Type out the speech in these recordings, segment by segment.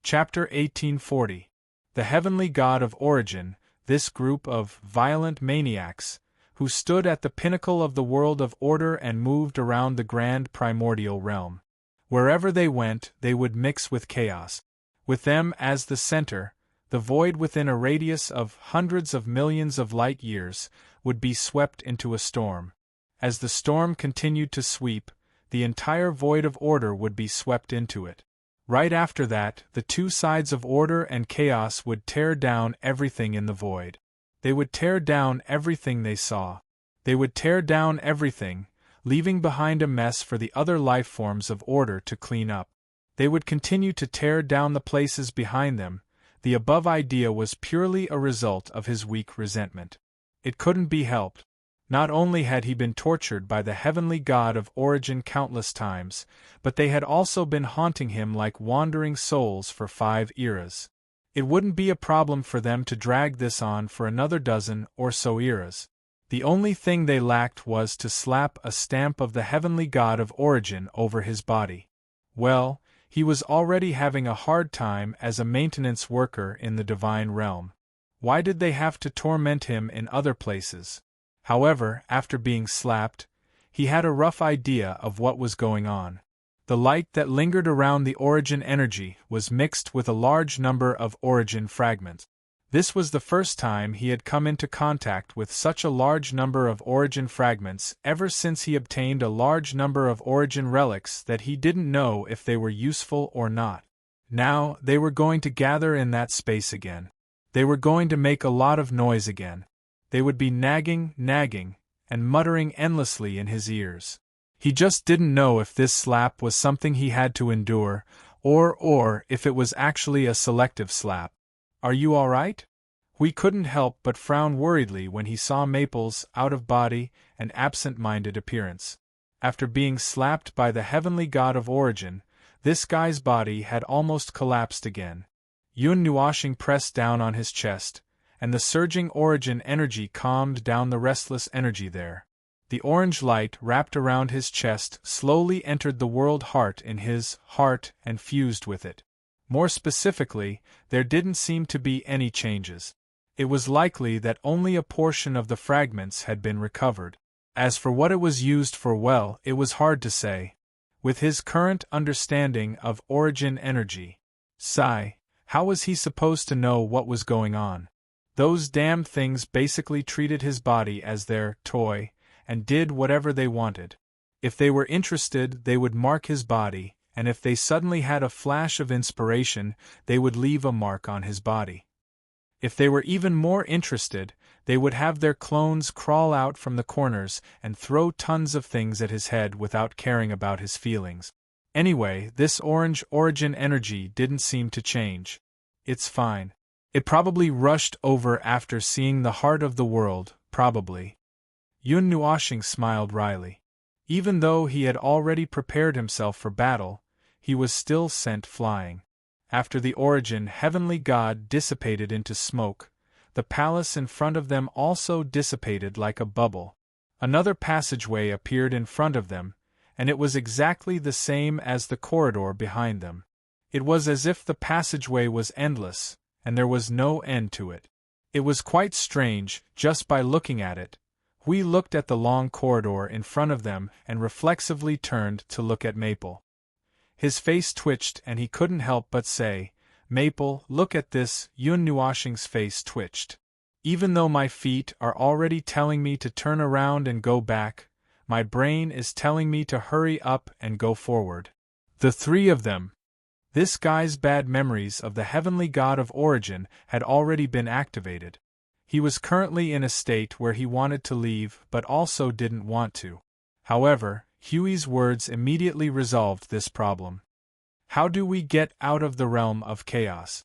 Chapter 1840. The Heavenly God of Origin, this group of violent maniacs, who stood at the pinnacle of the world of order and moved around the grand primordial realm. Wherever they went, they would mix with chaos. With them as the center, the void within a radius of hundreds of millions of light years would be swept into a storm. As the storm continued to sweep, the entire void of order would be swept into it. Right after that, the two sides of order and chaos would tear down everything in the void. They would tear down everything they saw. They would tear down everything, leaving behind a mess for the other life forms of order to clean up. They would continue to tear down the places behind them. The above idea was purely a result of his weak resentment. It couldn't be helped. Not only had he been tortured by the Heavenly God of Origin countless times, but they had also been haunting him like wandering souls for 5 eras. It wouldn't be a problem for them to drag this on for another dozen or so eras. The only thing they lacked was to slap a stamp of the Heavenly God of Origin over his body. Well, he was already having a hard time as a maintenance worker in the divine realm. Why did they have to torment him in other places? However, after being slapped, he had a rough idea of what was going on. The light that lingered around the origin energy was mixed with a large number of origin fragments. This was the first time he had come into contact with such a large number of origin fragments ever since he obtained a large number of origin relics that he didn't know if they were useful or not. Now, they were going to gather in that space again. They were going to make a lot of noise again. They would be nagging, and muttering endlessly in his ears. He just didn't know if this slap was something he had to endure, or if it was actually a selective slap. "Are you all right?" We couldn't help but frown worriedly when he saw Maple's out-of-body and absent-minded appearance. After being slapped by the Heavenly God of Origin, this guy's body had almost collapsed again. Yun Nuashing pressed down on his chest, and the surging origin energy calmed down the restless energy there. The orange light wrapped around his chest slowly entered the world heart in his heart and fused with it. More specifically, there didn't seem to be any changes. It was likely that only a portion of the fragments had been recovered. As for what it was used for, well, it was hard to say. With his current understanding of origin energy, how was he supposed to know what was going on? Those damned things basically treated his body as their toy, and did whatever they wanted. If they were interested, they would mark his body, and if they suddenly had a flash of inspiration, they would leave a mark on his body. If they were even more interested, they would have their clones crawl out from the corners and throw tons of things at his head without caring about his feelings. Anyway, this orange origin energy didn't seem to change. It's fine. It probably rushed over after seeing the heart of the world, probably. Yun Nuashing smiled wryly. Even though he had already prepared himself for battle, he was still sent flying. After the origin Heavenly God dissipated into smoke, the palace in front of them also dissipated like a bubble. Another passageway appeared in front of them, and it was exactly the same as the corridor behind them. It was as if the passageway was endless, and there was no end to it. It was quite strange, just by looking at it. We looked at the long corridor in front of them and reflexively turned to look at Maple. His face twitched and he couldn't help but say, "Maple, look at this." Yun Nuashing's face twitched. "Even though my feet are already telling me to turn around and go back, my brain is telling me to hurry up and go forward." The 3 of them. This guy's bad memories of the Heavenly God of Origin had already been activated. He was currently in a state where he wanted to leave but also didn't want to. However, Huey's words immediately resolved this problem. "How do we get out of the realm of chaos?"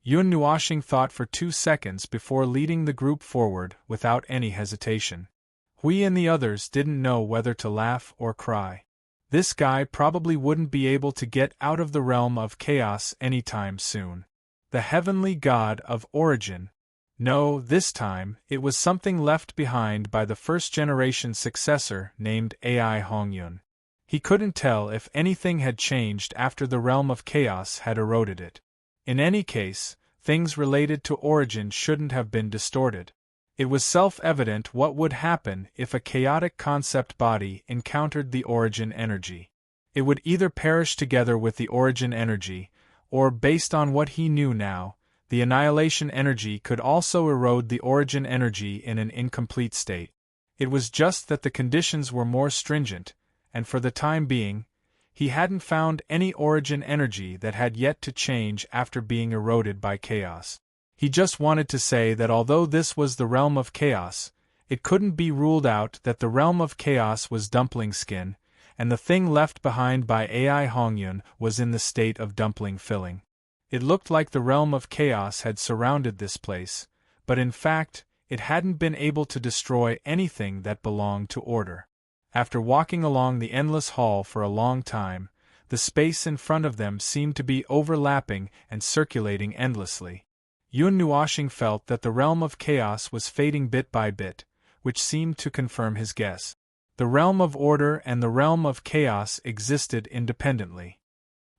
Yun Nuashing thought for 2 seconds before leading the group forward without any hesitation. Hui and the others didn't know whether to laugh or cry. This guy probably wouldn't be able to get out of the realm of chaos anytime soon. The Heavenly God of Origin. No, this time, it was something left behind by the first-generation successor named Ai Hongyun. He couldn't tell if anything had changed after the realm of chaos had eroded it. In any case, things related to origin shouldn't have been distorted. It was self-evident what would happen if a chaotic concept body encountered the origin energy. It would either perish together with the origin energy, or, based on what he knew now, the annihilation energy could also erode the origin energy in an incomplete state. It was just that the conditions were more stringent, and for the time being, he hadn't found any origin energy that had yet to change after being eroded by chaos. He just wanted to say that although this was the realm of chaos, it couldn't be ruled out that the realm of chaos was dumpling skin, and the thing left behind by Ai Hongyun was in the state of dumpling filling. It looked like the realm of chaos had surrounded this place, but in fact, it hadn't been able to destroy anything that belonged to order. After walking along the endless hall for a long time, the space in front of them seemed to be overlapping and circulating endlessly. Yun Nuoxing felt that the realm of chaos was fading bit by bit, which seemed to confirm his guess. The realm of order and the realm of chaos existed independently.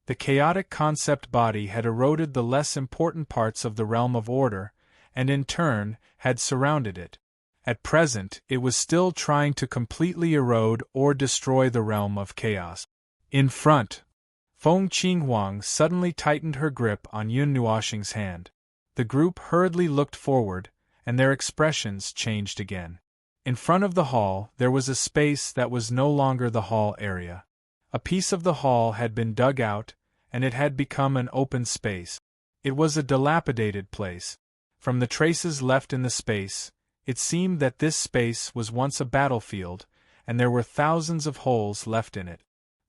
The chaotic concept body had eroded the less important parts of the realm of order, and in turn, had surrounded it. At present, it was still trying to completely erode or destroy the realm of chaos. In front, Feng Qinghuang suddenly tightened her grip on Yun Nuoxing's hand. The group hurriedly looked forward, and their expressions changed again. In front of the hall, there was a space that was no longer the hall area. A piece of the hall had been dug out, and it had become an open space. It was a dilapidated place. From the traces left in the space, it seemed that this space was once a battlefield, and there were thousands of holes left in it.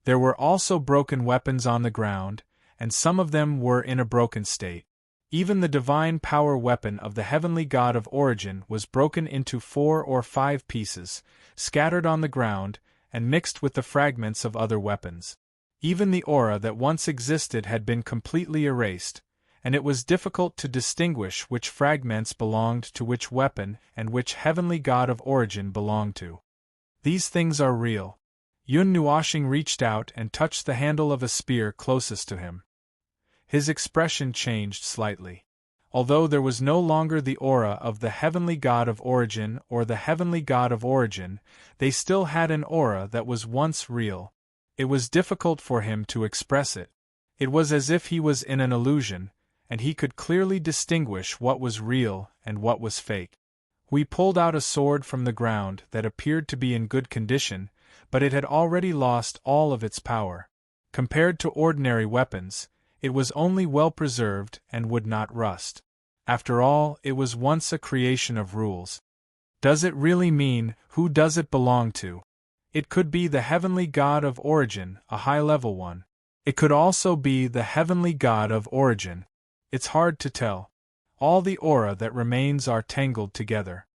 There were also broken weapons on the ground, and some of them were in a broken state. Even the divine power weapon of the heavenly god of origin was broken into 4 or 5 pieces, scattered on the ground, and mixed with the fragments of other weapons. Even the aura that once existed had been completely erased, and it was difficult to distinguish which fragments belonged to which weapon and which heavenly god of origin belonged to. These things are real. Yun Nuoxing reached out and touched the handle of a spear closest to him. His expression changed slightly. Although there was no longer the aura of the heavenly god of origin or the heavenly god of origin, they still had an aura that was once real. It was difficult for him to express it. It was as if he was in an illusion, and he could clearly distinguish what was real and what was fake. We pulled out a sword from the ground that appeared to be in good condition, but it had already lost all of its power. Compared to ordinary weapons, it was only well preserved and would not rust. After all, it was once a creation of rules. Does it really mean, who does it belong to? It could be the heavenly god of origin, a high-level one. It could also be the heavenly god of origin. It's hard to tell. All the aura that remains are tangled together.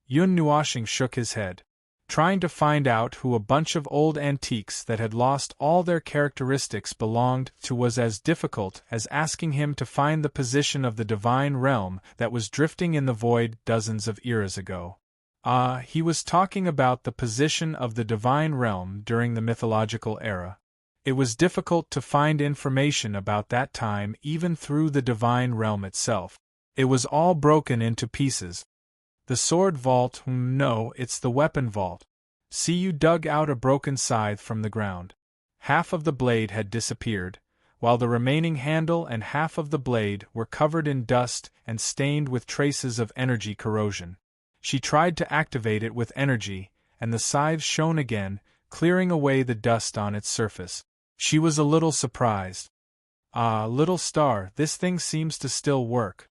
Yun Nuoxing shook his head. Trying to find out who a bunch of old antiques that had lost all their characteristics belonged to was as difficult as asking him to find the position of the divine realm that was drifting in the void dozens of eras ago. He was talking about the position of the divine realm during the mythological era. It was difficult to find information about that time even through the divine realm itself. It was all broken into pieces. The sword vault? No, it's the weapon vault. See, you dug out a broken scythe from the ground. Half of the blade had disappeared, while the remaining handle and half of the blade were covered in dust and stained with traces of energy corrosion. She tried to activate it with energy, and the scythe shone again, clearing away the dust on its surface. She was a little surprised. Little star, this thing seems to still work.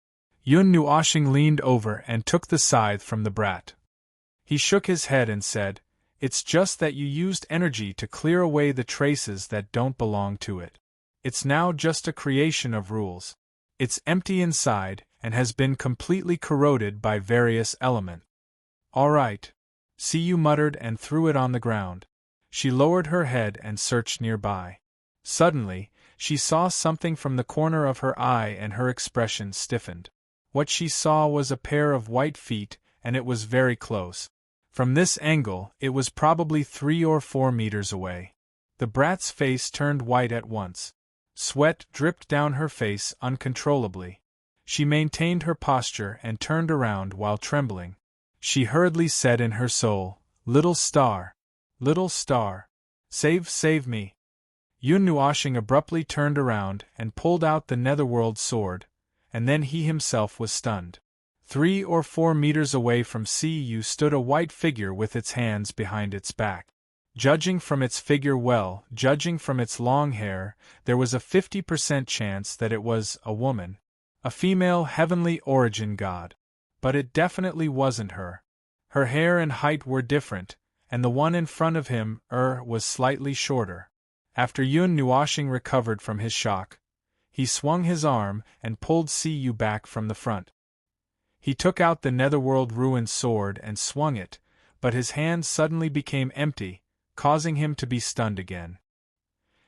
Yun Nuoxing leaned over and took the scythe from the brat. He shook his head and said, "It's just that you used energy to clear away the traces that don't belong to it. It's now just a creation of rules. It's empty inside and has been completely corroded by various elements." "All right." See, you muttered and threw it on the ground. She lowered her head and searched nearby. Suddenly, she saw something from the corner of her eye and her expression stiffened. What she saw was a pair of white feet, and it was very close. From this angle, it was probably 3 or 4 meters away. The brat's face turned white at once. Sweat dripped down her face uncontrollably. She maintained her posture and turned around while trembling. She hurriedly said in her soul, "Little star! Little star! Save me!" Yun Nuashing abruptly turned around and pulled out the netherworld sword, and then he himself was stunned. 3 or 4 meters away from Cu stood a white figure with its hands behind its back. Judging from its figure judging from its long hair, there was a 50% chance that it was a woman. A female heavenly origin god. But it definitely wasn't her. Her hair and height were different, and the one in front of him, was slightly shorter. After Yun Nuashing recovered from his shock, he swung his arm and pulled Cu back from the front. He took out the Netherworld Ruin sword and swung it, but his hand suddenly became empty, causing him to be stunned again.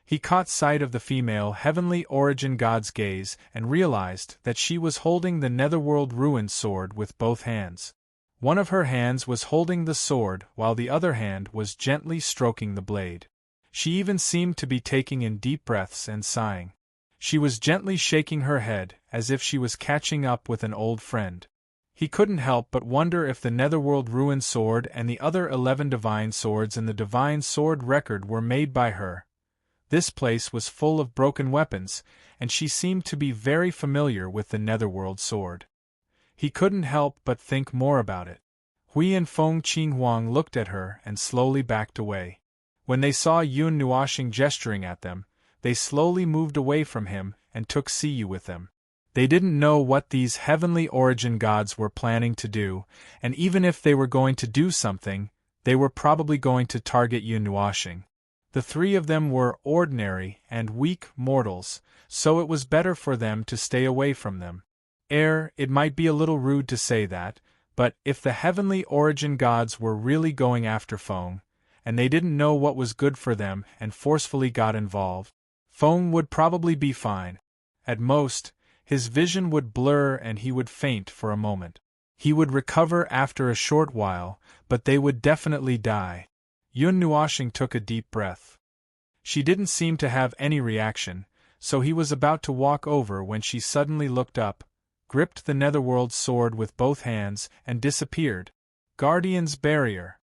He caught sight of the female heavenly origin god's gaze and realized that she was holding the Netherworld Ruin sword with both hands. One of her hands was holding the sword while the other hand was gently stroking the blade. She even seemed to be taking in deep breaths and sighing. She was gently shaking her head as if she was catching up with an old friend. He couldn't help but wonder if the Netherworld Ruin sword and the other 11 divine swords in the divine sword record were made by her. This place was full of broken weapons, and she seemed to be very familiar with the Netherworld sword. He couldn't help but think more about it. Hui and Feng Qinghuang looked at her and slowly backed away. When they saw Yun Nuashing gesturing at them, they slowly moved away from him and took Cu with them. They didn't know what these heavenly origin gods were planning to do, and even if they were going to do something, they were probably going to target Yun Nuashing. The 3 of them were ordinary and weak mortals, so it was better for them to stay away from them. It might be a little rude to say that, but if the heavenly origin gods were really going after Feng, and they didn't know what was good for them and forcefully got involved, Feng would probably be fine. At most, his vision would blur and he would faint for a moment. He would recover after a short while, but they would definitely die. Yun Nuashing took a deep breath. She didn't seem to have any reaction, so he was about to walk over when she suddenly looked up, gripped the Netherworld sword with both hands, and disappeared. Guardian's barrier.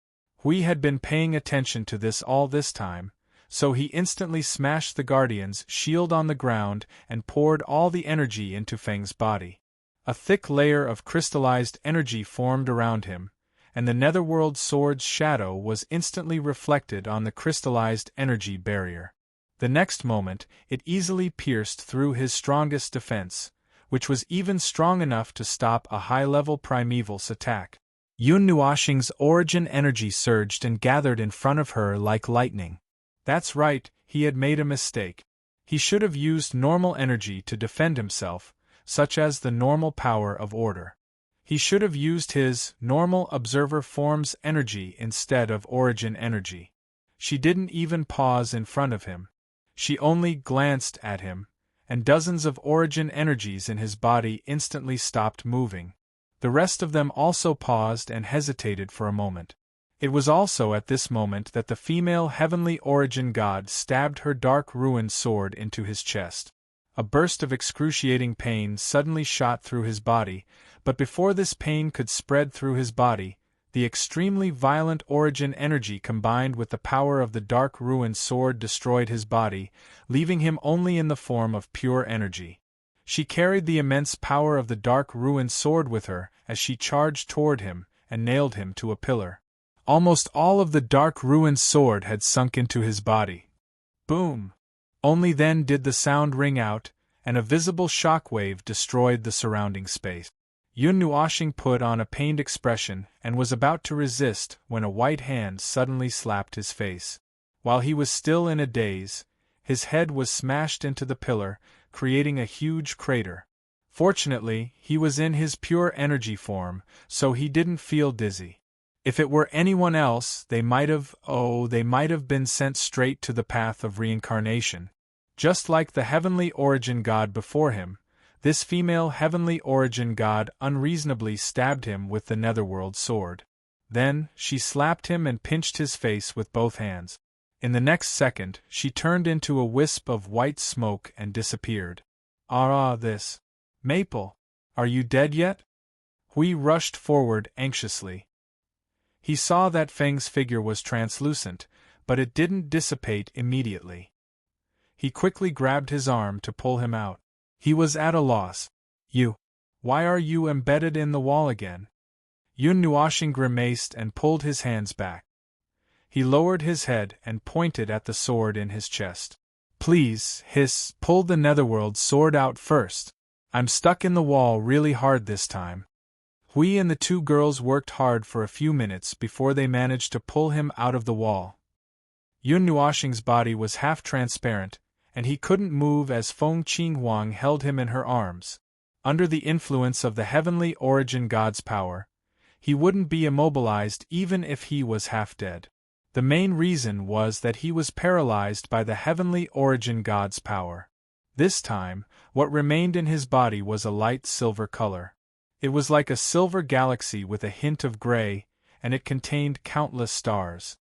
Hui had been paying attention to this all this time, so he instantly smashed the Guardian's shield on the ground and poured all the energy into Feng's body. A thick layer of crystallized energy formed around him, and the Netherworld sword's shadow was instantly reflected on the crystallized energy barrier. The next moment, it easily pierced through his strongest defense, which was even strong enough to stop a high-level primeval's attack. Yun Nuashing's origin energy surged and gathered in front of her like lightning. That's right, he had made a mistake. He should have used normal energy to defend himself, such as the normal power of order. He should have used his normal observer form's energy instead of origin energy. She didn't even pause in front of him. She only glanced at him, and dozens of origin energies in his body instantly stopped moving. The rest of them also paused and hesitated for a moment. It was also at this moment that the female heavenly origin god stabbed her dark ruin sword into his chest. A burst of excruciating pain suddenly shot through his body, but before this pain could spread through his body, the extremely violent origin energy combined with the power of the dark ruin sword destroyed his body, leaving him only in the form of pure energy. She carried the immense power of the dark ruin sword with her as she charged toward him and nailed him to a pillar. Almost all of the dark ruin sword had sunk into his body. Boom! Only then did the sound ring out, and a visible shockwave destroyed the surrounding space. Yun Nuashing put on a pained expression and was about to resist when a white hand suddenly slapped his face. While he was still in a daze, his head was smashed into the pillar, creating a huge crater. Fortunately, he was in his pure energy form, so he didn't feel dizzy. If it were anyone else, they might have been sent straight to the path of reincarnation. Just like the heavenly origin god before him, this female heavenly origin god unreasonably stabbed him with the Netherworld sword. Then, she slapped him and pinched his face with both hands. In the next second, she turned into a wisp of white smoke and disappeared. This. Maple. Are you dead yet? Hui rushed forward anxiously. He saw that Feng's figure was translucent, but it didn't dissipate immediately. He quickly grabbed his arm to pull him out. He was at a loss. Why are you embedded in the wall again? Yun Nuoxing grimaced and pulled his hands back. He lowered his head and pointed at the sword in his chest. Please, pull the Netherworld sword out first. I'm stuck in the wall really hard this time. Hui and the two girls worked hard for a few minutes before they managed to pull him out of the wall. Yun Nuoxing's body was half transparent, and he couldn't move as Feng Qinghuang held him in her arms. Under the influence of the heavenly origin god's power, he wouldn't be immobilized even if he was half dead. The main reason was that he was paralyzed by the heavenly origin god's power. This time, what remained in his body was a light silver color. It was like a silver galaxy with a hint of gray, and it contained countless stars.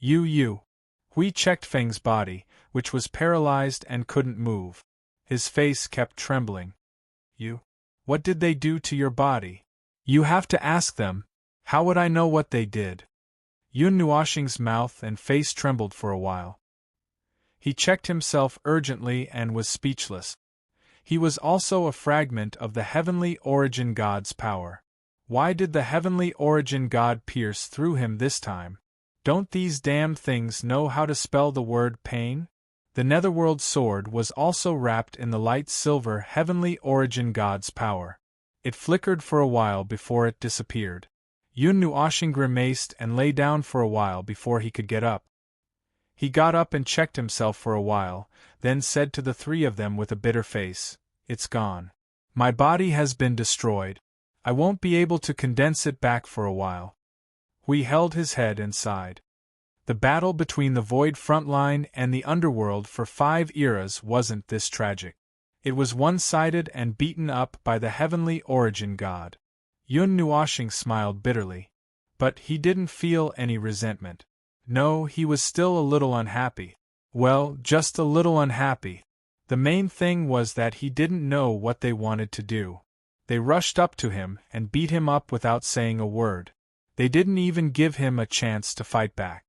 Hui checked Feng's body, which was paralyzed and couldn't move. His face kept trembling. What did they do to your body? You have to ask them. How would I know what they did? Yun Nuoxing's mouth and face trembled for a while. He checked himself urgently and was speechless. He was also a fragment of the heavenly origin god's power. Why did the heavenly origin god pierce through him this time? Don't these damned things know how to spell the word pain? The Netherworld sword was also wrapped in the light silver heavenly origin god's power. It flickered for a while before it disappeared. Yun Nuoxing grimaced and lay down for a while before he could get up. He got up and checked himself for a while, then said to the three of them with a bitter face, "It's gone. My body has been destroyed. I won't be able to condense it back for a while." Hui held his head and sighed. The battle between the Void Frontline and the Underworld for 5 eras wasn't this tragic. It was one-sided and beaten up by the heavenly origin god. Yun Nuoxing smiled bitterly. But he didn't feel any resentment. No, he was still a little unhappy. Well, just a little unhappy. The main thing was that he didn't know what they wanted to do. They rushed up to him and beat him up without saying a word. They didn't even give him a chance to fight back.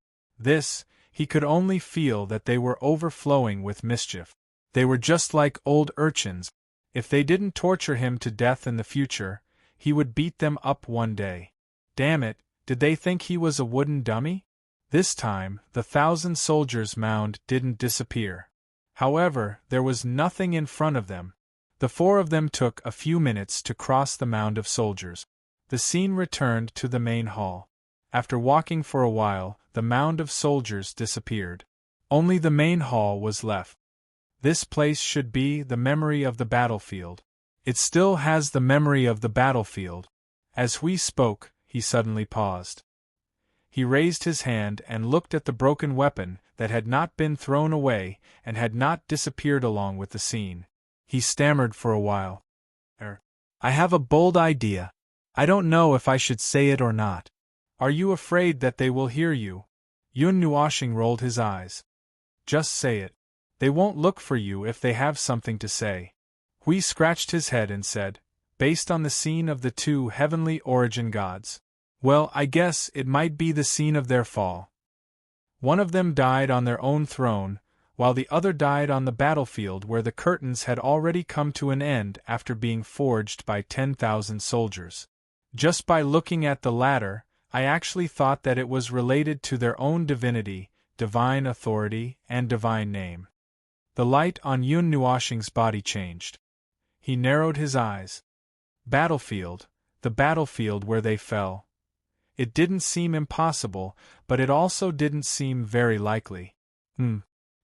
He could only feel that they were overflowing with mischief. They were just like old urchins. If they didn't torture him to death in the future, he would beat them up one day. Damn it, did they think he was a wooden dummy? This time, the 1,000 soldiers' mound didn't disappear. However, there was nothing in front of them. The 4 of them took a few minutes to cross the mound of soldiers. The scene returned to the main hall. After walking for a while, the mound of soldiers disappeared. Only the main hall was left. This place should be the memory of the battlefield. It still has the memory of the battlefield. As Hui spoke, he suddenly paused. He raised his hand and looked at the broken weapon that had not been thrown away and had not disappeared along with the scene. He stammered for a while. I have a bold idea. I don't know if I should say it or not. Are you afraid that they will hear you? Yun Nuoxing rolled his eyes. Just say it. They won't look for you if they have something to say. Hui scratched his head and said, based on the scene of the 2 heavenly origin gods. Well, I guess it might be the scene of their fall. One of them died on their own throne, while the other died on the battlefield where the curtains had already come to an end after being forged by 10,000 soldiers. Just by looking at the latter, I actually thought that it was related to their own divinity, divine authority, and divine name. The light on Yun Nuoxing's body changed. He narrowed his eyes. Battlefield, the battlefield where they fell. It didn't seem impossible, but it also didn't seem very likely.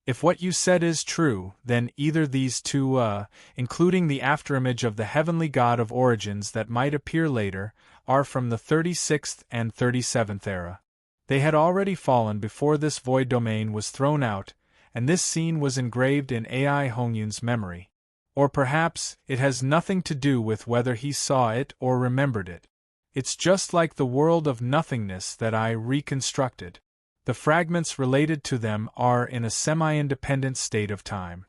If what you said is true, then either these 2, including the afterimage of the heavenly god of origins that might appear later, are from the 36th and 37th era. They had already fallen before this void domain was thrown out, and this scene was engraved in Ai Hongyun's memory. Or perhaps it has nothing to do with whether he saw it or remembered it. It's just like the world of nothingness that I reconstructed. The fragments related to them are in a semi-independent state of time.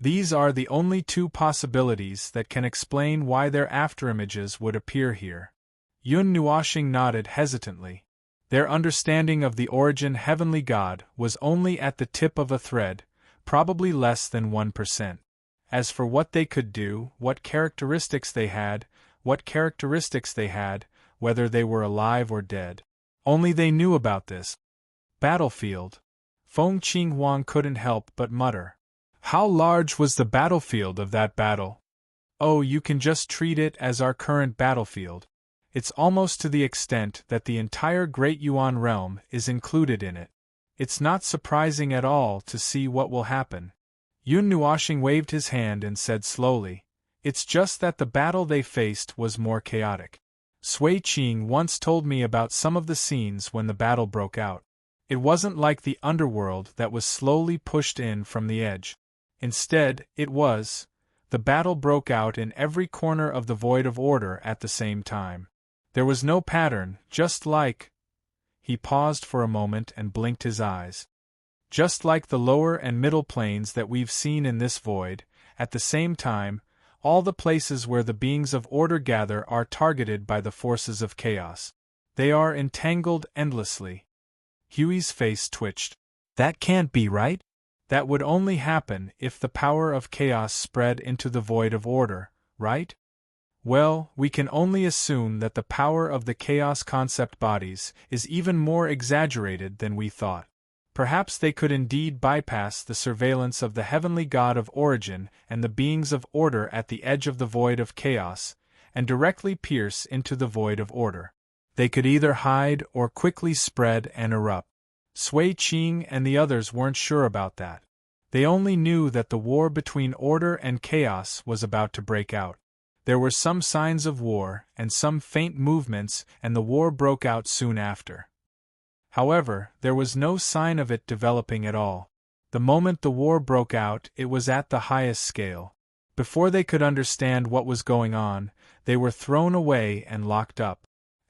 These are the only two possibilities that can explain why their afterimages would appear here. Yun Nuoxing nodded hesitantly. Their understanding of the origin heavenly god was only at the tip of a thread, probably less than 1%. As for what they could do, what characteristics they had, whether they were alive or dead, only they knew about this. Battlefield. Feng Qinghuang couldn't help but mutter. How large was the battlefield of that battle? Oh, you can just treat it as our current battlefield. It's almost to the extent that the entire Great Yuan realm is included in it. It's not surprising at all to see what will happen. Yun Nuoxing waved his hand and said slowly, it's just that the battle they faced was more chaotic. Sui Qing once told me about some of the scenes when the battle broke out. It wasn't like the underworld that was slowly pushed in from the edge. Instead, the battle broke out in every corner of the void of order at the same time. There was no pattern, just like… He paused for a moment and blinked his eyes. Just like the lower and middle planes that we've seen in this void, at the same time, all the places where the beings of order gather are targeted by the forces of chaos. They are entangled endlessly. Huey's face twitched. That can't be right? That would only happen if the power of chaos spread into the void of order, right? Well, we can only assume that the power of the chaos concept bodies is even more exaggerated than we thought. Perhaps they could indeed bypass the surveillance of the heavenly god of origin and the beings of order at the edge of the void of chaos, and directly pierce into the void of order. They could either hide or quickly spread and erupt. Sui Qing and the others weren't sure about that. They only knew that the war between order and chaos was about to break out. There were some signs of war and some faint movements, and the war broke out soon after. However, there was no sign of it developing at all. The moment the war broke out, it was at the highest scale. Before they could understand what was going on, they were thrown away and locked up.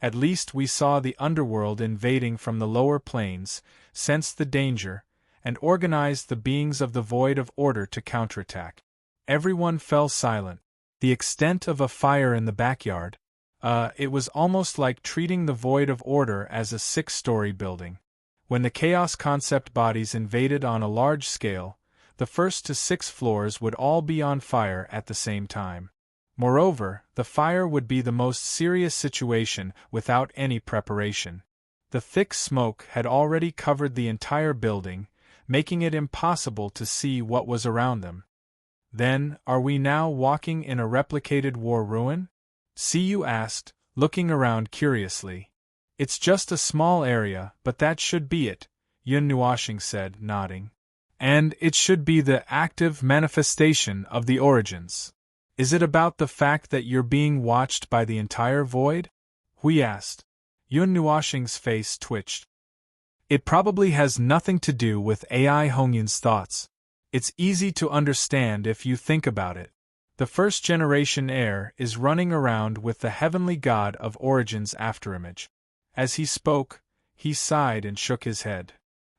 At least we saw the underworld invading from the lower planes, sensed the danger, and organized the beings of the void of order to counterattack. Everyone fell silent. The extent of a fire in the backyard. It was almost like treating the void of order as a 6-story building. When the chaos concept bodies invaded on a large scale, the first to 6 floors would all be on fire at the same time. Moreover, the fire would be the most serious situation without any preparation. The thick smoke had already covered the entire building, making it impossible to see what was around them. Then, are we now walking in a replicated war ruin? Siyu asked, looking around curiously. It's just a small area, but that should be it, Yun Nuoxing said, nodding. And it should be the active manifestation of the origins. Is it about the fact that you're being watched by the entire void? Hui asked. Yun Nuoxing's face twitched. It probably has nothing to do with AI Hongyun's thoughts. It's easy to understand if you think about it. The first-generation heir is running around with the heavenly god of origin's afterimage. As he spoke, he sighed and shook his head.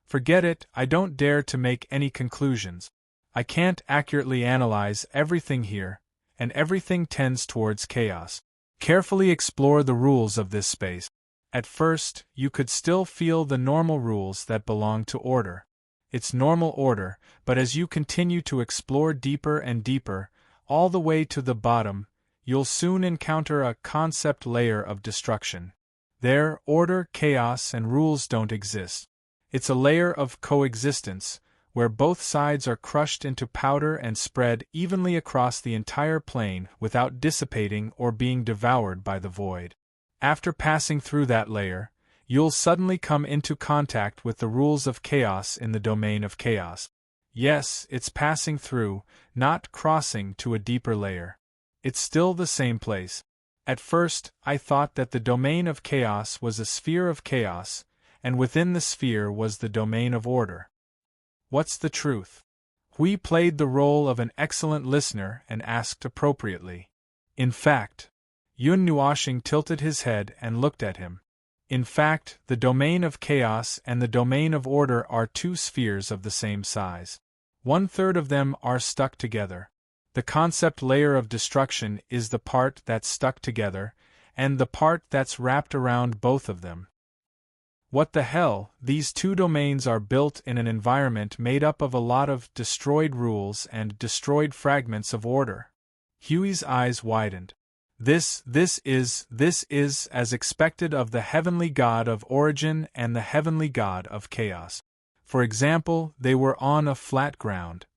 Forget it, I don't dare to make any conclusions. I can't accurately analyze everything here, and everything tends towards chaos. Carefully explore the rules of this space. At first, you could still feel the normal rules that belong to order. It's normal order, but as you continue to explore deeper and deeper, all the way to the bottom, you'll soon encounter a concept layer of destruction. There, order, chaos, and rules don't exist. It's a layer of coexistence, where both sides are crushed into powder and spread evenly across the entire plane without dissipating or being devoured by the void. After passing through that layer, you'll suddenly come into contact with the rules of chaos in the domain of chaos. Yes, it's passing through, not crossing to a deeper layer. It's still the same place. At first, I thought that the domain of chaos was a sphere of chaos, and within the sphere was the domain of order. What's the truth? Hui played the role of an excellent listener and asked appropriately. In fact, Yun Nuoxing tilted his head and looked at him. In fact, the domain of chaos and the domain of order are two spheres of the same size. 1/3 of them are stuck together. The concept layer of destruction is the part that's stuck together, and the part that's wrapped around both of them. What the hell, these two domains are built in an environment made up of a lot of destroyed rules and destroyed fragments of order. Huey's eyes widened. This is as expected of the heavenly god of origin and the heavenly god of chaos. For example, they were on a flat ground.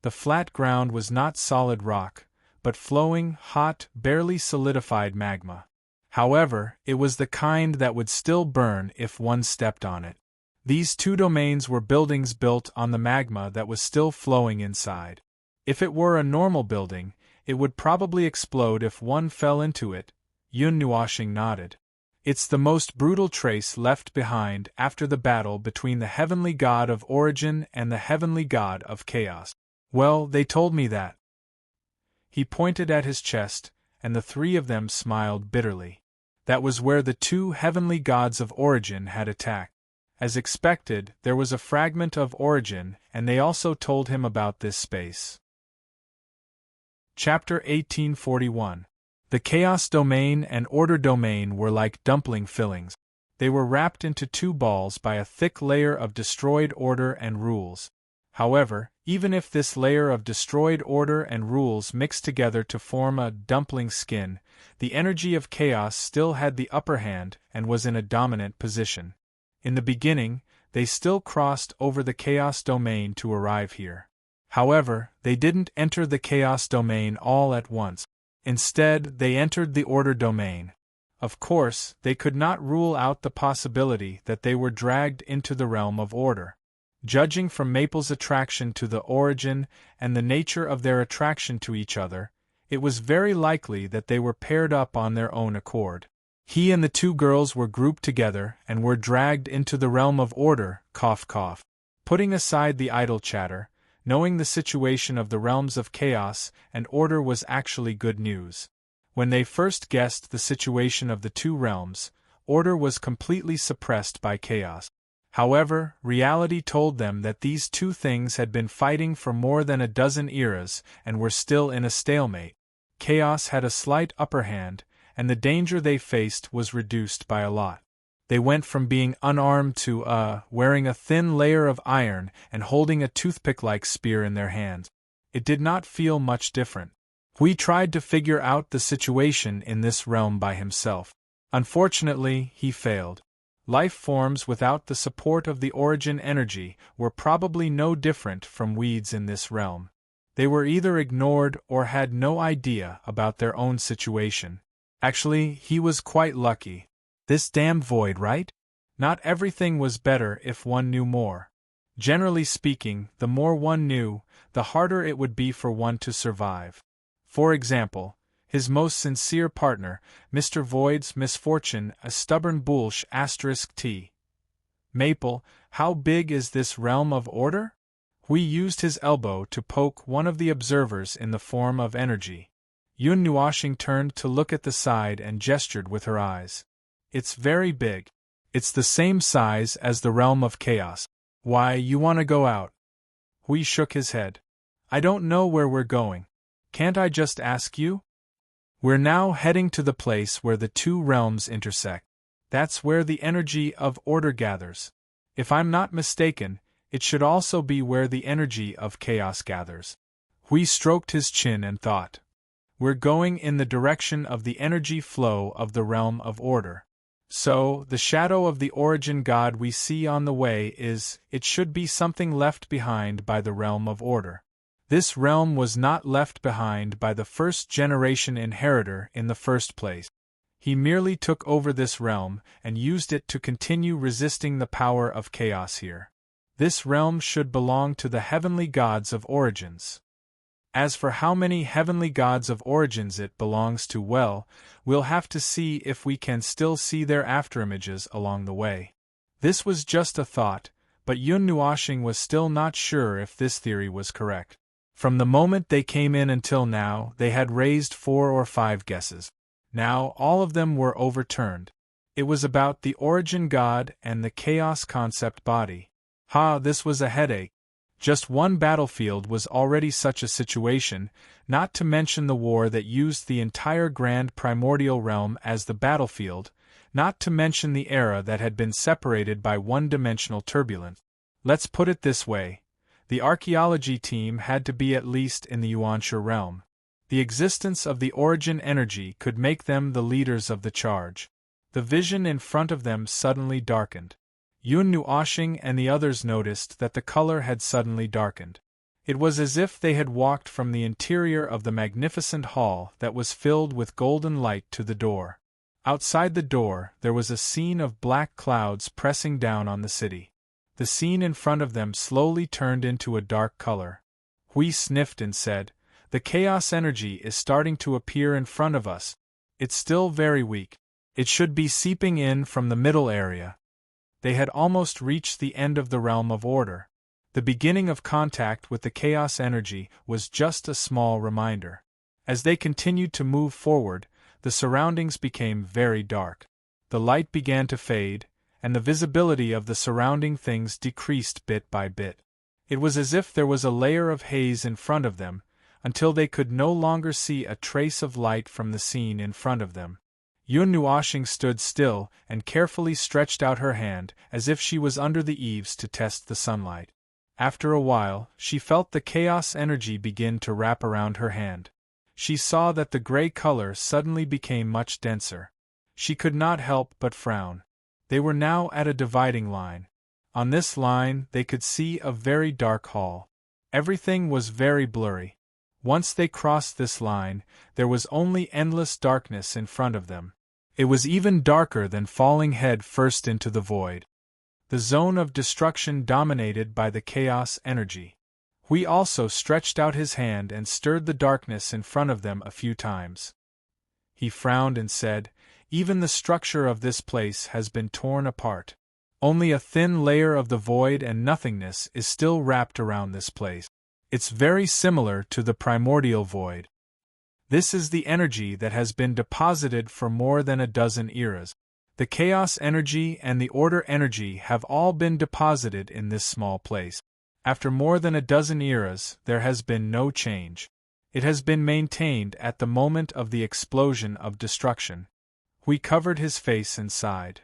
The flat ground was not solid rock, but flowing, hot, barely solidified magma. However, it was the kind that would still burn if one stepped on it. These two domains were buildings built on the magma that was still flowing inside. If it were a normal building, it would probably explode if one fell into it. Yun Nuashing nodded. It's the most brutal trace left behind after the battle between the heavenly god of origin and the heavenly god of chaos. Well, they told me that. He pointed at his chest, and the three of them smiled bitterly. That was where the two heavenly gods of origin had attacked. As expected, there was a fragment of origin, and they also told him about this space. Chapter 1841. The chaos domain and order domain were like dumpling fillings. They were wrapped into two balls by a thick layer of destroyed order and rules. However, even if this layer of destroyed order and rules mixed together to form a dumpling skin, the energy of chaos still had the upper hand and was in a dominant position. In the beginning, they still crossed over the chaos domain to arrive here. However, they didn't enter the chaos domain all at once. Instead, they entered the order domain. Of course, they could not rule out the possibility that they were dragged into the realm of order. Judging from Maple's attraction to the origin and the nature of their attraction to each other, it was very likely that they were paired up on their own accord. He and the two girls were grouped together and were dragged into the realm of order, cough cough. Putting aside the idle chatter, knowing the situation of the realms of chaos and order was actually good news. When they first guessed the situation of the two realms, order was completely suppressed by chaos. However, reality told them that these two things had been fighting for more than a dozen eras and were still in a stalemate. Chaos had a slight upper hand, and the danger they faced was reduced by a lot. They went from being unarmed to, wearing a thin layer of iron and holding a toothpick-like spear in their hands. It did not feel much different. Hui tried to figure out the situation in this realm by himself. Unfortunately, he failed. Life forms without the support of the origin energy were probably no different from weeds in this realm. They were either ignored or had no idea about their own situation. Actually, he was quite lucky. This damn void, right? Not everything was better if one knew more. Generally speaking, the more one knew, the harder it would be for one to survive. For example, his most sincere partner, Mr. Void's misfortune, a stubborn bullsh *t. Maple, how big is this realm of order? Hui used his elbow to poke one of the observers in the form of energy. Yun Nuashing turned to look at the side and gestured with her eyes. It's very big. It's the same size as the realm of chaos. Why, you want to go out? Hui shook his head. I don't know where we're going. Can't I just ask you? We're now heading to the place where the two realms intersect. That's where the energy of order gathers. If I'm not mistaken, it should also be where the energy of chaos gathers. Hui stroked his chin and thought. We're going in the direction of the energy flow of the realm of order. So, the shadow of the origin god we see on the way it should be something left behind by the realm of order. This realm was not left behind by the first-generation inheritor in the first place. He merely took over this realm and used it to continue resisting the power of chaos here. This realm should belong to the heavenly gods of origins. As for how many heavenly gods of origins it belongs to, well, we'll have to see if we can still see their afterimages along the way. This was just a thought, but Yun Nuashing was still not sure if this theory was correct. From the moment they came in until now, they had raised 4 or 5 guesses. Now, all of them were overturned. It was about the origin god and the chaos concept body. This was a headache. Just one battlefield was already such a situation, not to mention the war that used the entire grand primordial realm as the battlefield, not to mention the era that had been separated by one-dimensional turbulence. Let's put it this way. The archaeology team had to be at least in the Yuanshu realm. The existence of the origin energy could make them the leaders of the charge. The vision in front of them suddenly darkened. Yun Nuoshing and the others noticed that the color had suddenly darkened. It was as if they had walked from the interior of the magnificent hall that was filled with golden light to the door. Outside the door, there was a scene of black clouds pressing down on the city. The scene in front of them slowly turned into a dark color. Hui sniffed and said, "The chaos energy is starting to appear in front of us. It's still very weak. It should be seeping in from the middle area." They had almost reached the end of the realm of order. The beginning of contact with the chaos energy was just a small reminder. As they continued to move forward, the surroundings became very dark. The light began to fade, and the visibility of the surrounding things decreased bit by bit. It was as if there was a layer of haze in front of them, until they could no longer see a trace of light from the scene in front of them. Yun Nuoshing stood still and carefully stretched out her hand as if she was under the eaves to test the sunlight. After a while, she felt the chaos energy begin to wrap around her hand. She saw that the gray color suddenly became much denser. She could not help but frown. They were now at a dividing line. On this line, they could see a very dark hall. Everything was very blurry. Once they crossed this line, there was only endless darkness in front of them. It was even darker than falling head first into the void. The zone of destruction dominated by the chaos energy. Hui also stretched out his hand and stirred the darkness in front of them a few times. He frowned and said, "Even the structure of this place has been torn apart. Only a thin layer of the void and nothingness is still wrapped around this place. It's very similar to the primordial void. This is the energy that has been deposited for more than a dozen eras. The chaos energy and the order energy have all been deposited in this small place. After more than a dozen eras, there has been no change. It has been maintained at the moment of the explosion of destruction." Hui covered his face and sighed.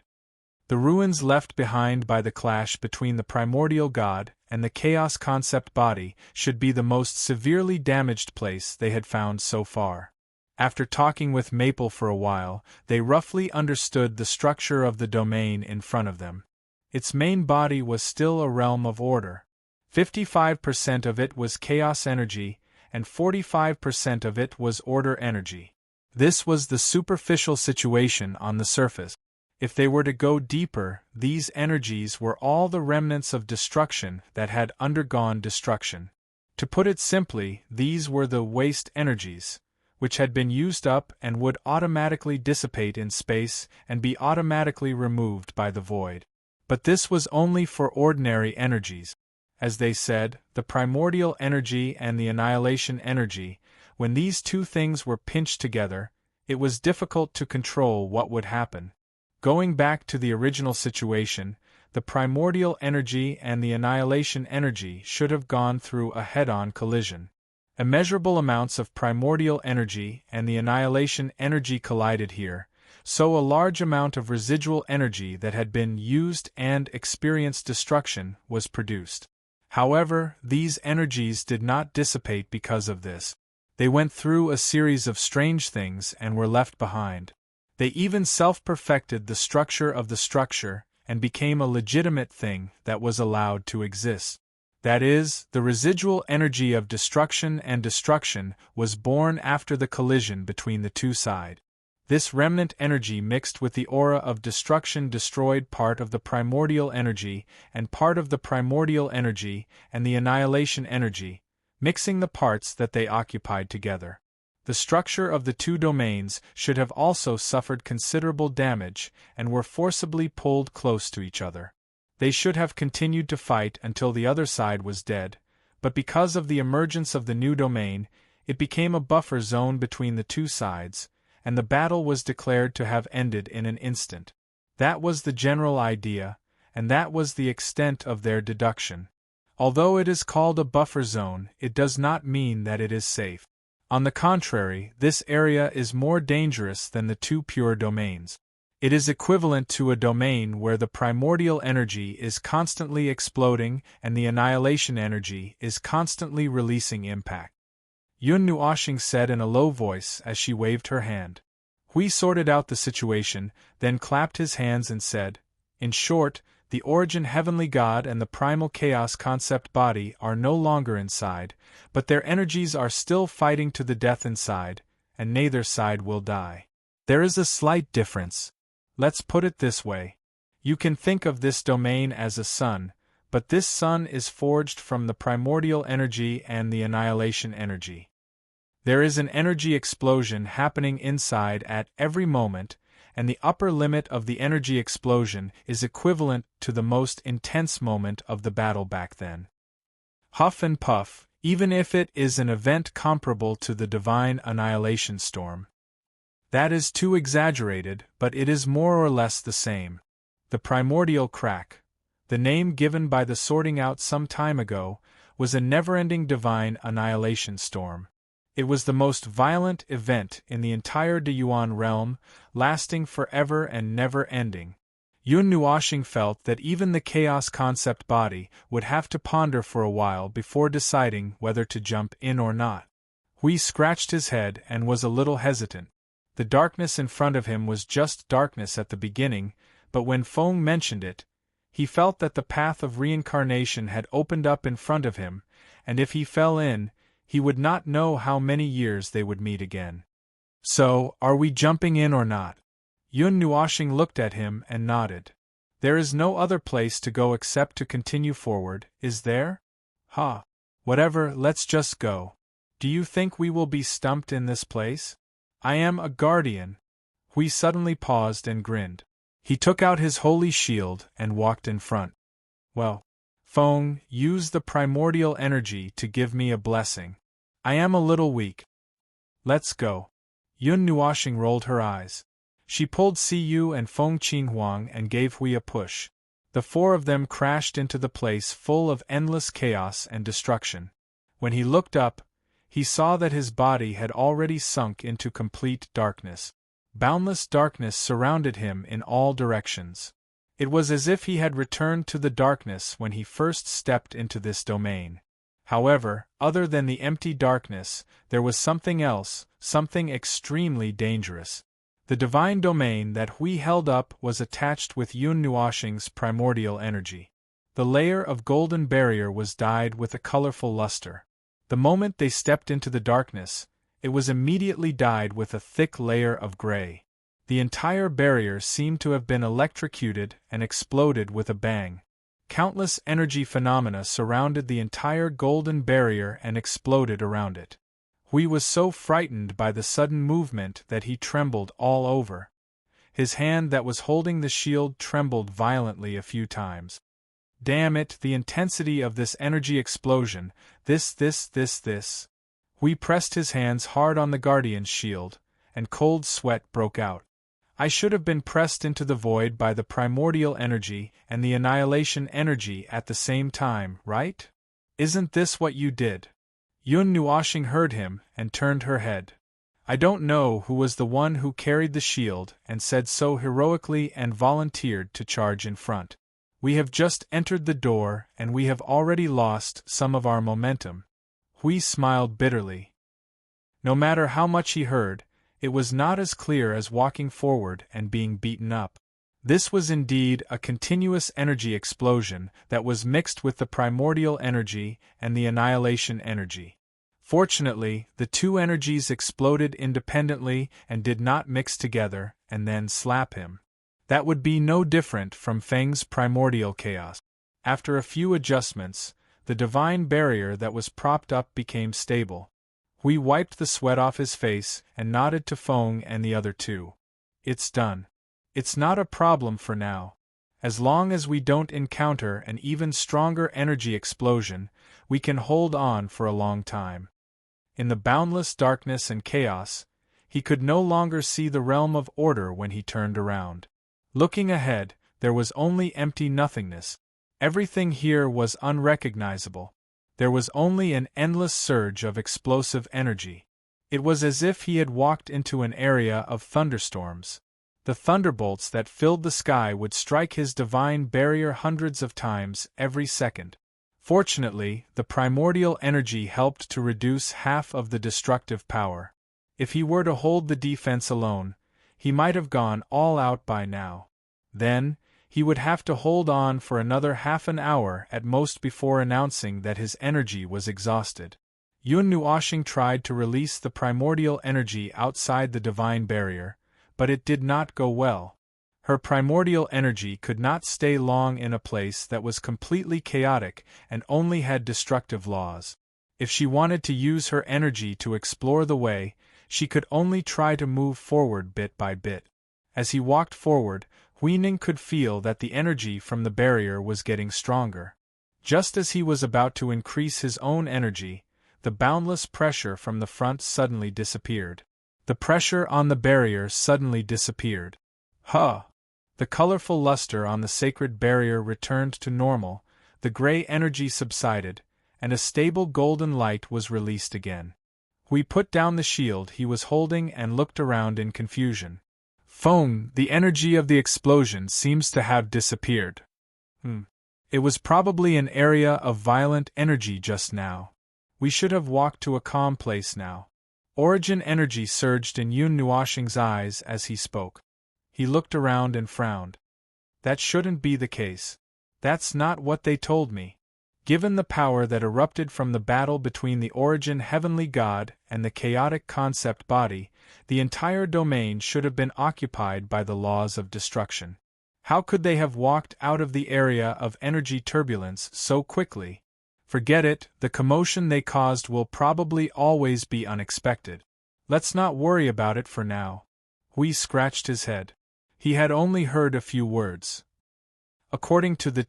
The ruins left behind by the clash between the primordial god and the chaos concept body should be the most severely damaged place they had found so far. After talking with Maple for a while, they roughly understood the structure of the domain in front of them. Its main body was still a realm of order. 55% of it was chaos energy, and 45% of it was order energy. This was the superficial situation on the surface. If they were to go deeper, these energies were all the remnants of destruction that had undergone destruction. To put it simply, these were the waste energies, which had been used up and would automatically dissipate in space and be automatically removed by the void. But this was only for ordinary energies. As they said, the primordial energy and the annihilation energy, when these two things were pinched together, it was difficult to control what would happen. Going back to the original situation, the primordial energy and the annihilation energy should have gone through a head-on collision. Immeasurable amounts of primordial energy and the annihilation energy collided here, so a large amount of residual energy that had been used and experienced destruction was produced. However, these energies did not dissipate because of this. They went through a series of strange things and were left behind. They even self-perfected the structure of the structure and became a legitimate thing that was allowed to exist. That is, the residual energy of destruction and destruction was born after the collision between the two sides. This remnant energy mixed with the aura of destruction destroyed part of the primordial energy and part of the primordial energy and the annihilation energy, mixing the parts that they occupied together. The structure of the two domains should have also suffered considerable damage and were forcibly pulled close to each other. They should have continued to fight until the other side was dead, but because of the emergence of the new domain, it became a buffer zone between the two sides, and the battle was declared to have ended in an instant. That was the general idea, and that was the extent of their deduction. Although it is called a buffer zone, it does not mean that it is safe. On the contrary, this area is more dangerous than the two pure domains. It is equivalent to a domain where the primordial energy is constantly exploding and the annihilation energy is constantly releasing impact. Yun Nuoshing said in a low voice as she waved her hand. Hui sorted out the situation, then clapped his hands and said, "In short, the origin heavenly god and the primal chaos concept body are no longer inside, but their energies are still fighting to the death inside, and neither side will die. There is a slight difference. Let's put it this way. You can think of this domain as a sun, but this sun is forged from the primordial energy and the annihilation energy. There is an energy explosion happening inside at every moment, and the upper limit of the energy explosion is equivalent to the most intense moment of the battle back then. Huff and puff, even if it is an event comparable to the divine annihilation storm. That is too exaggerated, but it is more or less the same. The primordial crack, the name given by the sorting out some time ago, was a never-ending divine annihilation storm. It was the most violent event in the entire Deyuan realm, lasting forever and never-ending. Yun Nuoshing felt that even the chaos concept body would have to ponder for a while before deciding whether to jump in or not. Hui scratched his head and was a little hesitant. The darkness in front of him was just darkness at the beginning, but when Feng mentioned it, he felt that the path of reincarnation had opened up in front of him, and if he fell in, he would not know how many years they would meet again. So, are we jumping in or not? Yun Nuoshing looked at him and nodded. There is no other place to go except to continue forward, is there? Ha! Whatever, let's just go. Do you think we will be stumped in this place? I am a guardian. Hui suddenly paused and grinned. He took out his holy shield and walked in front. Well, Feng, use the primordial energy to give me a blessing. I am a little weak. Let's go. Yun Nuoshing rolled her eyes. She pulled Siyu and Feng Qinghuang and gave Hui a push. The four of them crashed into the place full of endless chaos and destruction. When he looked up, he saw that his body had already sunk into complete darkness. Boundless darkness surrounded him in all directions. It was as if he had returned to the darkness when he first stepped into this domain. However, other than the empty darkness, there was something else, something extremely dangerous. The divine domain that Hui held up was attached with Yun Nuoshing's primordial energy. The layer of golden barrier was dyed with a colorful luster. The moment they stepped into the darkness, it was immediately dyed with a thick layer of gray. The entire barrier seemed to have been electrocuted and exploded with a bang. Countless energy phenomena surrounded the entire golden barrier and exploded around it. Hui was so frightened by the sudden movement that he trembled all over. His hand that was holding the shield trembled violently a few times. Damn it, the intensity of this energy explosion, this. Hui pressed his hands hard on the guardian's shield, and cold sweat broke out. I should have been pressed into the void by the primordial energy and the annihilation energy at the same time, right? Isn't this what you did? Yun Nuoshing heard him and turned her head. I don't know who was the one who carried the shield and said so heroically and volunteered to charge in front. We have just entered the door and we have already lost some of our momentum. Hui smiled bitterly. No matter how much he heard, it was not as clear as walking forward and being beaten up. This was indeed a continuous energy explosion that was mixed with the primordial energy and the annihilation energy. Fortunately, the two energies exploded independently and did not mix together and then slap him. That would be no different from Feng's primordial chaos. After a few adjustments, the divine barrier that was propped up became stable. Hui wiped the sweat off his face and nodded to Feng and the other two. It's done. It's not a problem for now. As long as we don't encounter an even stronger energy explosion, we can hold on for a long time. In the boundless darkness and chaos, he could no longer see the realm of order when he turned around. Looking ahead, there was only empty nothingness. Everything here was unrecognizable. There was only an endless surge of explosive energy. It was as if he had walked into an area of thunderstorms. The thunderbolts that filled the sky would strike his divine barrier hundreds of times every second. Fortunately, the primordial energy helped to reduce half of the destructive power. If he were to hold the defense alone, he might have gone all out by now. Then, he would have to hold on for another half an hour at most before announcing that his energy was exhausted. Yun Nuoshing tried to release the primordial energy outside the divine barrier, but it did not go well. Her primordial energy could not stay long in a place that was completely chaotic and only had destructive laws. If she wanted to use her energy to explore the way, she could only try to move forward bit by bit. As he walked forward, Huining could feel that the energy from the barrier was getting stronger. Just as he was about to increase his own energy, the boundless pressure from the front suddenly disappeared. The pressure on the barrier suddenly disappeared. Huh! The colorful luster on the sacred barrier returned to normal, the gray energy subsided, and a stable golden light was released again. Hui put down the shield he was holding and looked around in confusion. Phone, the energy of the explosion seems to have disappeared. It was probably an area of violent energy just now. We should have walked to a calm place now. Origin energy surged in Yun Nuoshing's eyes as he spoke. He looked around and frowned. That shouldn't be the case. That's not what they told me. Given the power that erupted from the battle between the Origin heavenly god and the chaotic concept body, the entire domain should have been occupied by the laws of destruction. How could they have walked out of the area of energy turbulence so quickly? Forget it, the commotion they caused will probably always be unexpected. Let's not worry about it for now. Hui scratched his head. He had only heard a few words. According to the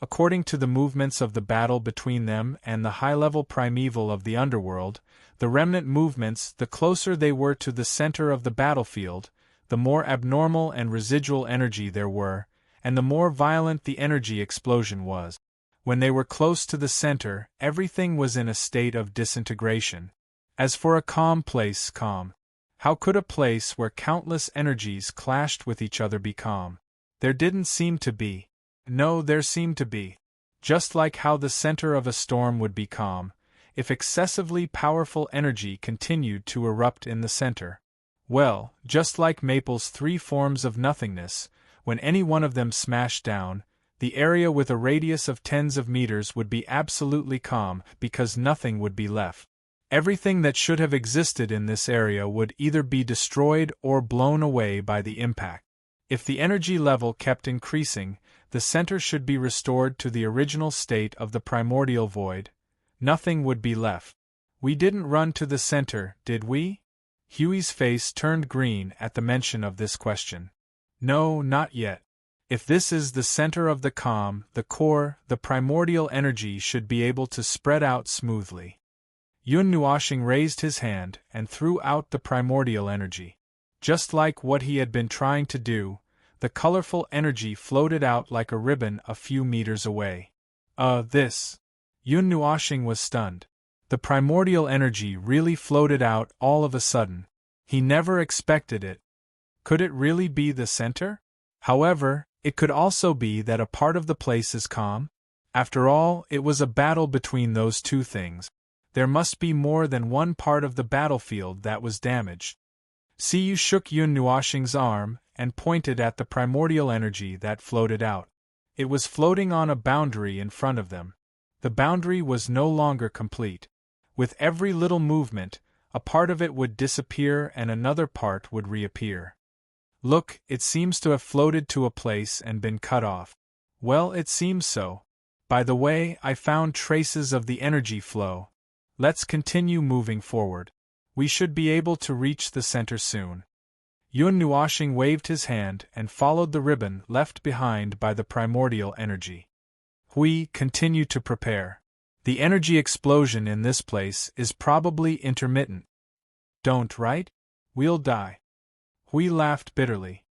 according to the movements of the battle between them and the high-level primeval of the underworld, the remnant movements, the closer they were to the center of the battlefield, the more abnormal and residual energy there were, and the more violent the energy explosion was. When they were close to the center, everything was in a state of disintegration. As for a calm place, calm. How could a place where countless energies clashed with each other be calm? There didn't seem to be. No, there seemed to be. Just like how the center of a storm would be calm, if excessively powerful energy continued to erupt in the center. Well, just like Maple's three forms of nothingness, when any one of them smashed down, the area with a radius of tens of meters would be absolutely calm because nothing would be left. Everything that should have existed in this area would either be destroyed or blown away by the impact. If the energy level kept increasing, the center should be restored to the original state of the primordial void. Nothing would be left. We didn't run to the center, did we? Huey's face turned green at the mention of this question. No, not yet. If this is the center of the calm, the core, the primordial energy should be able to spread out smoothly. Yun Nuoshing raised his hand and threw out the primordial energy. Just like what he had been trying to do, the colorful energy floated out like a ribbon a few meters away. This. Yun Nuoshing was stunned. The primordial energy really floated out all of a sudden. He never expected it. Could it really be the center? However, it could also be that a part of the place is calm. After all, it was a battle between those two things. There must be more than one part of the battlefield that was damaged. Siyu shook Yun Nuoshing's arm and pointed at the primordial energy that floated out. It was floating on a boundary in front of them. The boundary was no longer complete. With every little movement, a part of it would disappear and another part would reappear. Look, it seems to have floated to a place and been cut off. Well, it seems so. By the way, I found traces of the energy flow. Let's continue moving forward. We should be able to reach the center soon. Yun Nuoshing waved his hand and followed the ribbon left behind by the primordial energy. Hui continued to prepare. The energy explosion in this place is probably intermittent. Don't, right? We'll die. Hui laughed bitterly.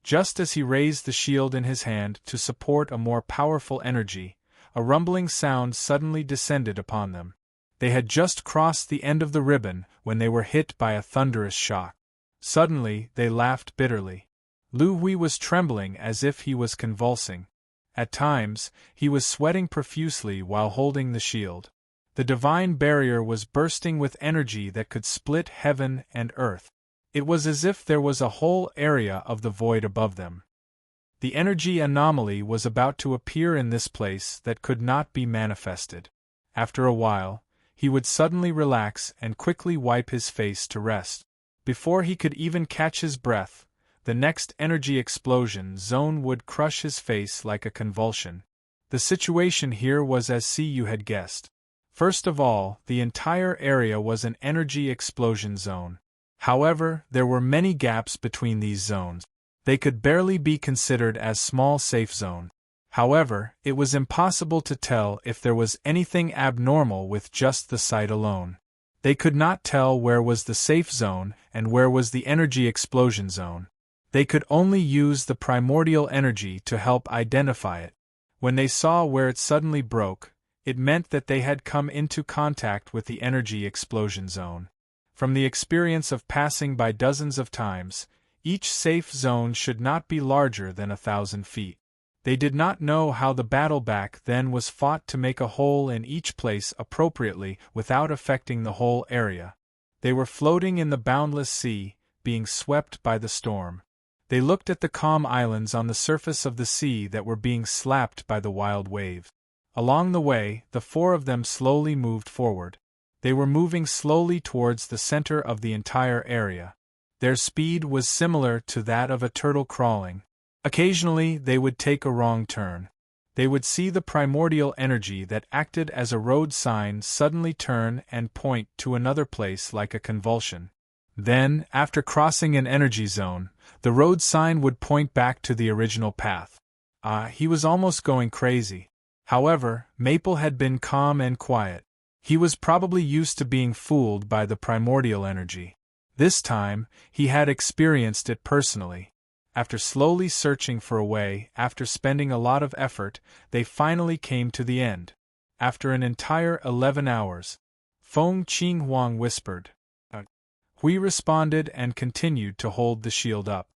Just as he raised the shield in his hand to support a more powerful energy, a rumbling sound suddenly descended upon them. They had just crossed the end of the ribbon when they were hit by a thunderous shock. Suddenly, they laughed bitterly. Lu Hui was trembling as if he was convulsing. At times, he was sweating profusely while holding the shield. The divine barrier was bursting with energy that could split heaven and earth. It was as if there was a whole area of the void above them. The energy anomaly was about to appear in this place that could not be manifested. After a while, he would suddenly relax and quickly wipe his face to rest. Before he could even catch his breath, the next energy explosion zone would crush his face like a convulsion. The situation here was as you had guessed. First of all, the entire area was an energy explosion zone. However, there were many gaps between these zones. They could barely be considered as small safe zones. However, it was impossible to tell if there was anything abnormal with just the sight alone. They could not tell where was the safe zone and where was the energy explosion zone. They could only use the primordial energy to help identify it. When they saw where it suddenly broke, it meant that they had come into contact with the energy explosion zone. From the experience of passing by dozens of times, each safe zone should not be larger than 1,000 feet. They did not know how the battle back then was fought to make a hole in each place appropriately without affecting the whole area. They were floating in the boundless sea, being swept by the storm. They looked at the calm islands on the surface of the sea that were being slapped by the wild waves. Along the way, the four of them slowly moved forward. They were moving slowly towards the center of the entire area. Their speed was similar to that of a turtle crawling. Occasionally, they would take a wrong turn. They would see the primordial energy that acted as a road sign suddenly turn and point to another place like a convulsion. Then, after crossing an energy zone, the road sign would point back to the original path. He was almost going crazy. However, Maple had been calm and quiet. He was probably used to being fooled by the primordial energy. This time, he had experienced it personally. After slowly searching for a way, after spending a lot of effort, they finally came to the end. After an entire 11 hours. Feng Qinghuang whispered. Hui responded and continued to hold the shield up.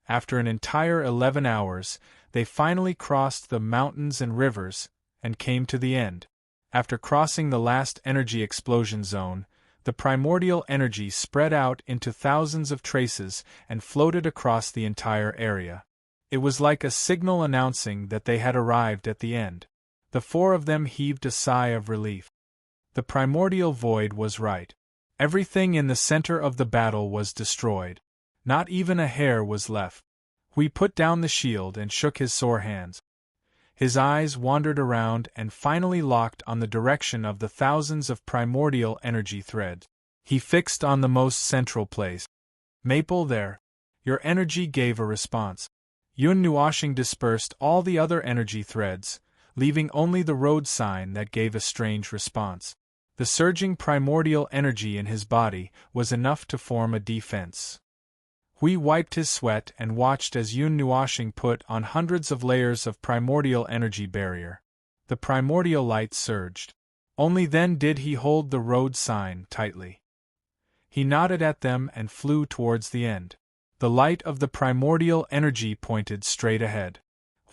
After an entire 11 hours, they finally crossed the mountains and rivers, and came to the end. After crossing the last energy explosion zone, the primordial energy spread out into thousands of traces and floated across the entire area. It was like a signal announcing that they had arrived at the end. The four of them heaved a sigh of relief. The primordial void was right. Everything in the center of the battle was destroyed. Not even a hair was left. Hui put down the shield and shook his sore hands. His eyes wandered around and finally locked on the direction of the thousands of primordial energy threads. He fixed on the most central place. Maple, there. Your energy gave a response. Yun Nuoshing dispersed all the other energy threads, leaving only the road sign that gave a strange response. The surging primordial energy in his body was enough to form a defense. Hui wiped his sweat and watched as Yun Nuoshing put on hundreds of layers of primordial energy barrier. The primordial light surged. Only then did he hold the road sign tightly. He nodded at them and flew towards the end. The light of the primordial energy pointed straight ahead.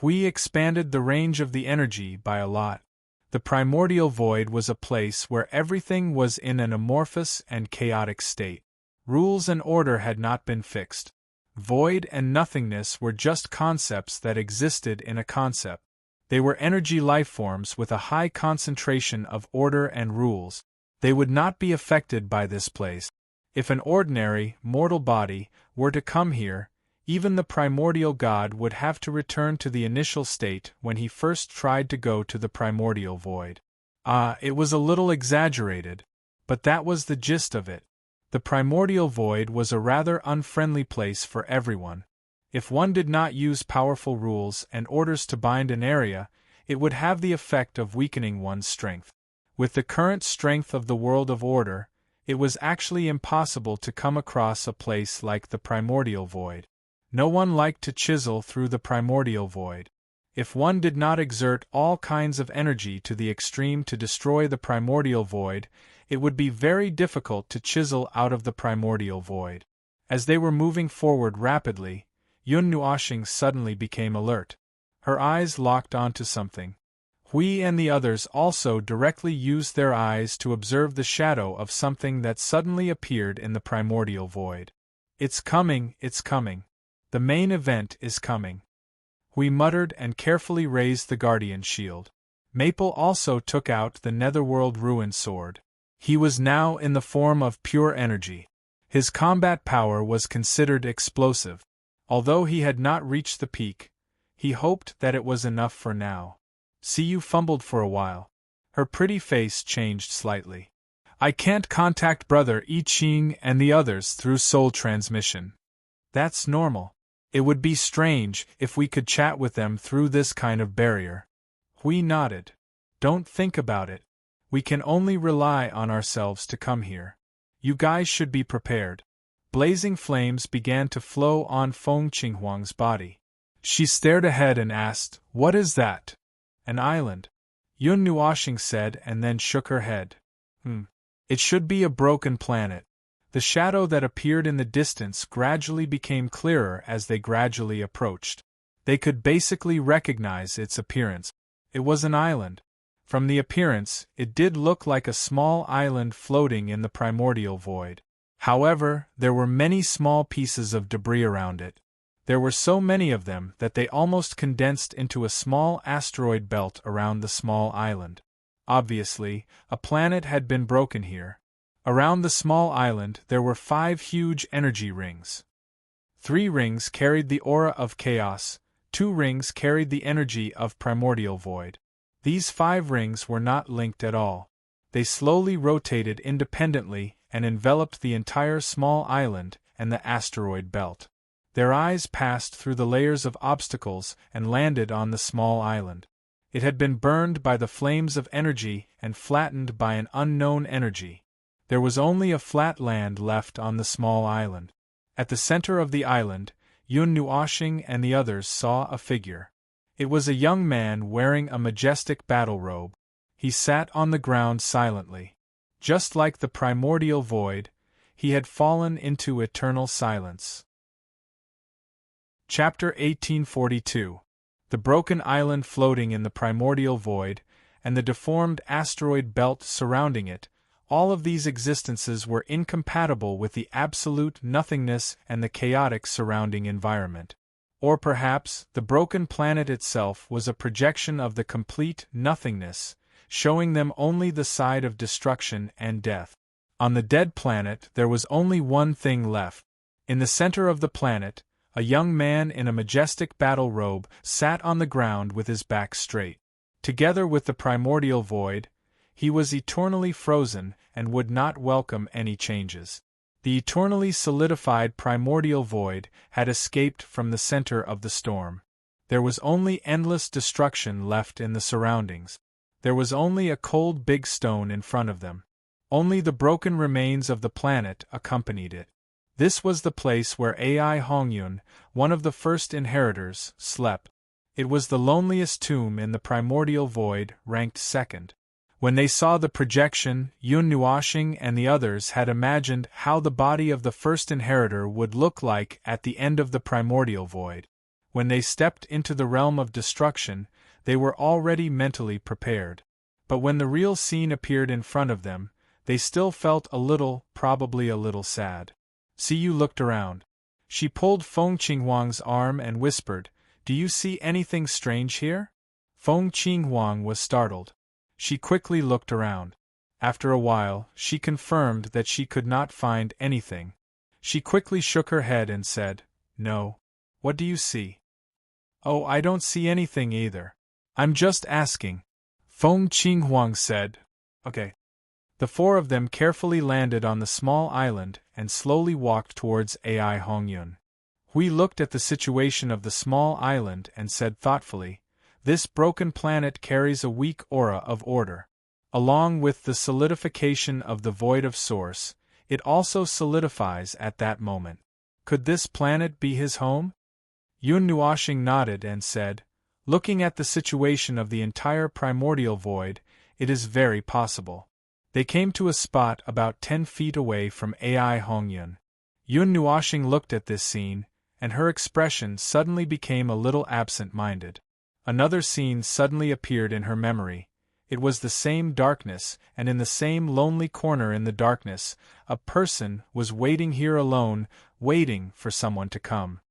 Hui expanded the range of the energy by a lot. The primordial void was a place where everything was in an amorphous and chaotic state. Rules and order had not been fixed. Void and nothingness were just concepts that existed in a concept. They were energy lifeforms with a high concentration of order and rules. They would not be affected by this place. If an ordinary, mortal body were to come here, even the primordial god would have to return to the initial state when he first tried to go to the primordial void. It was a little exaggerated, but that was the gist of it. The primordial void was a rather unfriendly place for everyone. If one did not use powerful rules and orders to bind an area, it would have the effect of weakening one's strength. With the current strength of the world of order, it was actually impossible to come across a place like the primordial void. No one liked to chisel through the primordial void. If one did not exert all kinds of energy to the extreme to destroy the primordial void, it would be very difficult to chisel out of the primordial void. As they were moving forward rapidly, Yun Nuoxing suddenly became alert. Her eyes locked onto something. Hui and the others also directly used their eyes to observe the shadow of something that suddenly appeared in the primordial void. It's coming, it's coming. The main event is coming. Hui muttered and carefully raised the guardian shield. Maple also took out the netherworld ruin sword. He was now in the form of pure energy. His combat power was considered explosive. Although he had not reached the peak, he hoped that it was enough for now. Siyu fumbled for a while. Her pretty face changed slightly. I can't contact Brother I Ching and the others through soul transmission. That's normal. It would be strange if we could chat with them through this kind of barrier. Hui nodded. Don't think about it. We can only rely on ourselves to come here. You guys should be prepared. Blazing flames began to flow on Feng Qinghuang's body. She stared ahead and asked, What is that? An island. Yun Nuoxing said and then shook her head. It should be a broken planet. The shadow that appeared in the distance gradually became clearer as they gradually approached. They could basically recognize its appearance. It was an island. From the appearance, it did look like a small island floating in the primordial void. However, there were many small pieces of debris around it. There were so many of them that they almost condensed into a small asteroid belt around the small island. Obviously, a planet had been broken here. Around the small island there were 5 huge energy rings. 3 rings carried the aura of chaos, 2 rings carried the energy of primordial void. These 5 rings were not linked at all. They slowly rotated independently and enveloped the entire small island and the asteroid belt. Their eyes passed through the layers of obstacles and landed on the small island. It had been burned by the flames of energy and flattened by an unknown energy. There was only a flat land left on the small island. At the center of the island, Yun Nuoxing and the others saw a figure. It was a young man wearing a majestic battle robe. He sat on the ground silently. Just like the primordial void, he had fallen into eternal silence. Chapter 1842. The broken island floating in the primordial void, and the deformed asteroid belt surrounding it, all of these existences were incompatible with the absolute nothingness and the chaotic surrounding environment. Or perhaps, the broken planet itself was a projection of the complete nothingness, showing them only the side of destruction and death. On the dead planet there was only one thing left. In the center of the planet, a young man in a majestic battle robe sat on the ground with his back straight. Together with the primordial void, he was eternally frozen and would not welcome any changes. The eternally solidified primordial void had escaped from the center of the storm. There was only endless destruction left in the surroundings. There was only a cold big stone in front of them. Only the broken remains of the planet accompanied it. This was the place where Ai Hongyun, one of the first inheritors, slept. It was the loneliest tomb in the primordial void, ranked second. When they saw the projection, Yun Nuoxing and the others had imagined how the body of the first inheritor would look like at the end of the primordial void. When they stepped into the realm of destruction, they were already mentally prepared. But when the real scene appeared in front of them, they still felt a little, probably a little sad. Siyu looked around. She pulled Feng Qinghuang's arm and whispered, Do you see anything strange here? Feng Qinghuang was startled. She quickly looked around. After a while, she confirmed that she could not find anything. She quickly shook her head and said, No. What do you see? Oh, I don't see anything either. I'm just asking. Feng Qinghuang said, Okay. The 4 of them carefully landed on the small island and slowly walked towards Ai Hongyun. Hui looked at the situation of the small island and said thoughtfully, This broken planet carries a weak aura of order. Along with the solidification of the void of source, it also solidifies at that moment. Could this planet be his home? Yun Nuashing nodded and said, "Looking at the situation of the entire primordial void, it is very possible." They came to a spot about 10 feet away from Ai Hongyun. Yun Nuashing looked at this scene, and her expression suddenly became a little absent-minded. Another scene suddenly appeared in her memory. It was the same darkness, and in the same lonely corner in the darkness, a person was waiting here alone, waiting for someone to come.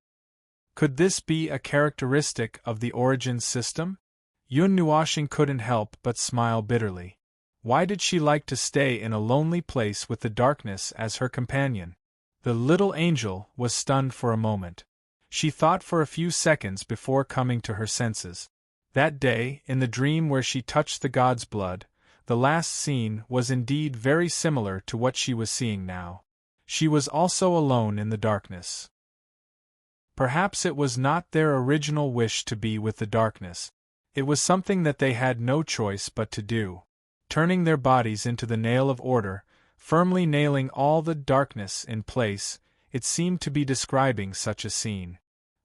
Could this be a characteristic of the origin system? Yun Nuashing couldn't help but smile bitterly. Why did she like to stay in a lonely place with the darkness as her companion? The little angel was stunned for a moment. She thought for a few seconds before coming to her senses. That day, in the dream where she touched the god's blood, the last scene was indeed very similar to what she was seeing now. She was also alone in the darkness. Perhaps it was not their original wish to be with the darkness. It was something that they had no choice but to do. Turning their bodies into the nail of order, firmly nailing all the darkness in place, it seemed to be describing such a scene.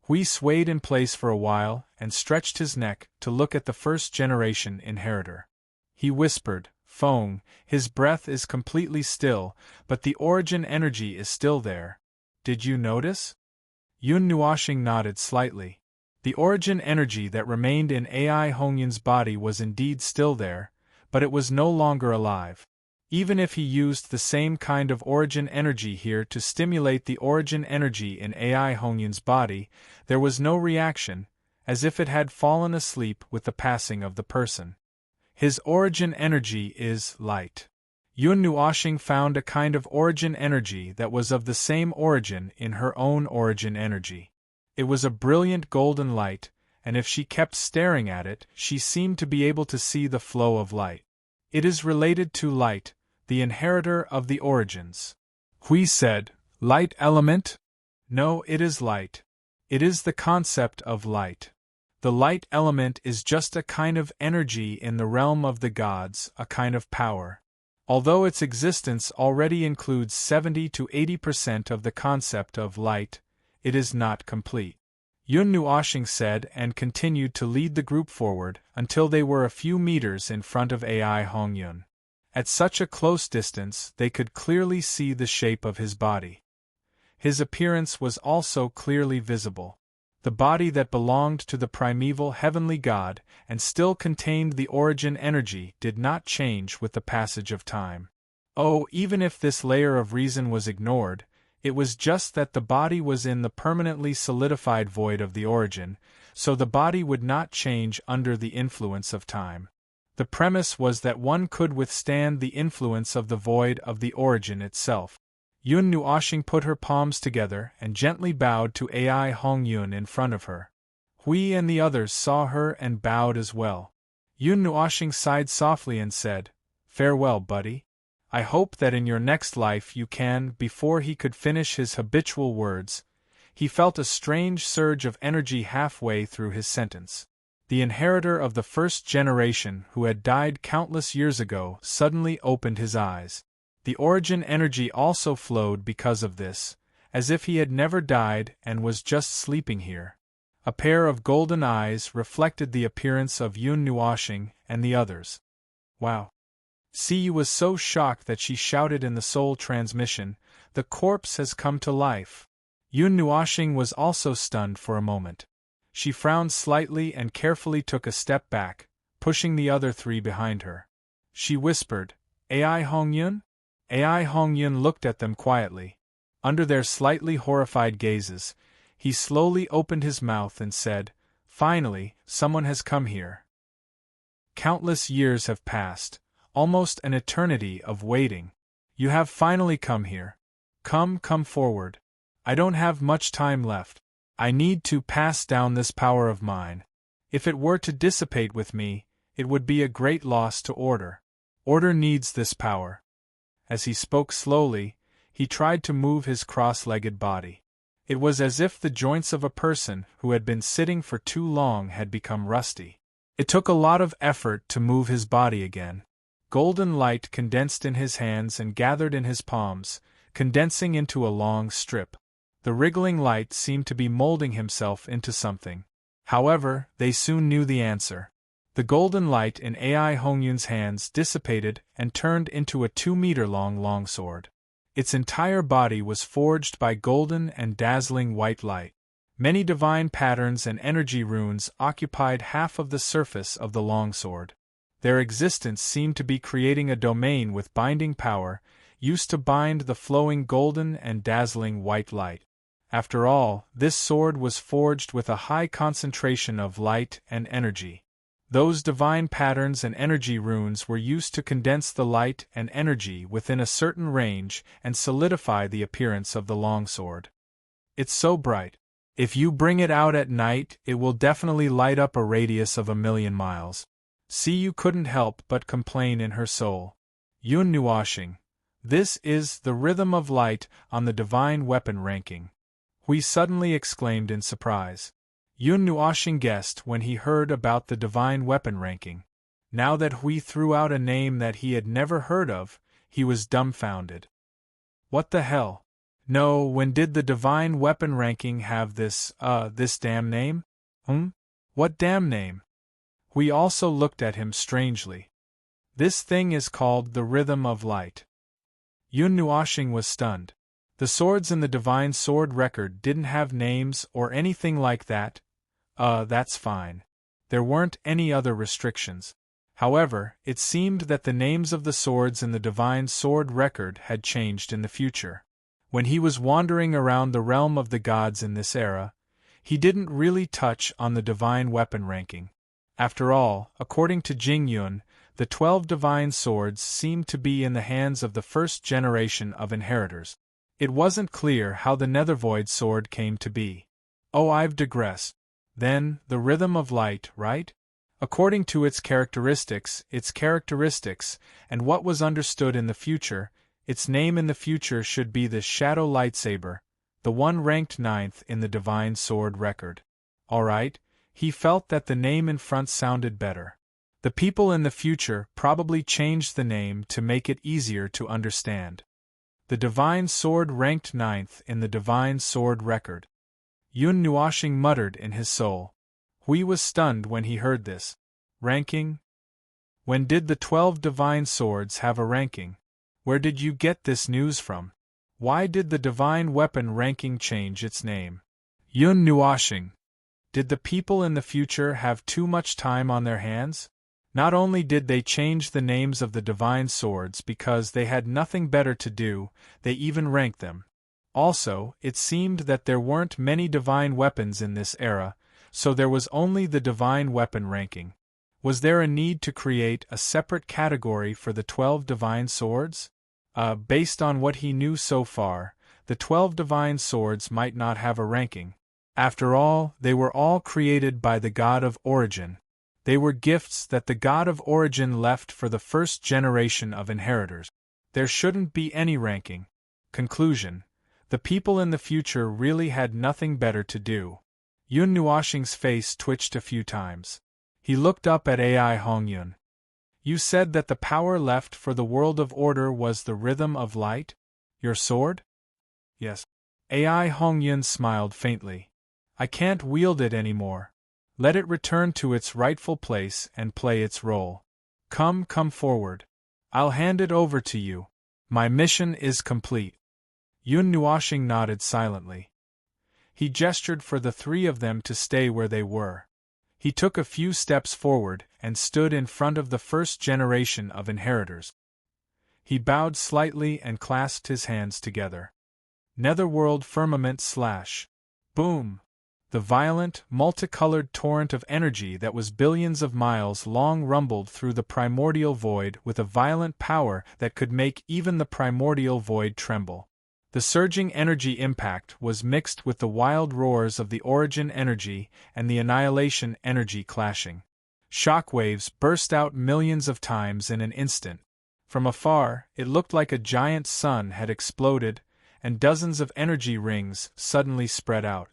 Hui swayed in place for a while and stretched his neck to look at the first-generation inheritor. He whispered, "Feng, his breath is completely still, but the origin energy is still there. Did you notice?" Yun Nuashing nodded slightly. The origin energy that remained in Ai Hongyun's body was indeed still there, but it was no longer alive. Even if he used the same kind of origin energy here to stimulate the origin energy in Ai Hongyun's body, there was no reaction, as if it had fallen asleep with the passing of the person. His origin energy is light. Yun Nuashing found a kind of origin energy that was of the same origin in her own origin energy. It was a brilliant golden light, and if she kept staring at it, she seemed to be able to see the flow of light. It is related to light, the inheritor of the origins. Hui said, "Light element?" "No, it is light. It is the concept of light. The light element is just a kind of energy in the realm of the gods, a kind of power. Although its existence already includes 70 to 80% of the concept of light, it is not complete." Yun Nuashing said and continued to lead the group forward until they were a few meters in front of Ai Hongyun. At such a close distance they could clearly see the shape of his body. His appearance was also clearly visible. The body that belonged to the primeval heavenly god and still contained the origin energy did not change with the passage of time. Oh, even if this layer of reason was ignored, it was just that the body was in the permanently solidified void of the origin, so the body would not change under the influence of time. The premise was that one could withstand the influence of the void of the origin itself. Yun Nuashing put her palms together and gently bowed to Ai Hongyun in front of her. Hui and the others saw her and bowed as well. Yun Nuashing sighed softly and said, "Farewell, buddy. I hope that in your next life you can." Before he could finish his habitual words, he felt a strange surge of energy halfway through his sentence. The inheritor of the first generation who had died countless years ago suddenly opened his eyes. The origin energy also flowed because of this, as if he had never died and was just sleeping here. A pair of golden eyes reflected the appearance of Yun Nuashing and the others. "Wow." Siyu was so shocked that she shouted in the soul transmission, "The corpse has come to life." Yun Nuashing was also stunned for a moment. She frowned slightly and carefully took a step back, pushing the other three behind her. She whispered, "Ai Hongyun?" Ai Hongyun looked at them quietly. Under their slightly horrified gazes, he slowly opened his mouth and said, "Finally, someone has come here. Countless years have passed, almost an eternity of waiting. You have finally come here. Come forward. I don't have much time left. I need to pass down this power of mine. If it were to dissipate with me, it would be a great loss to order. Order needs this power." As he spoke slowly, he tried to move his cross-legged body. It was as if the joints of a person who had been sitting for too long had become rusty. It took a lot of effort to move his body again. Golden light condensed in his hands and gathered in his palms, condensing into a long strip. The wriggling light seemed to be molding himself into something. However, they soon knew the answer. The golden light in Ai Hongyun's hands dissipated and turned into a 2-meter-long longsword. Its entire body was forged by golden and dazzling white light. Many divine patterns and energy runes occupied half of the surface of the longsword. Their existence seemed to be creating a domain with binding power, used to bind the flowing golden and dazzling white light. After all, this sword was forged with a high concentration of light and energy. Those divine patterns and energy runes were used to condense the light and energy within a certain range and solidify the appearance of the longsword. It's so bright. If you bring it out at night, it will definitely light up a radius of 1,000,000 miles. You couldn't help but complain in her soul. Yun Nuoshing. This is the rhythm of light on the divine weapon ranking. Hui suddenly exclaimed in surprise. Yun Nuoshing guessed when he heard about the divine weapon ranking. Now that Hui threw out a name that he had never heard of, he was dumbfounded. What the hell? No, when did the divine weapon ranking have this damn name? What damn name? Hui also looked at him strangely. This thing is called the rhythm of light. Yun Nuoshing was stunned. The swords in the divine sword record didn't have names or anything like that. That's fine. There weren't any other restrictions. However, it seemed that the names of the swords in the divine sword record had changed in the future. When he was wandering around the realm of the gods in this era, he didn't really touch on the divine weapon ranking. After all, according to Jing Yun, the 12 divine swords seemed to be in the hands of the first generation of inheritors. It wasn't clear how the Nethervoid sword came to be. Oh, I've digressed. Then, the rhythm of light, right? According to its characteristics, and what was understood in the future, its name in the future should be the Shadow Lightsaber, the one ranked 9th in the divine sword record. Alright, he felt that the name in front sounded better. The people in the future probably changed the name to make it easier to understand. The divine sword ranked 9th in the divine sword record. Yun Nuoshing muttered in his soul. Hui was stunned when he heard this. Ranking? When did the 12 divine swords have a ranking? Where did you get this news from? Why did the divine weapon ranking change its name? Yun Nuoshing. Did the people in the future have too much time on their hands? Not only did they change the names of the divine swords because they had nothing better to do, they even ranked them. Also, it seemed that there weren't many divine weapons in this era, so there was only the divine weapon ranking. Was there a need to create a separate category for the 12 divine swords? Based on what he knew so far, the 12 divine swords might not have a ranking. After all, they were all created by the God of Origin. They were gifts that the God of Origin left for the first generation of inheritors. There shouldn't be any ranking. Conclusion. The people in the future really had nothing better to do. Yun Nuoshing's face twitched a few times. He looked up at Ai Hongyun. You said that the power left for the world of order was the rhythm of light? Your sword? Yes. Ai Hongyun smiled faintly. I can't wield it anymore. Let it return to its rightful place and play its role. Come forward. I'll hand it over to you. My mission is complete. Yun Nuoshing nodded silently. He gestured for the 3 of them to stay where they were. He took a few steps forward and stood in front of the first generation of inheritors. He bowed slightly and clasped his hands together. Netherworld firmament / Boom! The violent, multicolored torrent of energy that was billions of miles long rumbled through the primordial void with a violent power that could make even the primordial void tremble. The surging energy impact was mixed with the wild roars of the origin energy and the annihilation energy clashing. Shockwaves burst out millions of times in an instant. From afar, it looked like a giant sun had exploded, and dozens of energy rings suddenly spread out.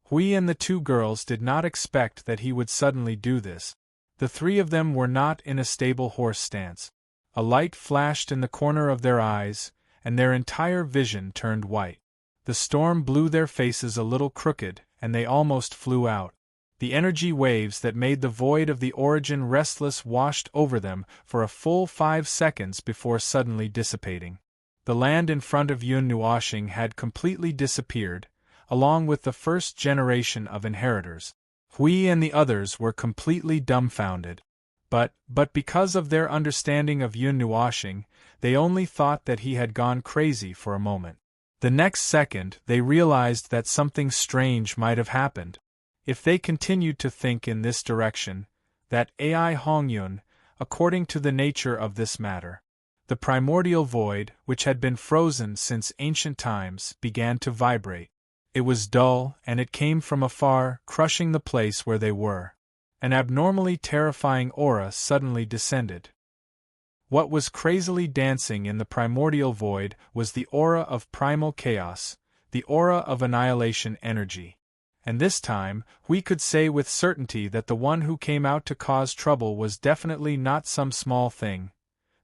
Hui and the 2 girls did not expect that he would suddenly do this. The 3 of them were not in a stable horse stance. A light flashed in the corner of their eyes, and their entire vision turned white. The storm blew their faces a little crooked, and they almost flew out. The energy waves that made the void of the origin restless washed over them for a full 5 seconds before suddenly dissipating. The land in front of Yun Nuoxing had completely disappeared, along with the first generation of inheritors. Hui and the others were completely dumbfounded. But because of their understanding of Yun Nuoxing, they only thought that he had gone crazy for a moment. The next second, they realized that something strange might have happened. If they continued to think in this direction, that Ai Hongyun, according to the nature of this matter, the primordial void, which had been frozen since ancient times, began to vibrate. It was dull, and it came from afar, crushing the place where they were. An abnormally terrifying aura suddenly descended. What was crazily dancing in the primordial void was the aura of primal chaos, the aura of annihilation energy. And this time, we could say with certainty that the one who came out to cause trouble was definitely not some small thing.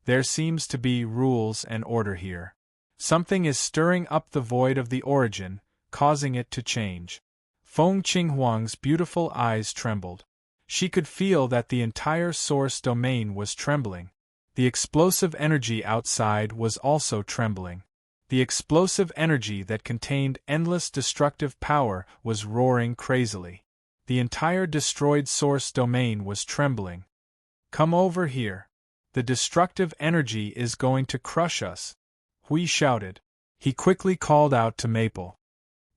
There seems to be rules and order here. Something is stirring up the void of the origin, causing it to change. Feng Qinghuang's beautiful eyes trembled. She could feel that the entire source domain was trembling. The explosive energy outside was also trembling. The explosive energy that contained endless destructive power was roaring crazily. The entire destroyed source domain was trembling. "Come over here. The destructive energy is going to crush us," Hui shouted. He quickly called out to Maple.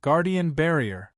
"Guardian barrier."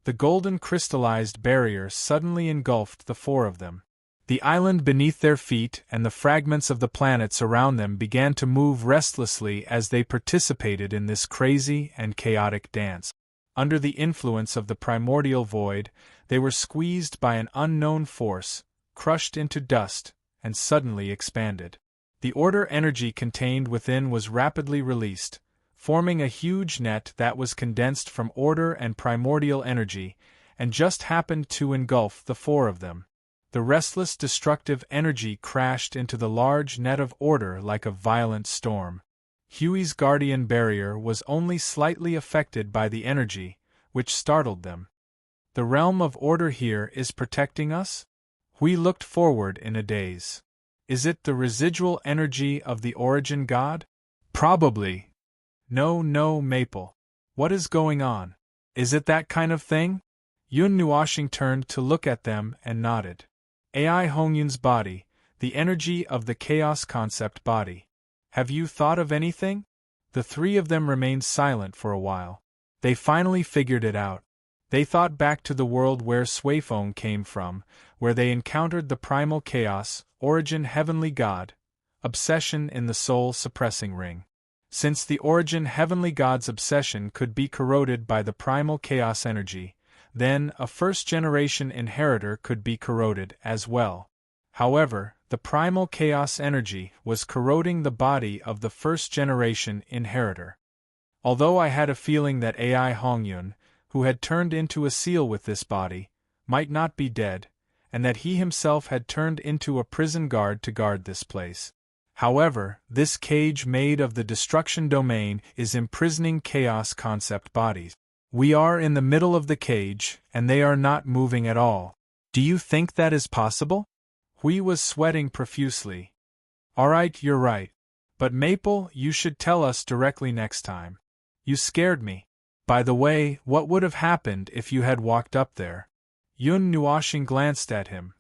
The golden crystallized barrier suddenly engulfed the 4 of them. The island beneath their feet and the fragments of the planets around them began to move restlessly as they participated in this crazy and chaotic dance. Under the influence of the primordial void, they were squeezed by an unknown force, crushed into dust, and suddenly expanded. The order energy contained within was rapidly released, forming a huge net that was condensed from order and primordial energy, and just happened to engulf the 4 of them. The restless destructive energy crashed into the large net of order like a violent storm. Huey's guardian barrier was only slightly affected by the energy, which startled them. "The realm of order here is protecting us?" Hui looked forward in a daze. "Is it the residual energy of the origin god?" "Probably." No, Maple. What is going on? Is it that kind of thing?" Yun Nuoxing turned to look at them and nodded. Ai Hongyun's body, the energy of the chaos concept body. "Have you thought of anything?" The 3 of them remained silent for a while. They finally figured it out. They thought back to the world where Suifeng came from, where they encountered the primal chaos, origin heavenly god, obsession in the soul suppressing ring. Since the origin heavenly god's obsession could be corroded by the primal chaos energy, then a first-generation inheritor could be corroded as well. However, the primal chaos energy was corroding the body of the first-generation inheritor. Although I had a feeling that Ai Hongyun, who had turned into a seal with this body, might not be dead, and that he himself had turned into a prison guard to guard this place. However, this cage made of the destruction domain is imprisoning chaos concept bodies. We are in the middle of the cage, and they are not moving at all. Do you think that is possible? Hui was sweating profusely. Alright, you're right. But Maple, you should tell us directly next time. You scared me. By the way, what would have happened if you had walked up there? Yun Nuoxing glanced at him.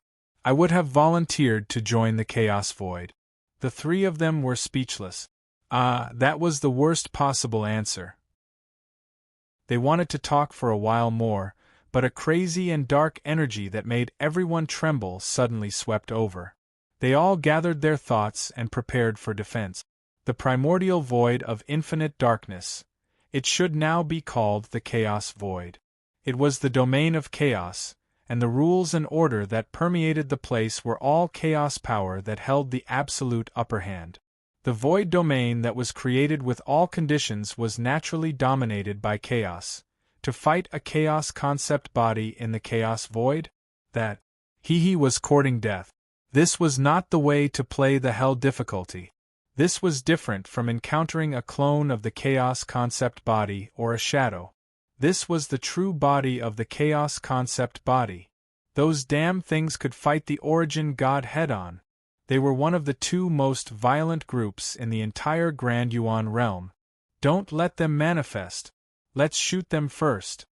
I would have volunteered to join the chaos void. The 3 of them were speechless. That was the worst possible answer. They wanted to talk for a while more, but a crazy and dark energy that made everyone tremble suddenly swept over. They all gathered their thoughts and prepared for defense. The primordial void of infinite darkness. It should now be called the Chaos Void. It was the domain of chaos, and the rules and order that permeated the place were all chaos power that held the absolute upper hand. The void domain that was created with all conditions was naturally dominated by chaos. To fight a chaos concept body in the chaos void? That he was courting death. This was not the way to play the hell difficulty. This was different from encountering a clone of the chaos concept body or a shadow. This was the true body of the chaos concept body. Those damn things could fight the origin god head-on. They were one of the two most violent groups in the entire Grand Yuan realm. Don't let them manifest. Let's shoot them first.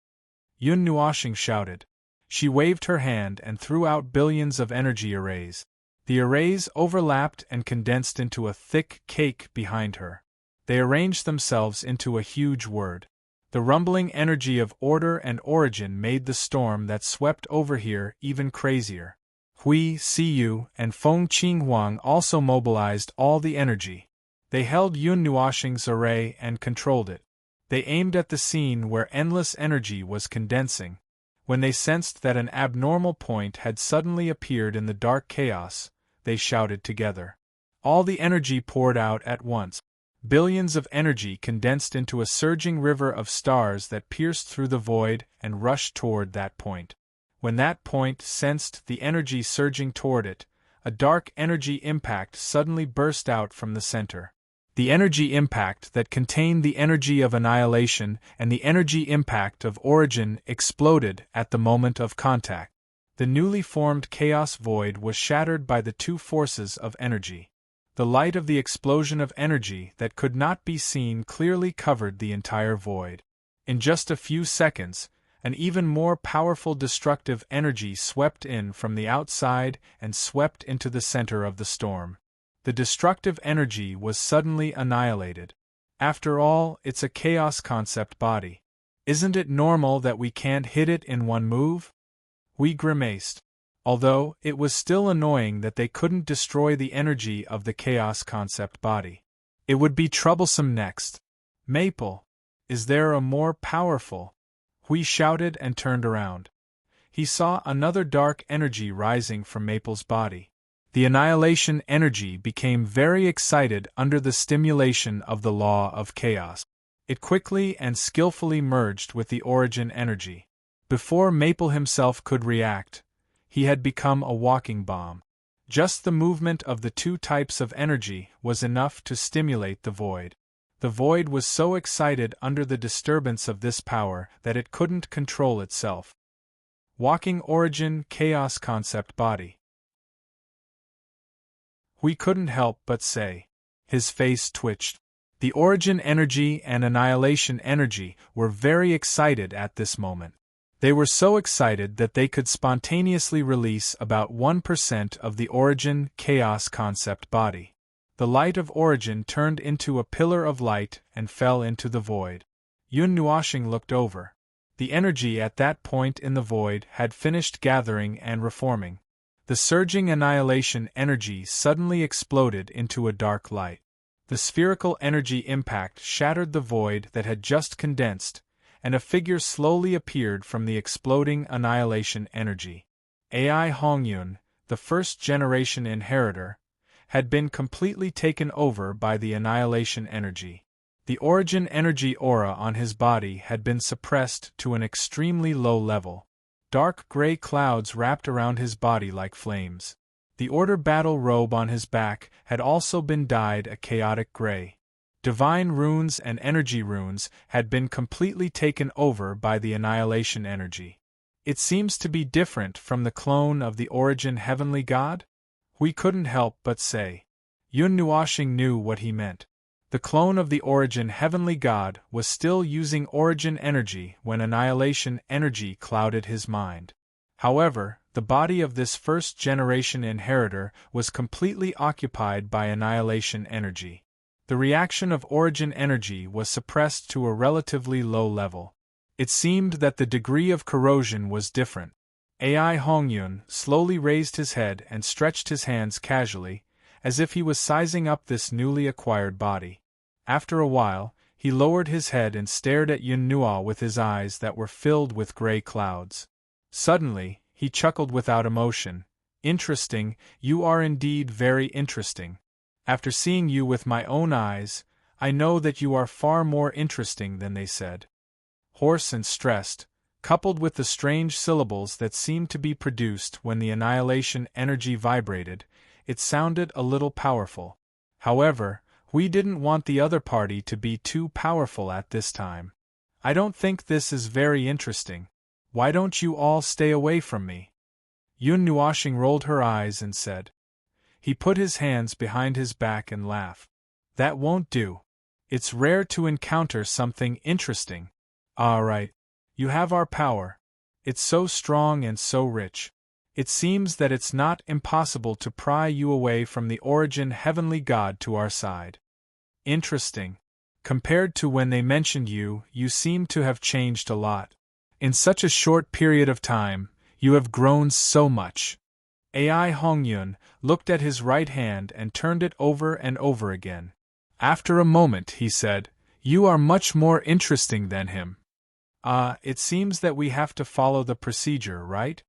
Yun Nuoxing shouted. She waved her hand and threw out billions of energy arrays. The arrays overlapped and condensed into a thick cake behind her. They arranged themselves into a huge word. The rumbling energy of order and origin made the storm that swept over here even crazier. Hui, Siyu, and Feng Qinghuang also mobilized all the energy. They held Yun Nuoxing's array and controlled it. They aimed at the scene where endless energy was condensing. When they sensed that an abnormal point had suddenly appeared in the dark chaos, they shouted together. All the energy poured out at once. Billions of energy condensed into a surging river of stars that pierced through the void and rushed toward that point. When that point sensed the energy surging toward it, a dark energy impact suddenly burst out from the center. The energy impact that contained the energy of annihilation and the energy impact of origin exploded at the moment of contact. The newly formed chaos void was shattered by the two forces of energy. The light of the explosion of energy that could not be seen clearly covered the entire void. In just a few seconds, an even more powerful destructive energy swept in from the outside and swept into the center of the storm. The destructive energy was suddenly annihilated. After all, it's a chaos concept body. Isn't it normal that we can't hit it in one move? We grimaced. Although, it was still annoying that they couldn't destroy the energy of the chaos concept body. It would be troublesome next. Maple, is there a more powerful? Hui shouted and turned around. He saw another dark energy rising from Maple's body. The annihilation energy became very excited under the stimulation of the law of chaos. It quickly and skillfully merged with the origin energy. Before Maple himself could react, he had become a walking bomb. Just the movement of the two types of energy was enough to stimulate the void. The void was so excited under the disturbance of this power that it couldn't control itself. Walking origin chaos concept body. We couldn't help but say. His face twitched. The origin energy and annihilation energy were very excited at this moment. They were so excited that they could spontaneously release about 1% of the origin chaos concept body. The light of origin turned into a pillar of light and fell into the void. Yun Nuoxing looked over. The energy at that point in the void had finished gathering and reforming. The surging annihilation energy suddenly exploded into a dark light. The spherical energy impact shattered the void that had just condensed, and a figure slowly appeared from the exploding annihilation energy. AI Hongyun, the first-generation inheritor, had been completely taken over by the annihilation energy. The origin energy aura on his body had been suppressed to an extremely low level. Dark gray clouds wrapped around his body like flames. The order battle robe on his back had also been dyed a chaotic gray. Divine runes and energy runes had been completely taken over by the annihilation energy. It seems to be different from the clone of the origin heavenly god? We couldn't help but say. Yun Nuoxing knew what he meant. The clone of the origin heavenly god was still using origin energy when annihilation energy clouded his mind. However, the body of this first-generation inheritor was completely occupied by annihilation energy. The reaction of origin energy was suppressed to a relatively low level. It seemed that the degree of corrosion was different. AI Hongyun slowly raised his head and stretched his hands casually, as if he was sizing up this newly acquired body. After a while, he lowered his head and stared at Yun Nuo with his eyes that were filled with gray clouds. Suddenly, he chuckled without emotion. Interesting, you are indeed very interesting. After seeing you with my own eyes, I know that you are far more interesting than they said. Hoarse and stressed, coupled with the strange syllables that seemed to be produced when the annihilation energy vibrated, it sounded a little powerful. However, We didn't want the other party to be too powerful at this time. I don't think this is very interesting. Why don't you all stay away from me? Yun Nuoshing rolled her eyes and said. He put his hands behind his back and laughed. That won't do. It's rare to encounter something interesting. All right. You have our power. It's so strong and so rich. It seems that it's not impossible to pry you away from the origin heavenly God to our side. Interesting. Compared to when they mentioned you, you seem to have changed a lot. In such a short period of time, you have grown so much. Ai Hongyun looked at his right hand and turned it over and over again. After a moment he said, You are much more interesting than him. It seems that we have to follow the procedure, right?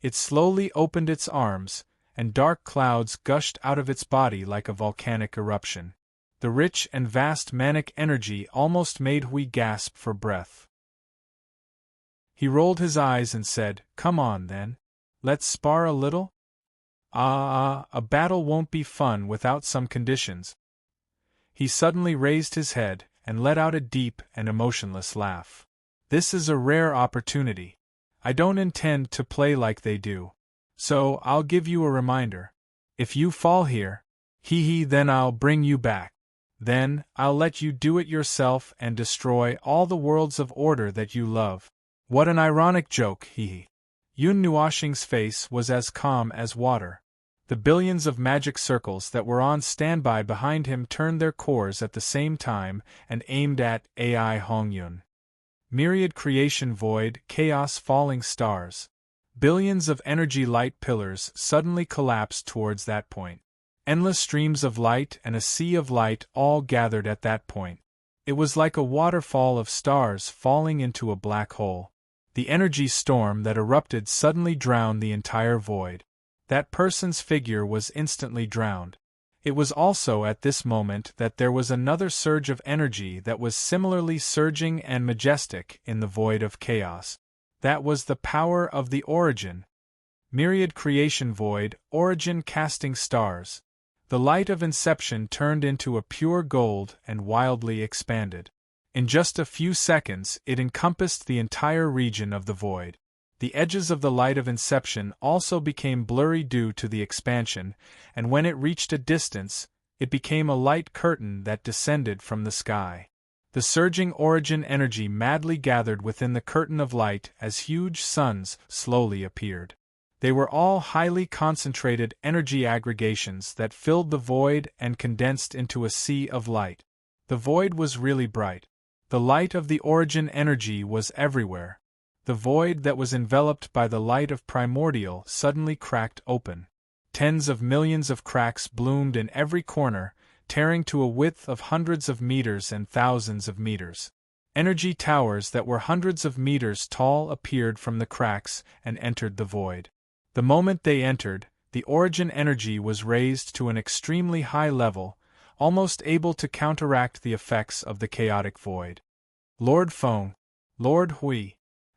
It slowly opened its arms, and dark clouds gushed out of its body like a volcanic eruption. The rich and vast manic energy almost made Hui gasp for breath. He rolled his eyes and said, Come on then. Let's spar a little? A battle won't be fun without some conditions. He suddenly raised his head and let out a deep and emotionless laugh. This is a rare opportunity. I don't intend to play like they do. So I'll give you a reminder. If you fall here, then I'll bring you back. Then I'll let you do it yourself and destroy all the worlds of order that you love. What an ironic joke, Yun Nuoshing's face was as calm as water. The billions of magic circles that were on standby behind him turned their cores at the same time and aimed at Ai Hongyun. Myriad creation void, chaos falling stars. Billions of energy light pillars suddenly collapsed towards that point. Endless streams of light and a sea of light all gathered at that point. It was like a waterfall of stars falling into a black hole. The energy storm that erupted suddenly drowned the entire void. That person's figure was instantly drowned. It was also at this moment that there was another surge of energy that was similarly surging and majestic in the void of chaos. That was the power of the origin. Myriad creation void, origin casting stars. The light of inception turned into a pure gold and wildly expanded. In just a few seconds, it encompassed the entire region of the void. The edges of the light of inception also became blurry due to the expansion, and when it reached a distance, it became a light curtain that descended from the sky. The surging origin energy madly gathered within the curtain of light as huge suns slowly appeared. They were all highly concentrated energy aggregations that filled the void and condensed into a sea of light. The void was really bright. The light of the origin energy was everywhere. The void that was enveloped by the light of primordial suddenly cracked open. Tens of millions of cracks bloomed in every corner, tearing to a width of hundreds of meters and thousands of meters. Energy towers that were hundreds of meters tall appeared from the cracks and entered the void. The moment they entered, the origin energy was raised to an extremely high level, almost able to counteract the effects of the chaotic void. Lord Feng, Lord Hui,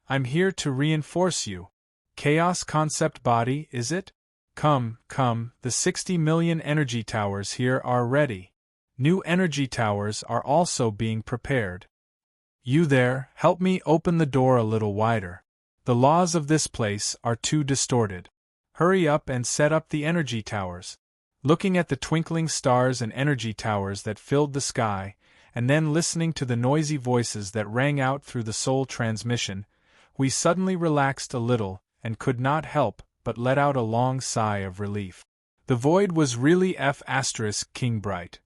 I'm here to reinforce you. Chaos concept body, is it? Come, the 60 million energy towers here are ready. New energy towers are also being prepared. You there, help me open the door a little wider. The laws of this place are too distorted. Hurry up and set up the energy towers. Looking at the twinkling stars and energy towers that filled the sky, and then listening to the noisy voices that rang out through the soul transmission, we suddenly relaxed a little and could not help but let out a long sigh of relief. The void was really King bright.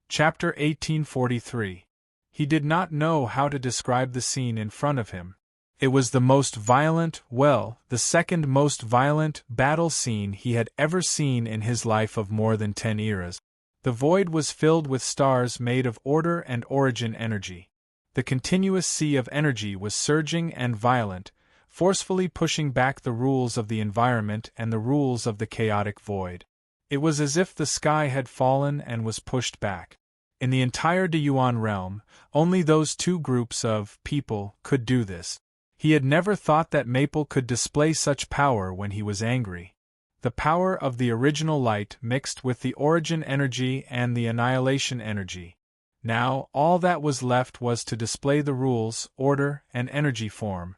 Chapter 1843. He did not know how to describe the scene in front of him. It was the most violent, the second most violent battle scene he had ever seen in his life of more than 10 eras. The void was filled with stars made of order and origin energy. The continuous sea of energy was surging and violent, forcefully pushing back the rules of the environment and the rules of the chaotic void. It was as if the sky had fallen and was pushed back. In the entire Deyuan realm, only those two groups of people could do this. He had never thought that Maple could display such power when he was angry. The power of the original light mixed with the origin energy and the annihilation energy. Now, all that was left was to display the rules, order, and energy form.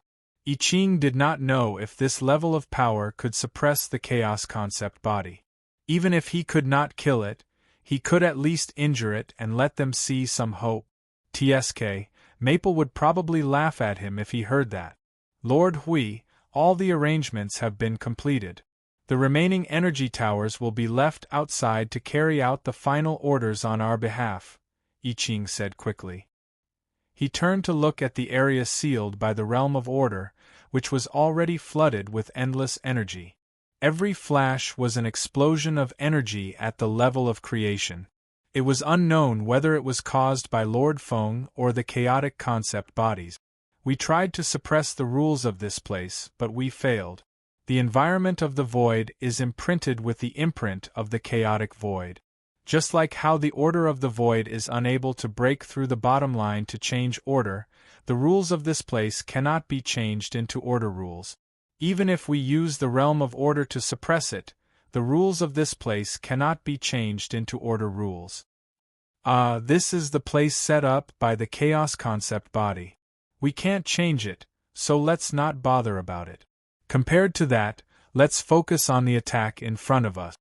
I Ching did not know if this level of power could suppress the chaos concept body. Even if he could not kill it, he could at least injure it and let them see some hope. TSK, Maple would probably laugh at him if he heard that. Lord Hui, all the arrangements have been completed. The remaining energy towers will be left outside to carry out the final orders on our behalf, I Ching said quickly. He turned to look at the area sealed by the realm of order, which was already flooded with endless energy. Every flash was an explosion of energy at the level of creation. It was unknown whether it was caused by Lord Feng or the chaotic concept bodies. We tried to suppress the rules of this place, but we failed. The environment of the void is imprinted with the imprint of the chaotic void. Just like how the order of the void is unable to break through the bottom line to change order, the rules of this place cannot be changed into order rules. Even if we use the realm of order to suppress it, the rules of this place cannot be changed into order rules. This is the place set up by the chaos concept body. We can't change it, so let's not bother about it. Compared to that, let's focus on the attack in front of us.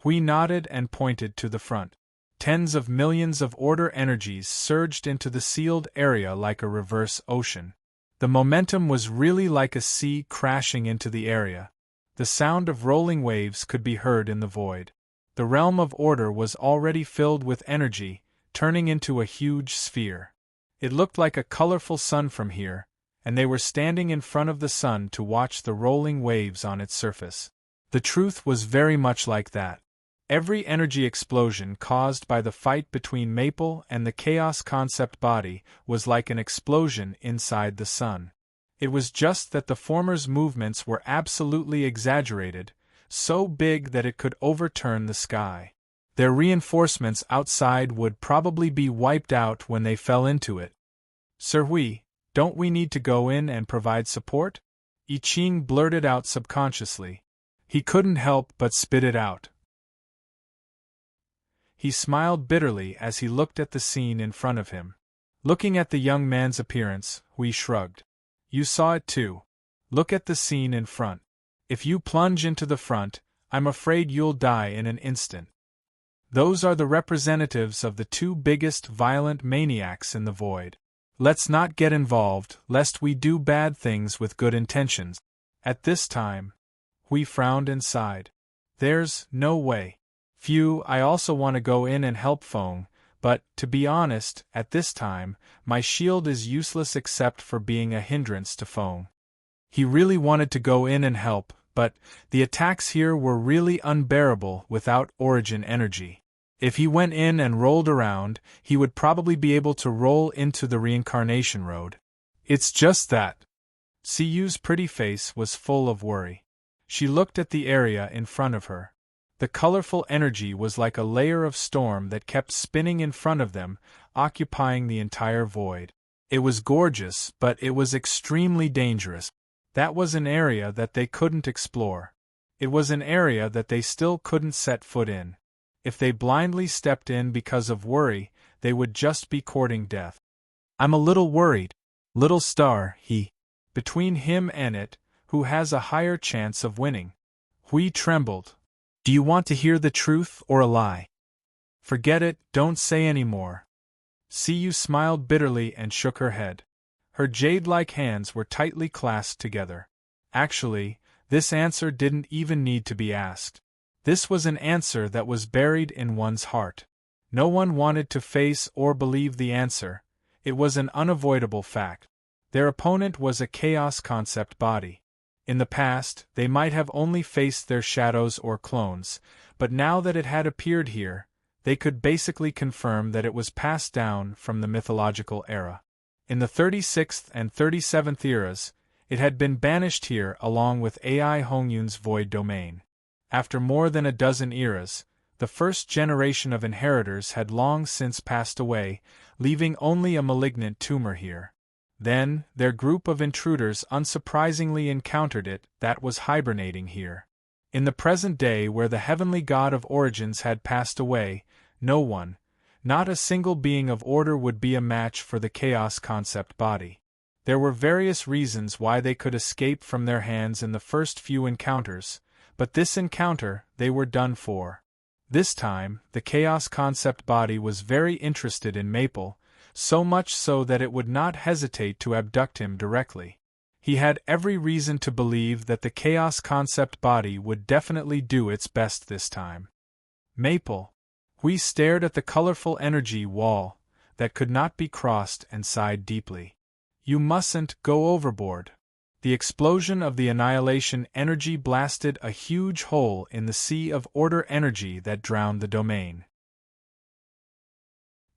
Hui nodded and pointed to the front. Tens of millions of order energies surged into the sealed area like a reverse ocean. The momentum was really like a sea crashing into the area. The sound of rolling waves could be heard in the void. The realm of order was already filled with energy, turning into a huge sphere. It looked like a colorful sun from here, and they were standing in front of the sun to watch the rolling waves on its surface. The truth was very much like that. Every energy explosion caused by the fight between Maple and the chaos concept body was like an explosion inside the sun. It was just that the former's movements were absolutely exaggerated, so big that it could overturn the sky. Their reinforcements outside would probably be wiped out when they fell into it. Sir Hui, don't we need to go in and provide support? I Ching blurted out subconsciously. He couldn't help but spit it out. He smiled bitterly as he looked at the scene in front of him. Looking at the young man's appearance, Hui shrugged. You saw it too. Look at the scene in front. If you plunge into the front, I'm afraid you'll die in an instant. Those are the representatives of the two biggest violent maniacs in the void. Let's not get involved, lest we do bad things with good intentions. At this time, Hui frowned and sighed. There's no way. Phew, I also want to go in and help Feng, but, to be honest, at this time, my shield is useless except for being a hindrance to Feng. He really wanted to go in and help, but the attacks here were really unbearable without origin energy. If he went in and rolled around, he would probably be able to roll into the reincarnation road. It's just that. Siyu's pretty face was full of worry. She looked at the area in front of her. The colorful energy was like a layer of storm that kept spinning in front of them, occupying the entire void. It was gorgeous, but it was extremely dangerous. That was an area that they couldn't explore. It was an area that they still couldn't set foot in. If they blindly stepped in because of worry, they would just be courting death. I'm a little worried. Little star, between him and it, who has a higher chance of winning? Hui trembled. Do you want to hear the truth or a lie? Forget it, don't say any more. Siyu smiled bitterly and shook her head. Her jade-like hands were tightly clasped together. Actually, this answer didn't even need to be asked. This was an answer that was buried in one's heart. No one wanted to face or believe the answer. It was an unavoidable fact. Their opponent was a chaos concept body. In the past, they might have only faced their shadows or clones, but now that it had appeared here, they could basically confirm that it was passed down from the mythological era. In the 36th and 37th eras, it had been banished here along with Ai Hongyun's void domain. After more than a dozen eras, the first generation of inheritors had long since passed away, leaving only a malignant tumor here. Then, their group of intruders unsurprisingly encountered it that was hibernating here. In the present day where the heavenly god of origins had passed away, no one, not a single being of order would be a match for the chaos concept body. There were various reasons why they could escape from their hands in the first few encounters, but this encounter they were done for. This time, the chaos concept body was very interested in Maple, so much so that it would not hesitate to abduct him directly. He had every reason to believe that the chaos concept body would definitely do its best this time. Maple. We stared at the colorful energy wall that could not be crossed and sighed deeply. You mustn't go overboard. The explosion of the annihilation energy blasted a huge hole in the sea of order energy that drowned the domain.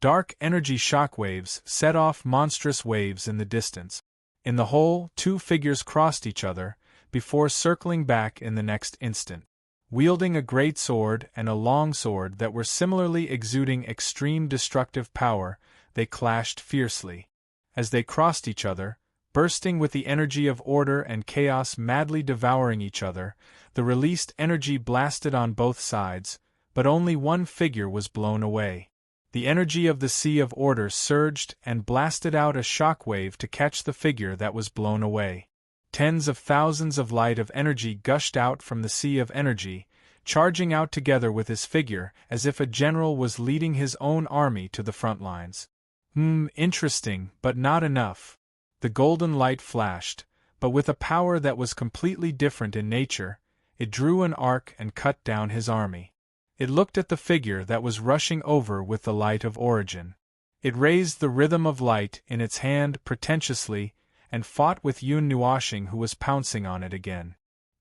Dark energy shockwaves set off monstrous waves in the distance. In the hole, two figures crossed each other, before circling back in the next instant. Wielding a great sword and a long sword that were similarly exuding extreme destructive power, they clashed fiercely. As they crossed each other, bursting with the energy of order and chaos madly devouring each other, the released energy blasted on both sides, but only one figure was blown away. The energy of the sea of order surged and blasted out a shockwave to catch the figure that was blown away. Tens of thousands of light of energy gushed out from the sea of energy, charging out together with his figure as if a general was leading his own army to the front lines. Interesting, but not enough. The golden light flashed, but with a power that was completely different in nature. It drew an arc and cut down his army. It looked at the figure that was rushing over with the light of origin. It raised the rhythm of light in its hand pretentiously and fought with Yun Nuashing, who was pouncing on it again.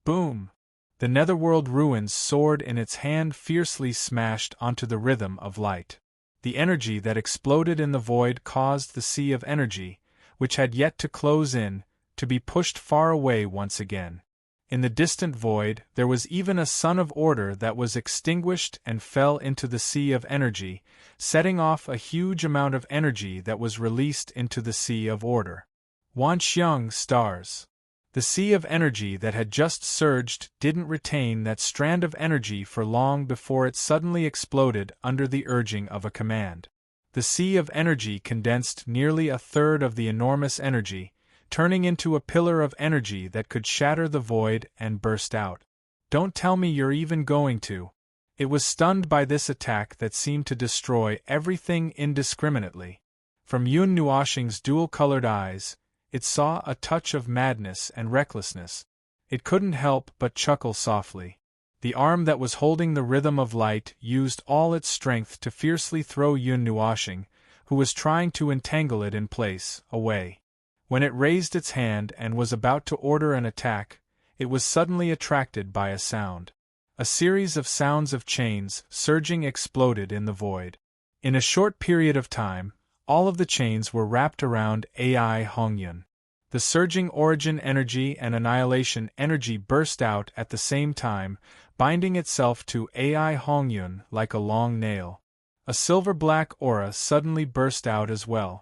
Boom! The netherworld ruins sword in its hand fiercely smashed onto the rhythm of light. The energy that exploded in the void caused the sea of energy, which had yet to close in, to be pushed far away once again. In the distant void, there was even a sun of order that was extinguished and fell into the sea of energy, setting off a huge amount of energy that was released into the sea of order. Wanxiang stars. The sea of energy that had just surged didn't retain that strand of energy for long before it suddenly exploded under the urging of a command. The sea of energy condensed nearly a third of the enormous energy, turning into a pillar of energy that could shatter the void and burst out. Don't tell me you're even going to. It was stunned by this attack that seemed to destroy everything indiscriminately. From Yun Nuashing's dual-colored eyes, it saw a touch of madness and recklessness. It couldn't help but chuckle softly. The arm that was holding the rhythm of light used all its strength to fiercely throw Yun Nuashing, who was trying to entangle it in place, away. When it raised its hand and was about to order an attack, it was suddenly attracted by a sound. A series of sounds of chains surging exploded in the void. In a short period of time, all of the chains were wrapped around Ai Hongyun. The surging origin energy and annihilation energy burst out at the same time, binding itself to Ai Hongyun like a long nail. A silver-black aura suddenly burst out as well.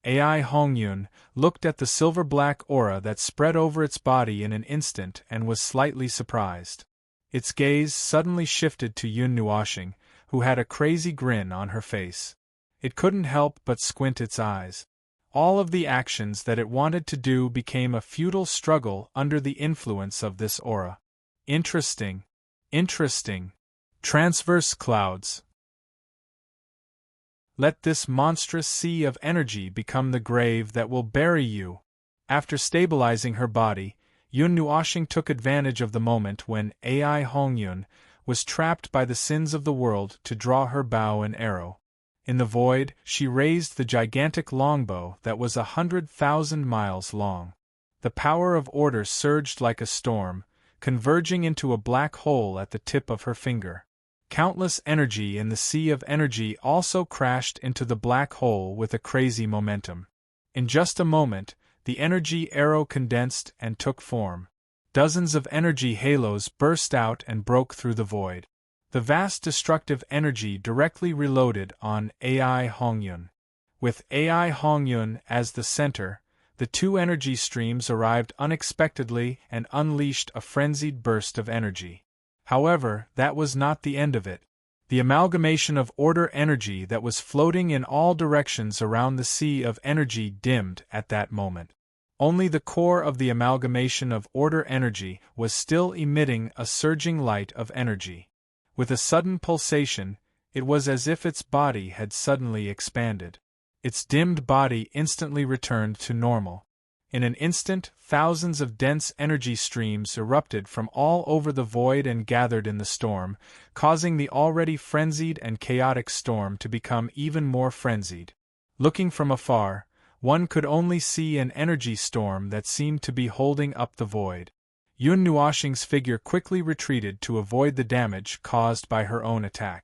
Ai Hongyun looked at the silver-black aura that spread over its body in an instant and was slightly surprised. Its gaze suddenly shifted to Yun Nuashing, who had a crazy grin on her face. It couldn't help but squint its eyes. All of the actions that it wanted to do became a futile struggle under the influence of this aura. Interesting. Interesting. Transverse clouds. Let this monstrous sea of energy become the grave that will bury you. After stabilizing her body, Yun Nuashing took advantage of the moment when Ai Hongyun was trapped by the sins of the world to draw her bow and arrow. In the void, she raised the gigantic longbow that was 100,000 miles long. The power of order surged like a storm, converging into a black hole at the tip of her finger. Countless energy in the sea of energy also crashed into the black hole with a crazy momentum. In just a moment, the energy arrow condensed and took form. Dozens of energy halos burst out and broke through the void. The vast destructive energy directly reloaded on Ai Hongyun. With Ai Hongyun as the center, the two energy streams arrived unexpectedly and unleashed a frenzied burst of energy. However, that was not the end of it. The amalgamation of order energy that was floating in all directions around the sea of energy dimmed at that moment. Only the core of the amalgamation of order energy was still emitting a surging light of energy. With a sudden pulsation, it was as if its body had suddenly expanded. Its dimmed body instantly returned to normal. In an instant, thousands of dense energy streams erupted from all over the void and gathered in the storm, causing the already frenzied and chaotic storm to become even more frenzied. Looking from afar, one could only see an energy storm that seemed to be holding up the void. Yun Nuoxing's figure quickly retreated to avoid the damage caused by her own attack.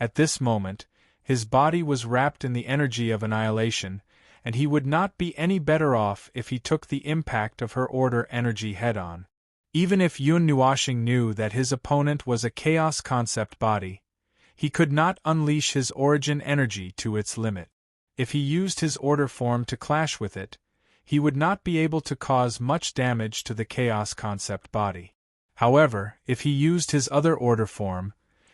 At this moment, his body was wrapped in the energy of annihilation, and he would not be any better off if he took the impact of her order energy head-on. Even if Yun Nuoxing knew that his opponent was a chaos concept body, he could not unleash his origin energy to its limit. If he used his order form to clash with it, he would not be able to cause much damage to the chaos concept body. However, if he used his other order form,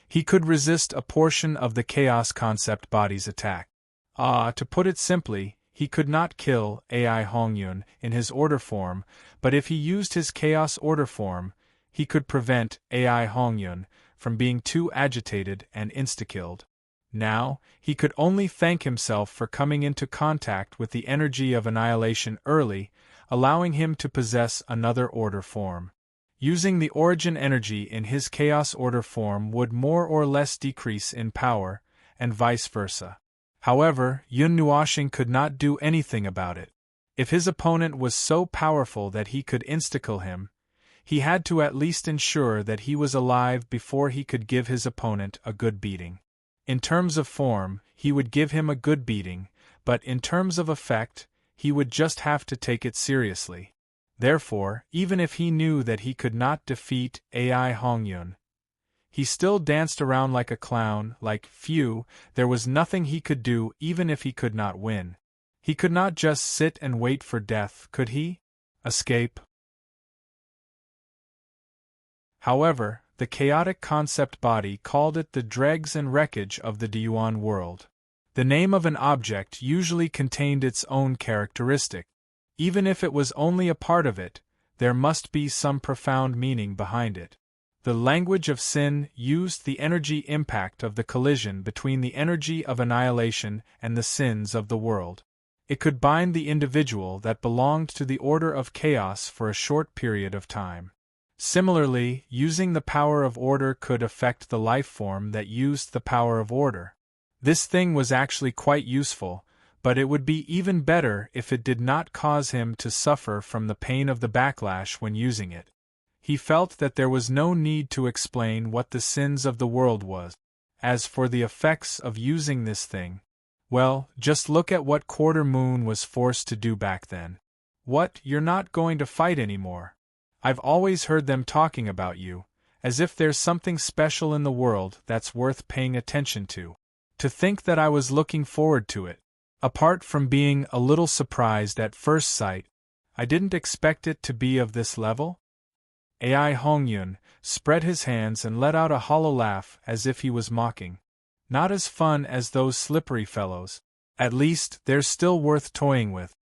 he could resist a portion of the chaos concept body's attack. To put it simply, he could not kill Ai Hongyun in his order form, but if he used his chaos order form, he could prevent Ai Hongyun from being too agitated and insta-killed. Now, he could only thank himself for coming into contact with the energy of annihilation early, allowing him to possess another order form. Using the origin energy in his chaos order form would more or less decrease in power, and vice versa. However, Yun Nuoxing could not do anything about it. If his opponent was so powerful that he could insta-kill him, he had to at least ensure that he was alive before he could give his opponent a good beating. In terms of form, he would give him a good beating, but in terms of effect, he would just have to take it seriously. Therefore, even if he knew that he could not defeat Ai Hongyun, he still danced around like a clown, like, phew, there was nothing he could do even if he could not win. He could not just sit and wait for death, could he? Escape? However, the chaotic concept body called it the dregs and wreckage of the Deyuan world. The name of an object usually contained its own characteristic. Even if it was only a part of it, there must be some profound meaning behind it. The language of sin used the energy impact of the collision between the energy of annihilation and the sins of the world. It could bind the individual that belonged to the order of chaos for a short period of time. Similarly, using the power of order could affect the life form that used the power of order. This thing was actually quite useful, but it would be even better if it did not cause him to suffer from the pain of the backlash when using it. He felt that there was no need to explain what the sins of the world was. As for the effects of using this thing, well, just look at what Quarter Moon was forced to do back then. What, you're not going to fight anymore? I've always heard them talking about you, as if there's something special in the world that's worth paying attention to. To think that I was looking forward to it. Apart from being a little surprised at first sight, I didn't expect it to be of this level. Ai Hongyun spread his hands and let out a hollow laugh as if he was mocking. Not as fun as those slippery fellows. At least, they're still worth toying with.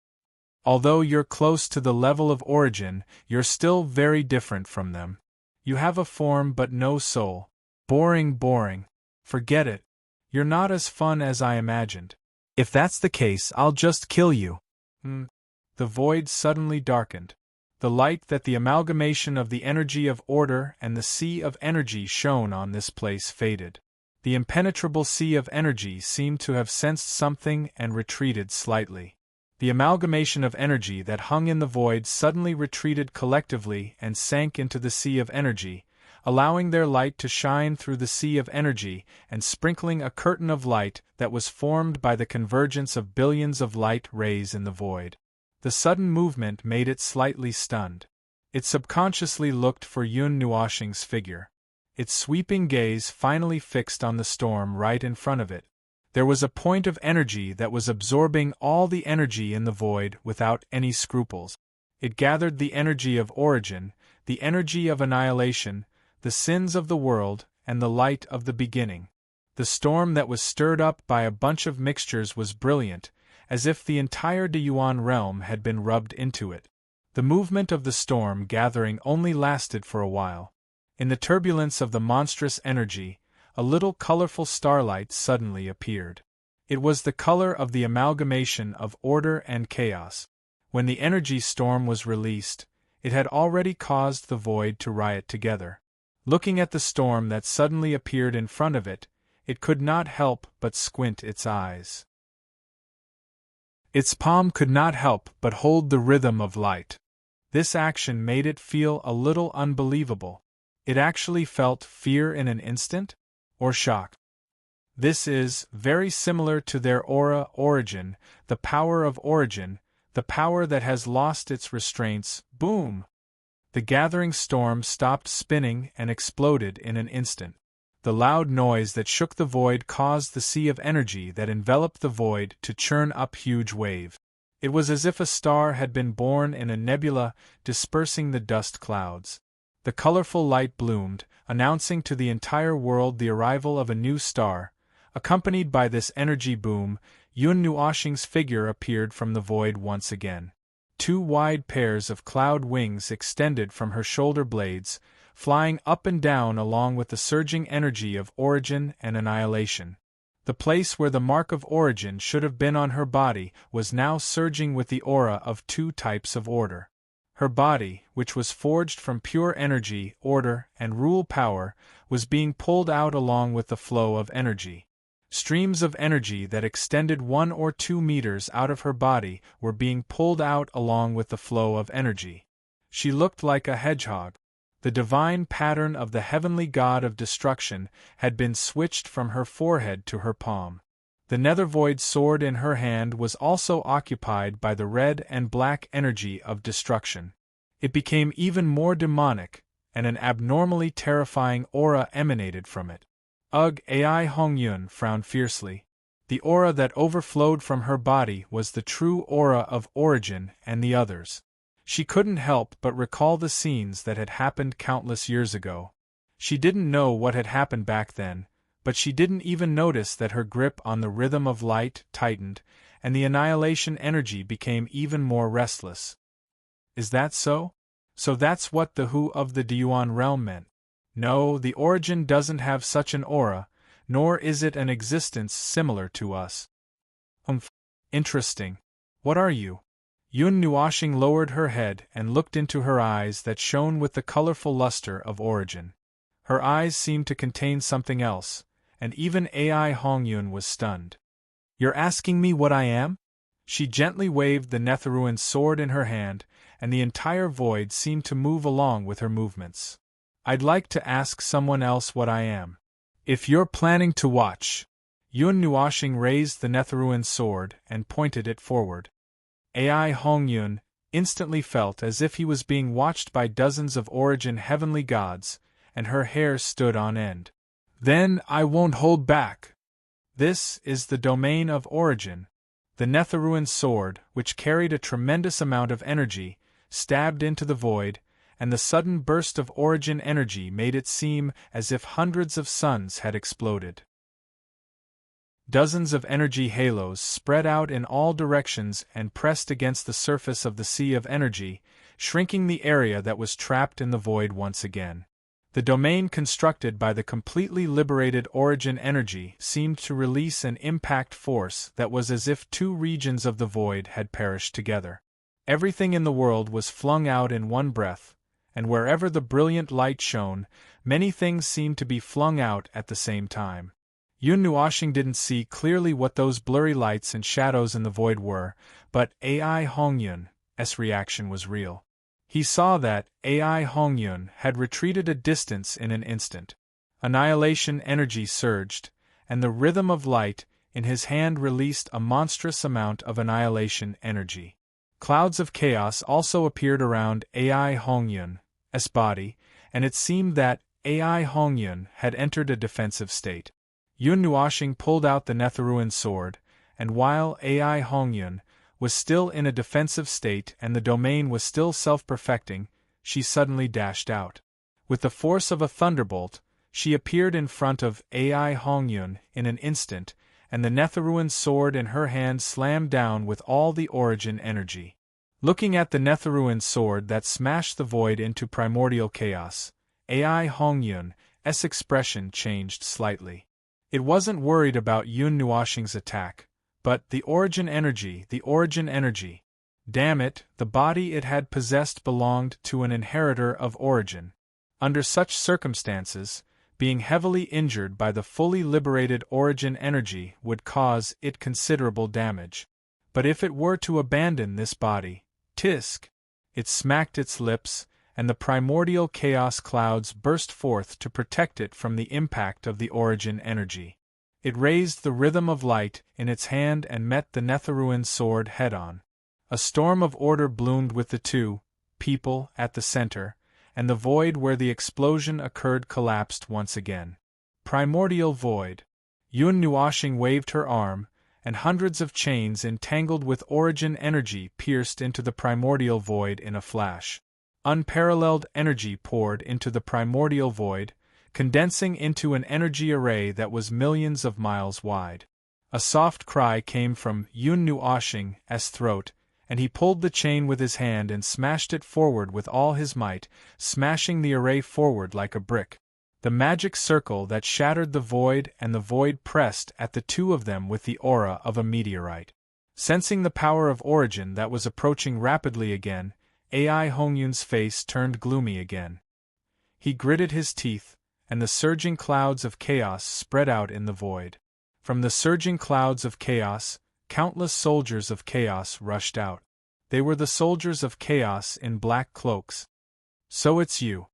Although you're close to the level of origin, you're still very different from them. You have a form but no soul. Boring. Forget it. You're not as fun as I imagined. If that's the case, I'll just kill you. The void suddenly darkened. The light that the amalgamation of the energy of order and the sea of energy shone on this place faded. The impenetrable sea of energy seemed to have sensed something and retreated slightly. The amalgamation of energy that hung in the void suddenly retreated collectively and sank into the sea of energy, allowing their light to shine through the sea of energy and sprinkling a curtain of light that was formed by the convergence of billions of light rays in the void. The sudden movement made it slightly stunned. It subconsciously looked for Yun Nuoxing's figure. Its sweeping gaze finally fixed on the storm right in front of it. There was a point of energy that was absorbing all the energy in the void without any scruples. It gathered the energy of origin, the energy of annihilation, the sins of the world, and the light of the beginning. The storm that was stirred up by a bunch of mixtures was brilliant, as if the entire Deyuan realm had been rubbed into it. The movement of the storm gathering only lasted for a while. In the turbulence of the monstrous energy, a little colorful starlight suddenly appeared. It was the color of the amalgamation of order and chaos. When the energy storm was released, it had already caused the void to riot together. Looking at the storm that suddenly appeared in front of it, it could not help but squint its eyes. Its palm could not help but hold the rhythm of light. This action made it feel a little unbelievable. It actually felt fear in an instant? Or shock. This is very similar to their aura origin, the power of origin, the power that has lost its restraints. Boom! The gathering storm stopped spinning and exploded in an instant. The loud noise that shook the void caused the sea of energy that enveloped the void to churn up huge waves. It was as if a star had been born in a nebula, dispersing the dust clouds. The colorful light bloomed, announcing to the entire world the arrival of a new star. Accompanied by this energy boom, Yun Nuoshing's figure appeared from the void once again. Two wide pairs of cloud wings extended from her shoulder blades, flying up and down along with the surging energy of origin and annihilation. The place where the mark of origin should have been on her body was now surging with the aura of two types of order. Her body, which was forged from pure energy, order, and rule power, was being pulled out along with the flow of energy. Streams of energy that extended 1 or 2 meters out of her body were being pulled out along with the flow of energy. She looked like a hedgehog. The divine pattern of the heavenly god of destruction had been switched from her forehead to her palm. The nethervoid sword in her hand was also occupied by the red and black energy of destruction. It became even more demonic, and an abnormally terrifying aura emanated from it. Ugh! Ai Hongyun frowned fiercely. The aura that overflowed from her body was the true aura of origin and the others. She couldn't help but recall the scenes that had happened countless years ago. She didn't know what had happened back then, but she didn't even notice that her grip on the rhythm of light tightened, and the annihilation energy became even more restless. Is that so? So that's what the Who of the Deyuan realm meant. No, the origin doesn't have such an aura, nor is it an existence similar to us. Interesting. What are you? Yun Nuoshing lowered her head and looked into her eyes that shone with the colorful luster of origin. Her eyes seemed to contain something else, and even Ai Hongyun was stunned. You're asking me what I am? She gently waved the Netheruin's sword in her hand, and the entire void seemed to move along with her movements. I'd like to ask someone else what I am. If you're planning to watch. Yun Nuoshing raised the Netheruin's sword and pointed it forward. Ai Hongyun instantly felt as if he was being watched by dozens of origin heavenly gods, and her hair stood on end. Then I won't hold back. This is the domain of origin. The Netheruin's sword, which carried a tremendous amount of energy, stabbed into the void, and the sudden burst of origin energy made it seem as if hundreds of suns had exploded. Dozens of energy halos spread out in all directions and pressed against the surface of the sea of energy, shrinking the area that was trapped in the void once again. The domain constructed by the completely liberated origin energy seemed to release an impact force that was as if two regions of the void had perished together. Everything in the world was flung out in one breath, and wherever the brilliant light shone, many things seemed to be flung out at the same time. Yun Nuoshing didn't see clearly what those blurry lights and shadows in the void were, but Ai Hongyun's reaction was real. He saw that Ai Hongyun had retreated a distance in an instant. Annihilation energy surged, and the rhythm of light in his hand released a monstrous amount of annihilation energy. Clouds of chaos also appeared around Ai Hongyun's body, and it seemed that Ai Hongyun had entered a defensive state. Yun Nuoshing pulled out the Netheruin's sword, and while Ai Hongyun was still in a defensive state and the domain was still self-perfecting, she suddenly dashed out. With the force of a thunderbolt, she appeared in front of Ai Hongyun in an instant, and the Netherruin sword in her hand slammed down with all the origin energy. Looking at the Netherruin sword that smashed the void into primordial chaos, Ai Hongyun's expression changed slightly. It wasn't worried about Yun Nuoxing's attack, but the origin energy. Damn it, the body it had possessed belonged to an inheritor of origin. Under such circumstances, being heavily injured by the fully liberated origin energy would cause it considerable damage. But if it were to abandon this body, tisk! It smacked its lips, and the primordial chaos clouds burst forth to protect it from the impact of the origin energy. It raised the rhythm of light in its hand and met the Netherruin sword head-on. A storm of order bloomed with the two people at the center, and the void where the explosion occurred collapsed once again. Primordial void. Yun Nuoxing waved her arm, and hundreds of chains entangled with origin energy pierced into the primordial void in a flash. Unparalleled energy poured into the primordial void, condensing into an energy array that was millions of miles wide. A soft cry came from Yun Nuoxing's throat, and he pulled the chain with his hand and smashed it forward with all his might, smashing the array forward like a brick. The magic circle that shattered the void and the void pressed at the two of them with the aura of a meteorite. Sensing the power of origin that was approaching rapidly again, Ai Hongyun's face turned gloomy again. He gritted his teeth, and the surging clouds of chaos spread out in the void. From the surging clouds of chaos, countless soldiers of chaos rushed out. They were the soldiers of chaos in black cloaks. So it's you.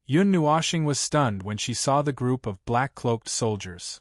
Yun Nuoxing was stunned when she saw the group of black-cloaked soldiers.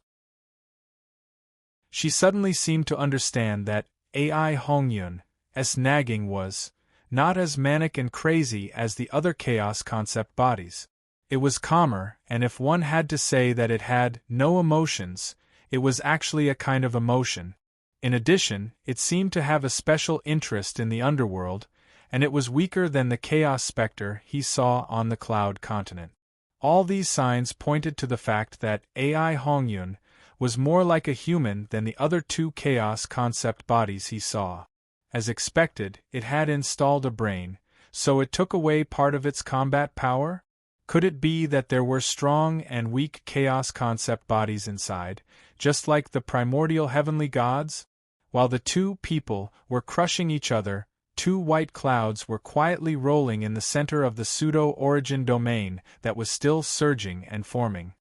She suddenly seemed to understand that Ai Hongyun's nagging was not as manic and crazy as the other chaos concept bodies. It was calmer, and if one had to say that it had no emotions, it was actually a kind of emotion. In addition, it seemed to have a special interest in the underworld, and it was weaker than the chaos specter he saw on the cloud continent. All these signs pointed to the fact that Ai Hongyun was more like a human than the other two chaos concept bodies he saw. As expected, it had installed a brain, so it took away part of its combat power? Could it be that there were strong and weak chaos concept bodies inside, just like the primordial heavenly gods? While the two people were crushing each other, two white clouds were quietly rolling in the center of the pseudo-origin domain that was still surging and forming.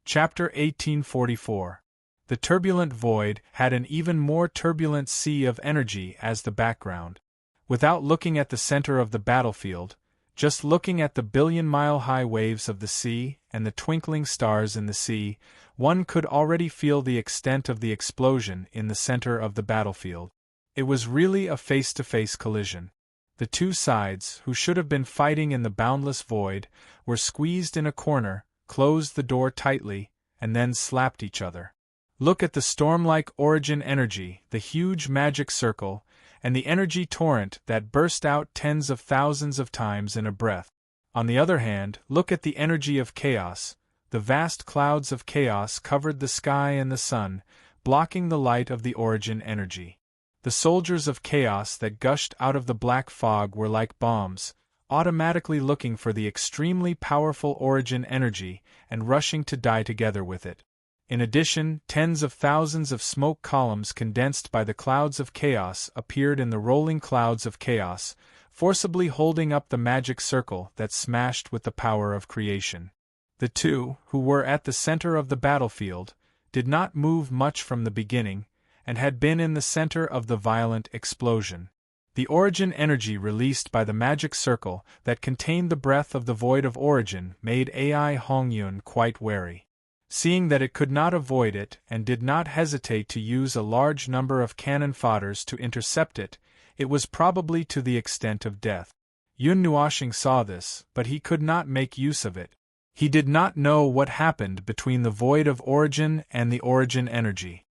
Chapter 1844. The turbulent void had an even more turbulent sea of energy as the background. Without looking at the center of the battlefield, just looking at the billion-mile-high waves of the sea and the twinkling stars in the sea, one could already feel the extent of the explosion in the center of the battlefield. It was really a face-to-face collision. The two sides, who should have been fighting in the boundless void, were squeezed in a corner, closed the door tightly, and then slapped each other. Look at the storm-like origin energy, the huge magic circle, and the energy torrent that burst out tens of thousands of times in a breath. On the other hand, look at the energy of chaos. The vast clouds of chaos covered the sky and the sun, blocking the light of the origin energy. The soldiers of chaos that gushed out of the black fog were like bombs, automatically looking for the extremely powerful origin energy and rushing to die together with it. In addition, tens of thousands of smoke columns condensed by the clouds of chaos appeared in the rolling clouds of chaos, forcibly holding up the magic circle that smashed with the power of creation. The two, who were at the center of the battlefield, did not move much from the beginning, and had been in the center of the violent explosion. The origin energy released by the magic circle that contained the breath of the void of origin made Ai Hongyun quite wary. Seeing that it could not avoid it and did not hesitate to use a large number of cannon fodders to intercept it, it was probably to the extent of death. Yun Nuoxing saw this, but he could not make use of it. He did not know what happened between the void of origin and the origin energy.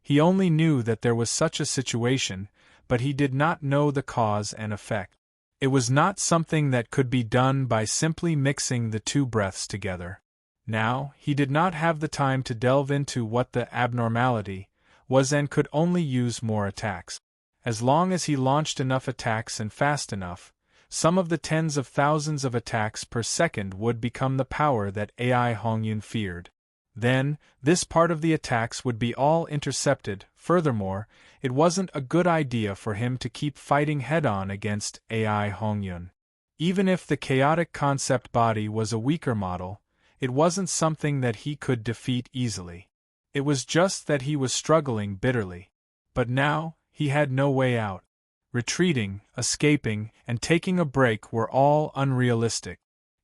He only knew that there was such a situation, but he did not know the cause and effect. It was not something that could be done by simply mixing the two breaths together. Now, he did not have the time to delve into what the abnormality was and could only use more attacks. As long as he launched enough attacks and fast enough, some of the tens of thousands of attacks per second would become the power that AI Hongyun feared. Then, this part of the attacks would be all intercepted. Furthermore, it wasn't a good idea for him to keep fighting head-on against AI Hongyun. Even if the chaotic concept body was a weaker model, it wasn't something that he could defeat easily. It was just that he was struggling bitterly. But now, he had no way out. Retreating, escaping, and taking a break were all unrealistic.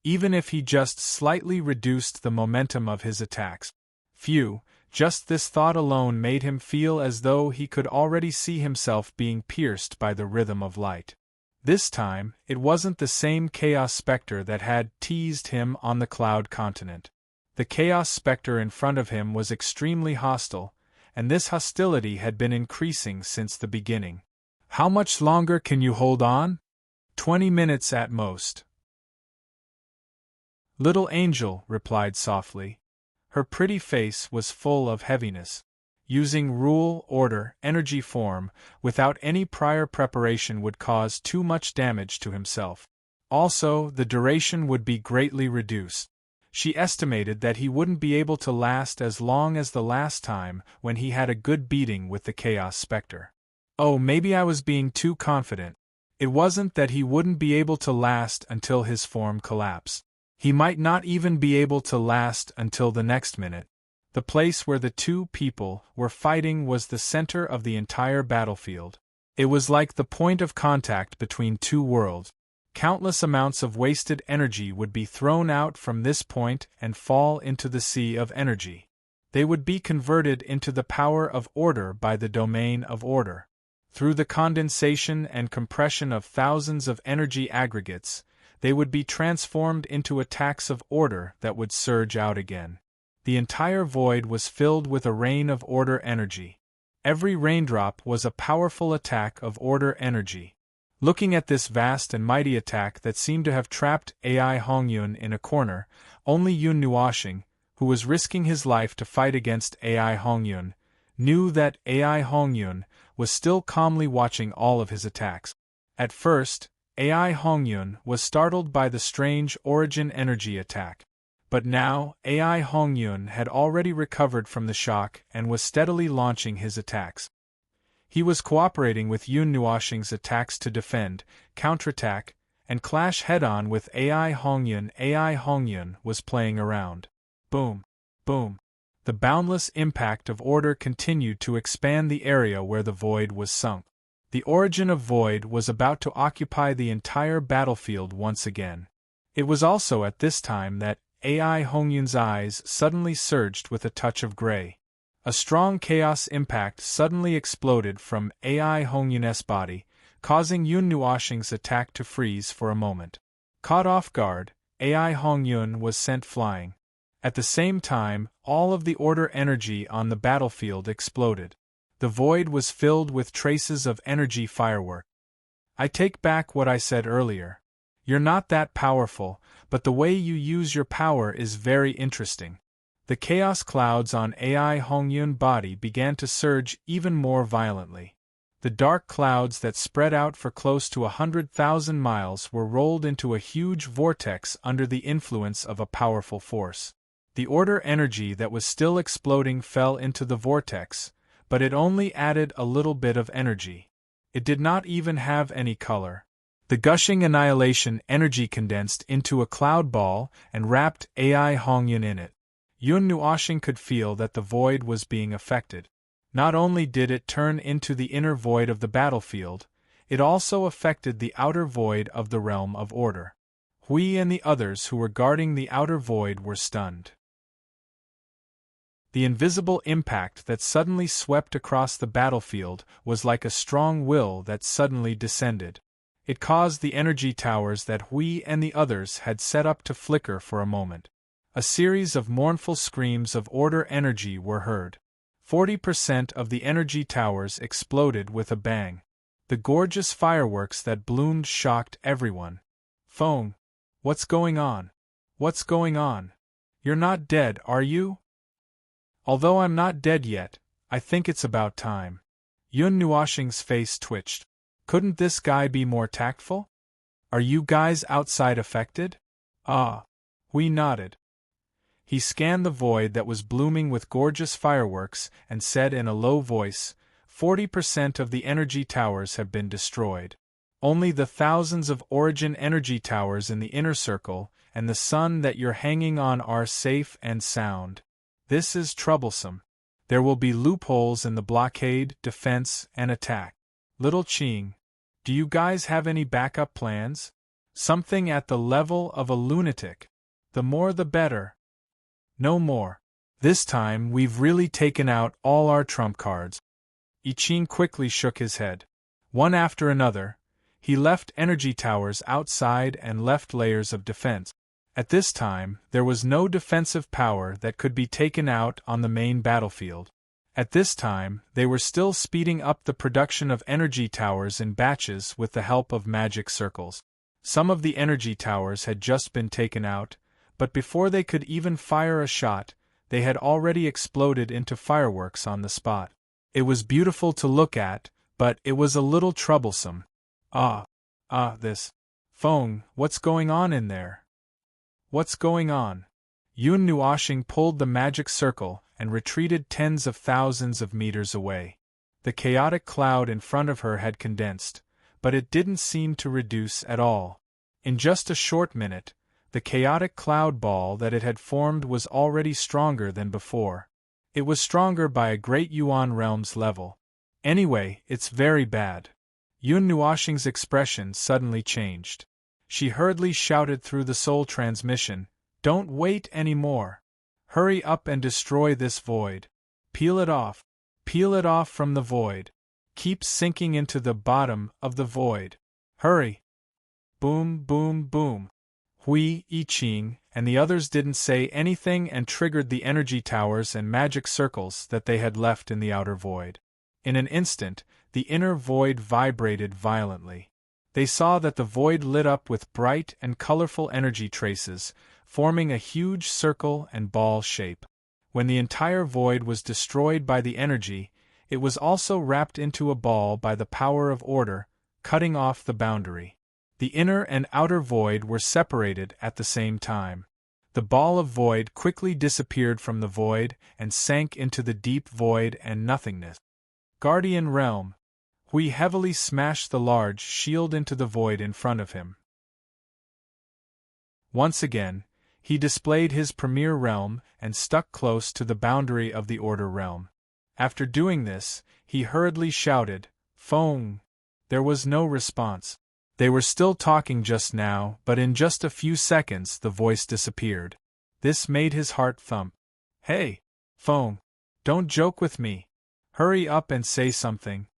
Even if he just slightly reduced the momentum of his attacks. Just this thought alone made him feel as though he could already see himself being pierced by the rhythm of light. This time, it wasn't the same Chaos Spectre that had teased him on the Cloud Continent. The Chaos Spectre in front of him was extremely hostile, and this hostility had been increasing since the beginning. How much longer can you hold on? 20 minutes at most. Little Angel replied softly. Her pretty face was full of heaviness. Using rule, order, energy form, without any prior preparation would cause too much damage to himself. Also, the duration would be greatly reduced. She estimated that he wouldn't be able to last as long as the last time when he had a good beating with the Chaos Spectre. Oh, maybe I was being too confident. It wasn't that he wouldn't be able to last until his form collapsed. He might not even be able to last until the next minute. The place where the two people were fighting was the center of the entire battlefield. It was like the point of contact between two worlds. Countless amounts of wasted energy would be thrown out from this point and fall into the sea of energy. They would be converted into the power of order by the domain of order. Through the condensation and compression of thousands of energy aggregates, they would be transformed into attacks of order that would surge out again. The entire void was filled with a rain of order energy. Every raindrop was a powerful attack of order energy. Looking at this vast and mighty attack that seemed to have trapped AI Hongyun in a corner, only Yun Nuoxing, who was risking his life to fight against AI Hongyun, knew that AI Hongyun was still calmly watching all of his attacks. At first, AI Hongyun was startled by the strange origin energy attack. But now, AI Hongyun had already recovered from the shock and was steadily launching his attacks. He was cooperating with Yun Nuoxing's attacks to defend, counterattack, and clash head-on with AI Hongyun. AI Hongyun was playing around. Boom! Boom! The boundless impact of order continued to expand the area where the void was sunk. The origin of void was about to occupy the entire battlefield once again. It was also at this time that AI Hongyun's eyes suddenly surged with a touch of gray. A strong chaos impact suddenly exploded from AI Hongyun's body, causing Yun Nuoxing's attack to freeze for a moment. Caught off guard, AI Hongyun was sent flying. At the same time, all of the order energy on the battlefield exploded. The void was filled with traces of energy firework. I take back what I said earlier. You're not that powerful, but the way you use your power is very interesting. The chaos clouds on AI Hongyun body began to surge even more violently. The dark clouds that spread out for close to 100,000 miles were rolled into a huge vortex under the influence of a powerful force. The order energy that was still exploding fell into the vortex, but it only added a little bit of energy. It did not even have any color. The gushing annihilation energy condensed into a cloud ball and wrapped AI Hongyun in it. Yun Nuoxing could feel that the void was being affected. Not only did it turn into the inner void of the battlefield, it also affected the outer void of the realm of order. Hui and the others who were guarding the outer void were stunned. The invisible impact that suddenly swept across the battlefield was like a strong will that suddenly descended. It caused the energy towers that Hui and the others had set up to flicker for a moment. A series of mournful screams of order energy were heard. 40% of the energy towers exploded with a bang. The gorgeous fireworks that bloomed shocked everyone. Feng, what's going on? What's going on? You're not dead, are you? Although I'm not dead yet, I think it's about time. Yun Nuoxing's face twitched. Couldn't this guy be more tactful? Are you guys outside affected? Ah. We nodded. He scanned the void that was blooming with gorgeous fireworks and said in a low voice, 40% of the energy towers have been destroyed. Only the thousands of origin energy towers in the inner circle and the sun that you're hanging on are safe and sound. This is troublesome. There will be loopholes in the blockade, defense, and attack. Little Qing, do you guys have any backup plans? Something at the level of a lunatic. The more the better. No more. This time we've really taken out all our trump cards. I Ching quickly shook his head. One after another, he left energy towers outside and left layers of defense. At this time, there was no defensive power that could be taken out on the main battlefield. At this time, they were still speeding up the production of energy towers in batches with the help of magic circles. Some of the energy towers had just been taken out, but before they could even fire a shot, they had already exploded into fireworks on the spot. It was beautiful to look at, but it was a little troublesome. This. Feng, what's going on in there? What's going on? Yun Nuoxing pulled the magic circle and retreated tens of thousands of meters away. The chaotic cloud in front of her had condensed, but it didn't seem to reduce at all. In just a short minute, the chaotic cloud ball that it had formed was already stronger than before. It was stronger by a great Yuan realm's level. Anyway, it's very bad. Yun Nuoxing's expression suddenly changed. She hurriedly shouted through the soul transmission, "Don't wait anymore. Hurry up and destroy this void. Peel it off. Peel it off from the void. Keep sinking into the bottom of the void. Hurry!" Boom, boom, boom. Hui, I Ching, and the others didn't say anything and triggered the energy towers and magic circles that they had left in the outer void. In an instant, the inner void vibrated violently. They saw that the void lit up with bright and colorful energy traces, forming a huge circle and ball shape. When the entire void was destroyed by the energy, it was also wrapped into a ball by the power of order, cutting off the boundary. The inner and outer void were separated at the same time. The ball of void quickly disappeared from the void and sank into the deep void and nothingness. Guardian Realm. Hui heavily smashed the large shield into the void in front of him. Once again, he displayed his premier realm and stuck close to the boundary of the Order realm. After doing this, he hurriedly shouted, "Feng!" There was no response. They were still talking just now, but in just a few seconds the voice disappeared. This made his heart thump. "Hey, Feng! Don't joke with me. Hurry up and say something."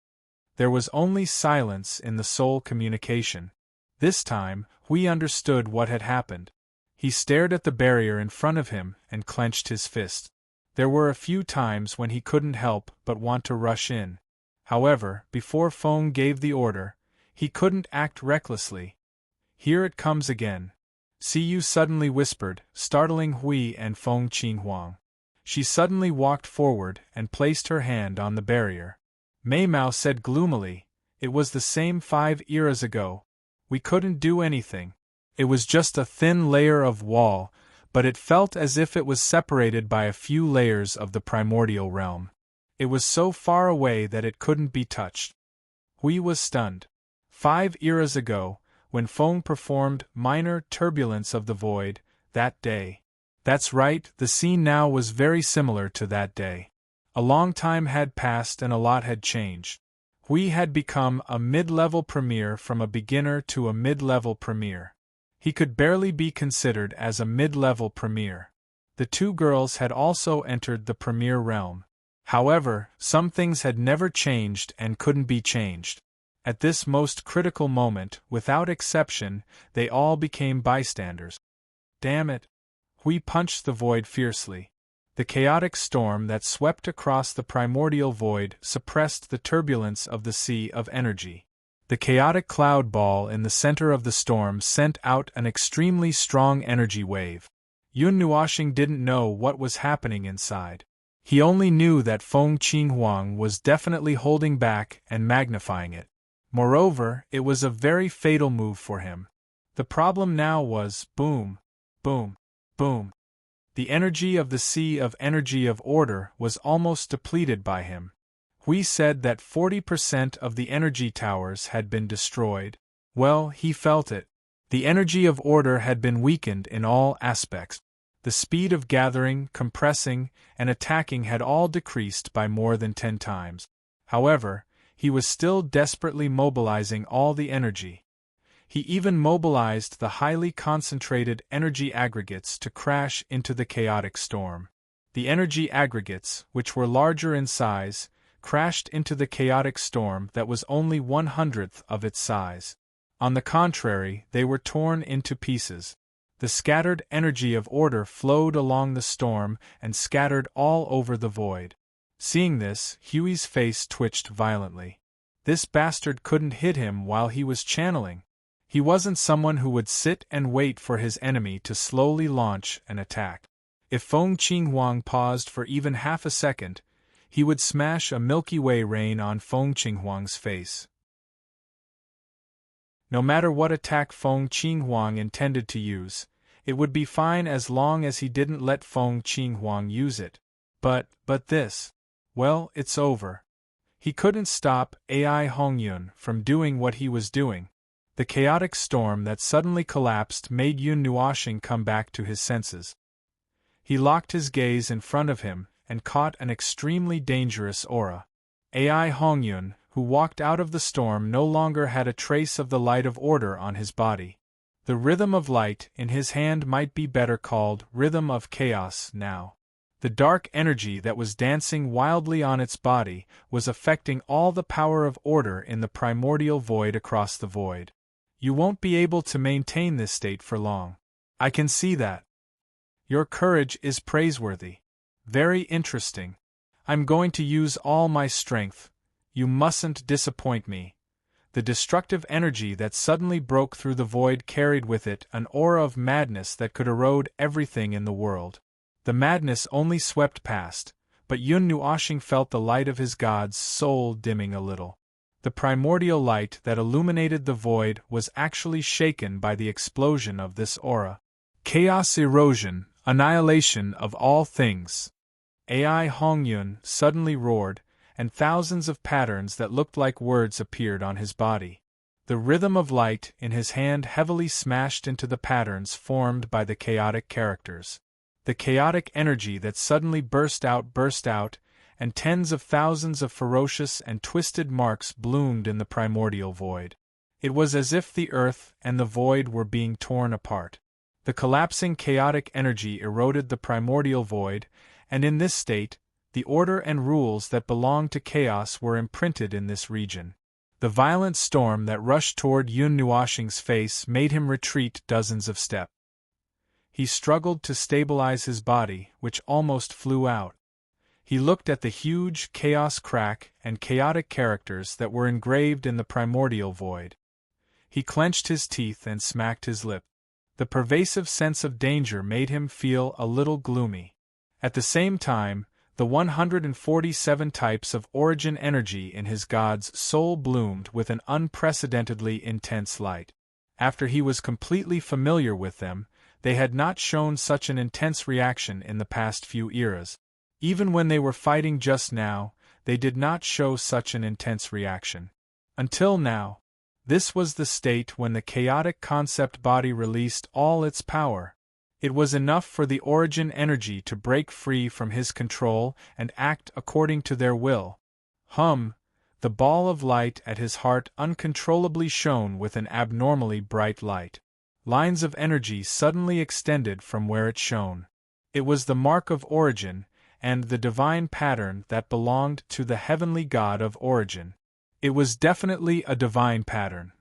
There was only silence in the soul communication. This time, Hui understood what had happened. He stared at the barrier in front of him and clenched his fist. There were a few times when he couldn't help but want to rush in. However, before Feng gave the order, he couldn't act recklessly. "Here it comes again." "See you," suddenly whispered, startling Hui and Feng Qinghuang. She suddenly walked forward and placed her hand on the barrier. Mei Mao said gloomily, "It was the same 5 eras ago. We couldn't do anything. It was just a thin layer of wall, but it felt as if it was separated by a few layers of the primordial realm. It was so far away that it couldn't be touched." Hui was stunned. 5 eras ago, when Feng performed minor turbulence of the void, that day. That's right, the scene now was very similar to that day. A long time had passed and a lot had changed. Hui had become a mid-level premier from a beginner to a mid-level premier. He could barely be considered as a mid-level premier. The two girls had also entered the premier realm. However, some things had never changed and couldn't be changed. At this most critical moment, without exception, they all became bystanders. Damn it! Hui punched the void fiercely. The chaotic storm that swept across the primordial void suppressed the turbulence of the sea of energy. The chaotic cloud ball in the center of the storm sent out an extremely strong energy wave. Yun Nuoxing didn't know what was happening inside. He only knew that Feng Qinghuang was definitely holding back and magnifying it. Moreover, it was a very fatal move for him. The problem now was boom, boom, boom. The energy of the sea of energy of order was almost depleted by him. Hui said that 40% of the energy towers had been destroyed. Well, he felt it. The energy of order had been weakened in all aspects. The speed of gathering, compressing, and attacking had all decreased by more than 10 times. However, he was still desperately mobilizing all the energy. He even mobilized the highly concentrated energy aggregates to crash into the chaotic storm. The energy aggregates, which were larger in size, crashed into the chaotic storm that was only 1/100th of its size. On the contrary, they were torn into pieces. The scattered energy of order flowed along the storm and scattered all over the void. Seeing this, Huey's face twitched violently. This bastard couldn't hit him while he was channeling. He wasn't someone who would sit and wait for his enemy to slowly launch an attack. If Feng Qinghuang paused for even half a second, he would smash a Milky Way rain on Feng Qinghuang's face. No matter what attack Feng Qinghuang intended to use, it would be fine as long as he didn't let Feng Qinghuang use it. But this, well, it's over. He couldn't stop Ai Hongyun from doing what he was doing. The chaotic storm that suddenly collapsed made Yun Nuoxing come back to his senses. He locked his gaze in front of him and caught an extremely dangerous aura. Ai Hongyun, who walked out of the storm, no longer had a trace of the light of order on his body. The rhythm of light in his hand might be better called rhythm of chaos now. The dark energy that was dancing wildly on its body was affecting all the power of order in the primordial void across the void. You won't be able to maintain this state for long. I can see that. Your courage is praiseworthy. Very interesting. I'm going to use all my strength. You mustn't disappoint me. The destructive energy that suddenly broke through the void carried with it an aura of madness that could erode everything in the world. The madness only swept past, but Yun Nuoxing felt the light of his god's soul dimming a little. The primordial light that illuminated the void was actually shaken by the explosion of this aura. Chaos, erosion, annihilation of all things. Ai Hongyun suddenly roared, and thousands of patterns that looked like words appeared on his body. The rhythm of light in his hand heavily smashed into the patterns formed by the chaotic characters. The chaotic energy that suddenly burst out, and tens of thousands of ferocious and twisted marks bloomed in the primordial void. It was as if the earth and the void were being torn apart. The collapsing chaotic energy eroded the primordial void, and in this state, the order and rules that belonged to chaos were imprinted in this region. The violent storm that rushed toward Yun Nuoxing's face made him retreat dozens of steps. He struggled to stabilize his body, which almost flew out. He looked at the huge chaos crack and chaotic characters that were engraved in the primordial void. He clenched his teeth and smacked his lip. The pervasive sense of danger made him feel a little gloomy. At the same time, the 147 types of origin energy in his god's soul bloomed with an unprecedentedly intense light. After he was completely familiar with them, they had not shown such an intense reaction in the past few eras. Even when they were fighting just now, they did not show such an intense reaction. Until now. This was the state when the chaotic concept body released all its power. It was enough for the origin energy to break free from his control and act according to their will. The ball of light at his heart uncontrollably shone with an abnormally bright light. Lines of energy suddenly extended from where it shone. It was the mark of origin, and the divine pattern that belonged to the heavenly god of origin. It was definitely a divine pattern.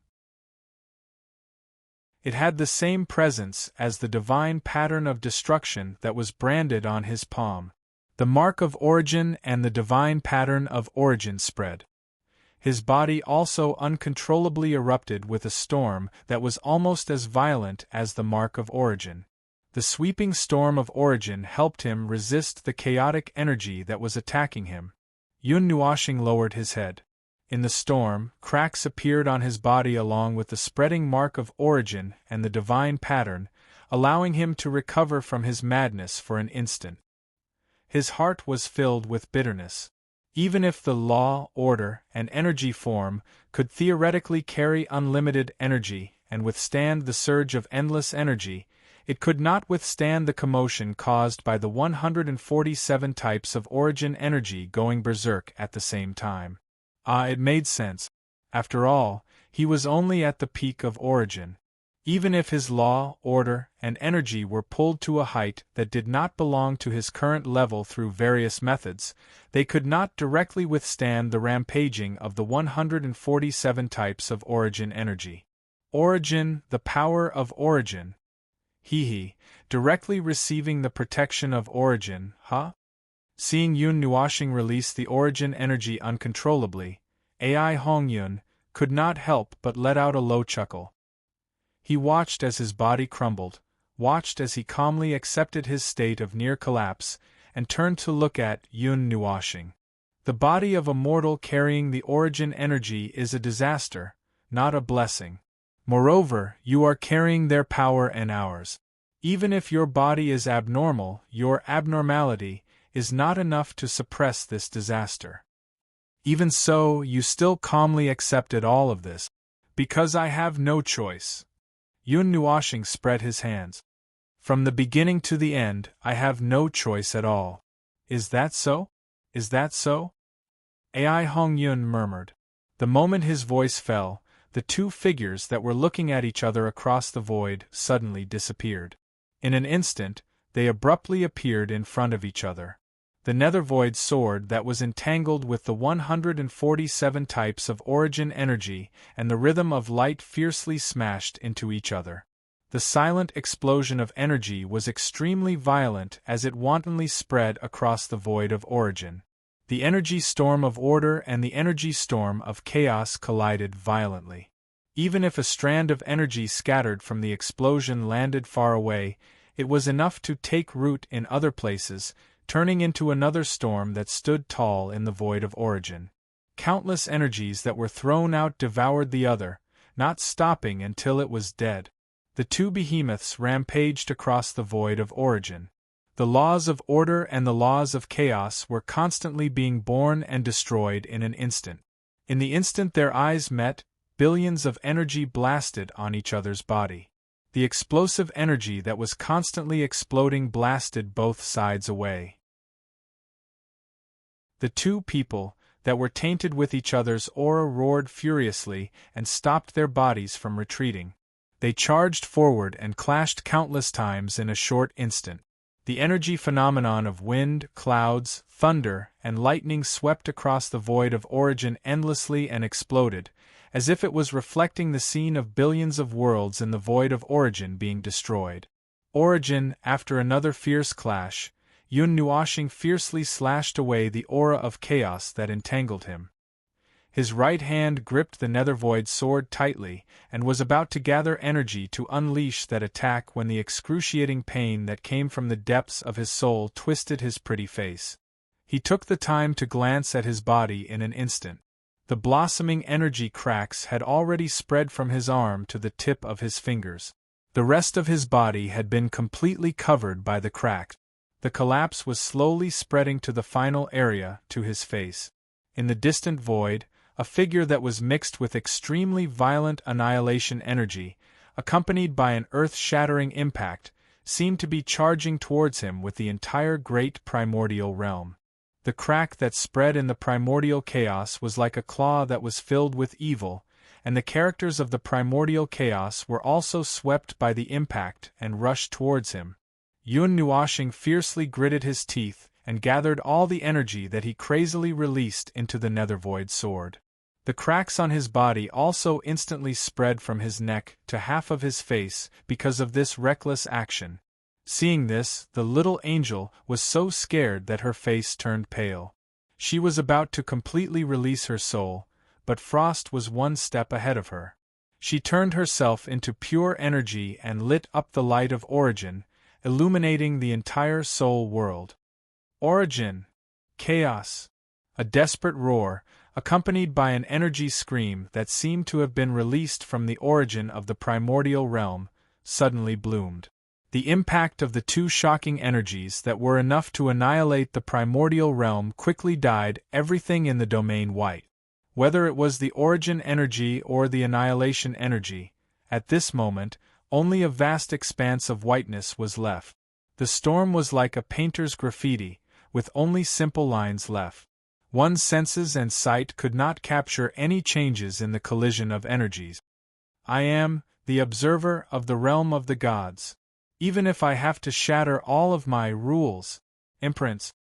It had the same presence as the divine pattern of destruction that was branded on his palm. The mark of origin and the divine pattern of origin spread. His body also uncontrollably erupted with a storm that was almost as violent as the mark of origin. The sweeping storm of origin helped him resist the chaotic energy that was attacking him. Yun Nuoshing lowered his head. In the storm, cracks appeared on his body along with the spreading mark of origin and the divine pattern, allowing him to recover from his madness for an instant. His heart was filled with bitterness. Even if the law, order, and energy form could theoretically carry unlimited energy and withstand the surge of endless energy, it could not withstand the commotion caused by the 147 types of origin energy going berserk at the same time. It made sense. After all, he was only at the peak of origin. Even if his law, order, and energy were pulled to a height that did not belong to his current level through various methods, they could not directly withstand the rampaging of the 147 types of origin energy. Origin, the power of origin. Directly receiving the protection of origin, huh? Seeing Yun Nuoshing release the origin energy uncontrollably, Ai Hongyun could not help but let out a low chuckle. He watched as his body crumbled, watched as he calmly accepted his state of near collapse, and turned to look at Yun Nuoshing. The body of a mortal carrying the origin energy is a disaster, not a blessing. Moreover, you are carrying their power and ours. Even if your body is abnormal, your abnormality is not enough to suppress this disaster. Even so, you still calmly accepted all of this. Because I have no choice. Yun Nuoshing spread his hands. From the beginning to the end, I have no choice at all. Is that so? Is that so? Ai Hongyun murmured. The moment his voice fell, the two figures that were looking at each other across the void suddenly disappeared. In an instant, they abruptly appeared in front of each other. The nethervoid sword that was entangled with the 147 types of origin energy and the rhythm of light fiercely smashed into each other. The silent explosion of energy was extremely violent as it wantonly spread across the void of origin. The energy storm of order and the energy storm of chaos collided violently. Even if a strand of energy scattered from the explosion landed far away, it was enough to take root in other places, turning into another storm that stood tall in the void of origin. Countless energies that were thrown out devoured the other, not stopping until it was dead. The two behemoths rampaged across the void of origin. The laws of order and the laws of chaos were constantly being born and destroyed in an instant. In the instant their eyes met, billions of energy blasted on each other's body. The explosive energy that was constantly exploding blasted both sides away. The two people that were tainted with each other's aura roared furiously and stopped their bodies from retreating. They charged forward and clashed countless times in a short instant. The energy phenomenon of wind, clouds, thunder, and lightning swept across the void of origin endlessly and exploded, as if it was reflecting the scene of billions of worlds in the void of origin being destroyed. Origin, after another fierce clash, Yun Nuoshing fiercely slashed away the aura of chaos that entangled him. His right hand gripped the nethervoid sword tightly and was about to gather energy to unleash that attack when the excruciating pain that came from the depths of his soul twisted his pretty face. He took the time to glance at his body in an instant. The blossoming energy cracks had already spread from his arm to the tip of his fingers. The rest of his body had been completely covered by the cracks. The collapse was slowly spreading to the final area, to his face. In the distant void, a figure that was mixed with extremely violent annihilation energy, accompanied by an earth-shattering impact, seemed to be charging towards him with the entire great primordial realm. The crack that spread in the primordial chaos was like a claw that was filled with evil, and the characters of the primordial chaos were also swept by the impact and rushed towards him. Yun Nuoshing fiercely gritted his teeth and gathered all the energy that he crazily released into the nethervoid sword. The cracks on his body also instantly spread from his neck to half of his face because of this reckless action. Seeing this, the little angel was so scared that her face turned pale. She was about to completely release her soul, but Frost was one step ahead of her. She turned herself into pure energy and lit up the light of origin, illuminating the entire soul world. Origin! Chaos! A desperate roar, accompanied by an energy scream that seemed to have been released from the origin of the primordial realm, suddenly bloomed. The impact of the two shocking energies that were enough to annihilate the primordial realm quickly dyed everything in the domain white. Whether it was the origin energy or the annihilation energy, at this moment, only a vast expanse of whiteness was left. The storm was like a painter's graffiti, with only simple lines left. One's senses and sight could not capture any changes in the collision of energies. I am the observer of the realm of the gods. Even if I have to shatter all of my rules, imprints,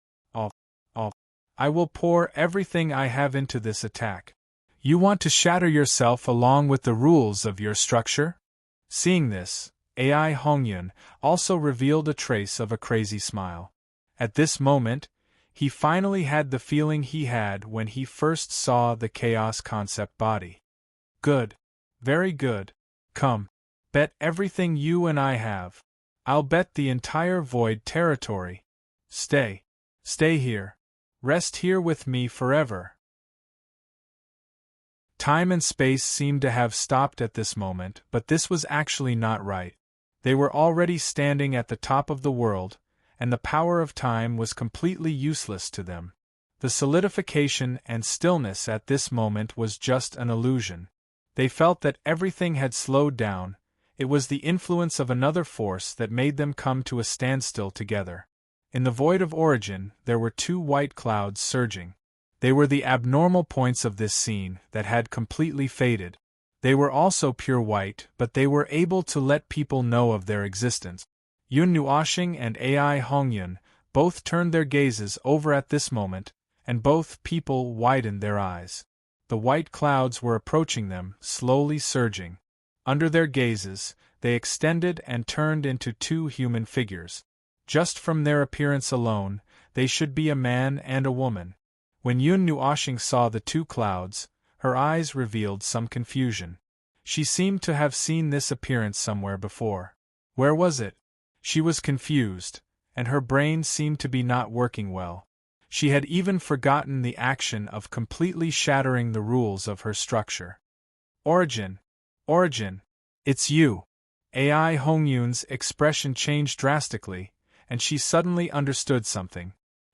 I will pour everything I have into this attack. You want to shatter yourself along with the rules of your structure? Seeing this, AI Hongyun also revealed a trace of a crazy smile. At this moment, he finally had the feeling he had when he first saw the chaos concept body. Good. Very good. Come. Bet everything you and I have. I'll bet the entire void territory. Stay. Stay here. Rest here with me forever. Time and space seemed to have stopped at this moment, but this was actually not right. They were already standing at the top of the world, and the power of time was completely useless to them. The solidification and stillness at this moment was just an illusion. They felt that everything had slowed down. It was the influence of another force that made them come to a standstill together. In the void of origin, there were two white clouds surging. They were the abnormal points of this scene that had completely faded. They were also pure white, but they were able to let people know of their existence. Yun Nuoshing and AI Hongyun both turned their gazes over at this moment, and both people widened their eyes. The white clouds were approaching them, slowly surging. Under their gazes, they extended and turned into two human figures. Just from their appearance alone, they should be a man and a woman. When Yun Nuoshing saw the two clouds, her eyes revealed some confusion. She seemed to have seen this appearance somewhere before. Where was it? She was confused, and her brain seemed to be not working well. She had even forgotten the action of completely shattering the rules of her structure. Origin! Origin! It's you! AI Hongyun's expression changed drastically, and she suddenly understood something.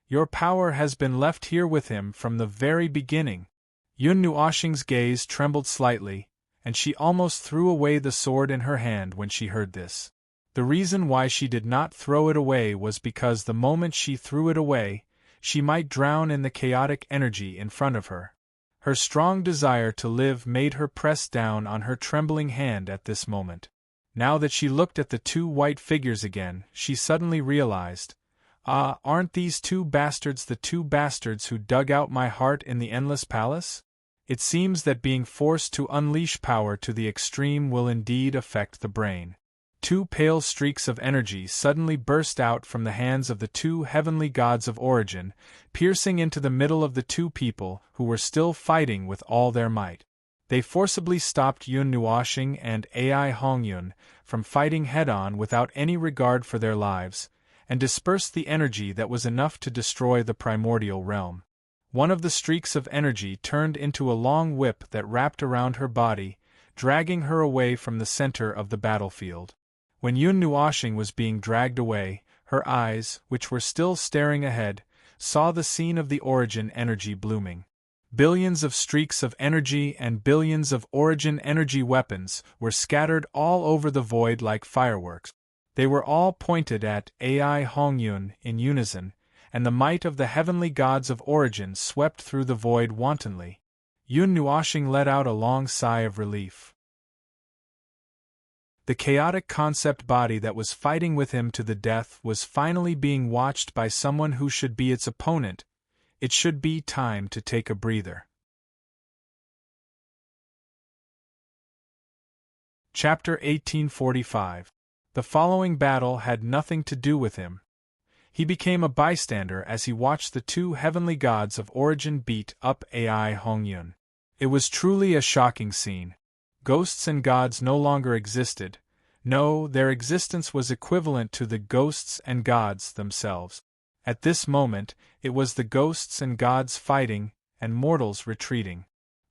Your power has been left here with him from the very beginning. Yun Nuoshing's gaze trembled slightly, and she almost threw away the sword in her hand when she heard this. The reason why she did not throw it away was because the moment she threw it away, she might drown in the chaotic energy in front of her. Her strong desire to live made her press down on her trembling hand at this moment. Now that she looked at the two white figures again, she suddenly realized, aren't these two bastards the two bastards who dug out my heart in the Endless Palace? It seems that being forced to unleash power to the extreme will indeed affect the brain. Two pale streaks of energy suddenly burst out from the hands of the two heavenly gods of origin, piercing into the middle of the two people who were still fighting with all their might. They forcibly stopped Yun Nuoshing and AI Hongyun from fighting head-on without any regard for their lives, and dispersed the energy that was enough to destroy the primordial realm. One of the streaks of energy turned into a long whip that wrapped around her body, dragging her away from the center of the battlefield. When Yun Nuoshing was being dragged away, her eyes, which were still staring ahead, saw the scene of the origin energy blooming. Billions of streaks of energy and billions of origin energy weapons were scattered all over the void like fireworks. They were all pointed at AI Hongyun in unison, and the might of the heavenly gods of origin swept through the void wantonly. Yun Nuoshing let out a long sigh of relief. The chaotic concept body that was fighting with him to the death was finally being watched by someone who should be its opponent. It should be time to take a breather. Chapter 1845. The following battle had nothing to do with him. He became a bystander as he watched the two heavenly gods of origin beat up AI Hongyun. It was truly a shocking scene. Ghosts and gods no longer existed. No, their existence was equivalent to the ghosts and gods themselves. At this moment, it was the ghosts and gods fighting, and mortals retreating.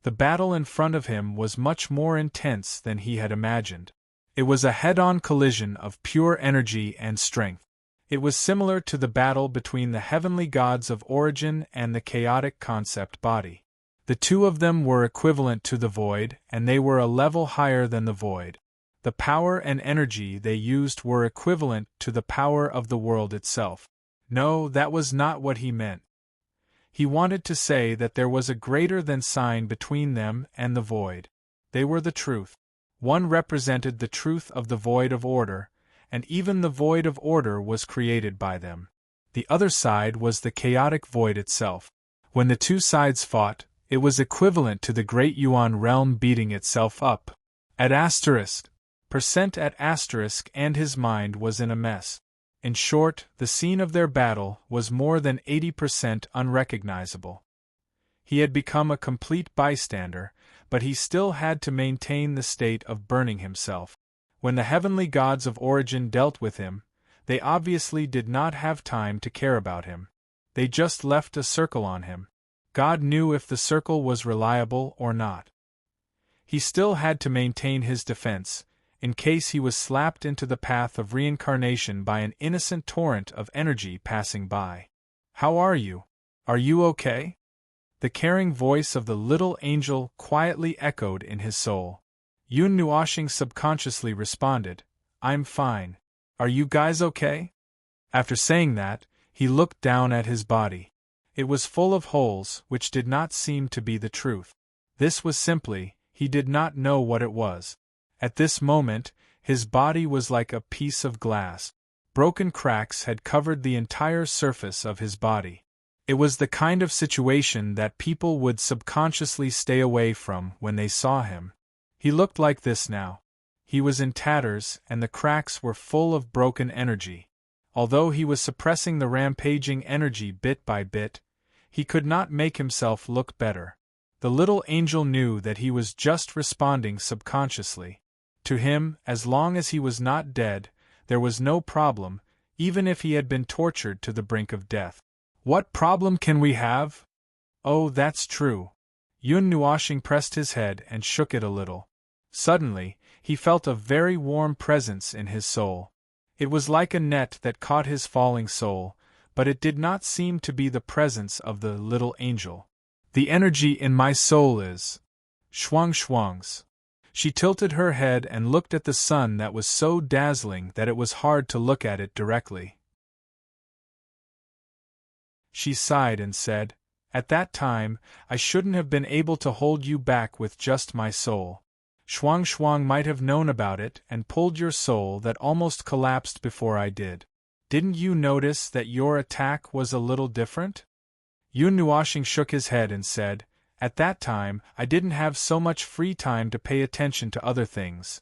The battle in front of him was much more intense than he had imagined. It was a head-on collision of pure energy and strength. It was similar to the battle between the heavenly gods of origin and the chaotic concept body. The two of them were equivalent to the void, and they were a level higher than the void. The power and energy they used were equivalent to the power of the world itself. No, that was not what he meant. He wanted to say that there was a greater than sign between them and the void. They were the truth. One represented the truth of the void of order, and even the void of order was created by them. The other side was the chaotic void itself. When the two sides fought, it was equivalent to the great Yuan realm beating itself up. At asterisk, and his mind was in a mess. In short, the scene of their battle was more than 80% unrecognizable. He had become a complete bystander, but he still had to maintain the state of burning himself. When the heavenly gods of origin dealt with him, they obviously did not have time to care about him. They just left a circle on him. God knew if the circle was reliable or not. He still had to maintain his defense, in case he was slapped into the path of reincarnation by an innocent torrent of energy passing by. "How are you? Are you okay?" The caring voice of the little angel quietly echoed in his soul. Yun Nuoshing subconsciously responded, "I'm fine. Are you guys okay?" After saying that, he looked down at his body. It was full of holes, which did not seem to be the truth. This was simply, he did not know what it was. At this moment, his body was like a piece of glass. Broken cracks had covered the entire surface of his body. It was the kind of situation that people would subconsciously stay away from when they saw him. He looked like this now. He was in tatters, and the cracks were full of broken energy. Although he was suppressing the rampaging energy bit by bit, he could not make himself look better. The little angel knew that he was just responding subconsciously. To him, as long as he was not dead, there was no problem, even if he had been tortured to the brink of death. "What problem can we have?" "Oh, that's true." Yun Nuoshing pressed his head and shook it a little. Suddenly, he felt a very warm presence in his soul. It was like a net that caught his falling soul, but it did not seem to be the presence of the little angel. "The energy in my soul is schwangs." She tilted her head and looked at the sun that was so dazzling that it was hard to look at it directly. She sighed and said, "At that time, I shouldn't have been able to hold you back with just my soul. Shuang might have known about it and pulled your soul that almost collapsed before I did. Didn't you notice that your attack was a little different?" Yun Nuoshing shook his head and said, "At that time, I didn't have so much free time to pay attention to other things.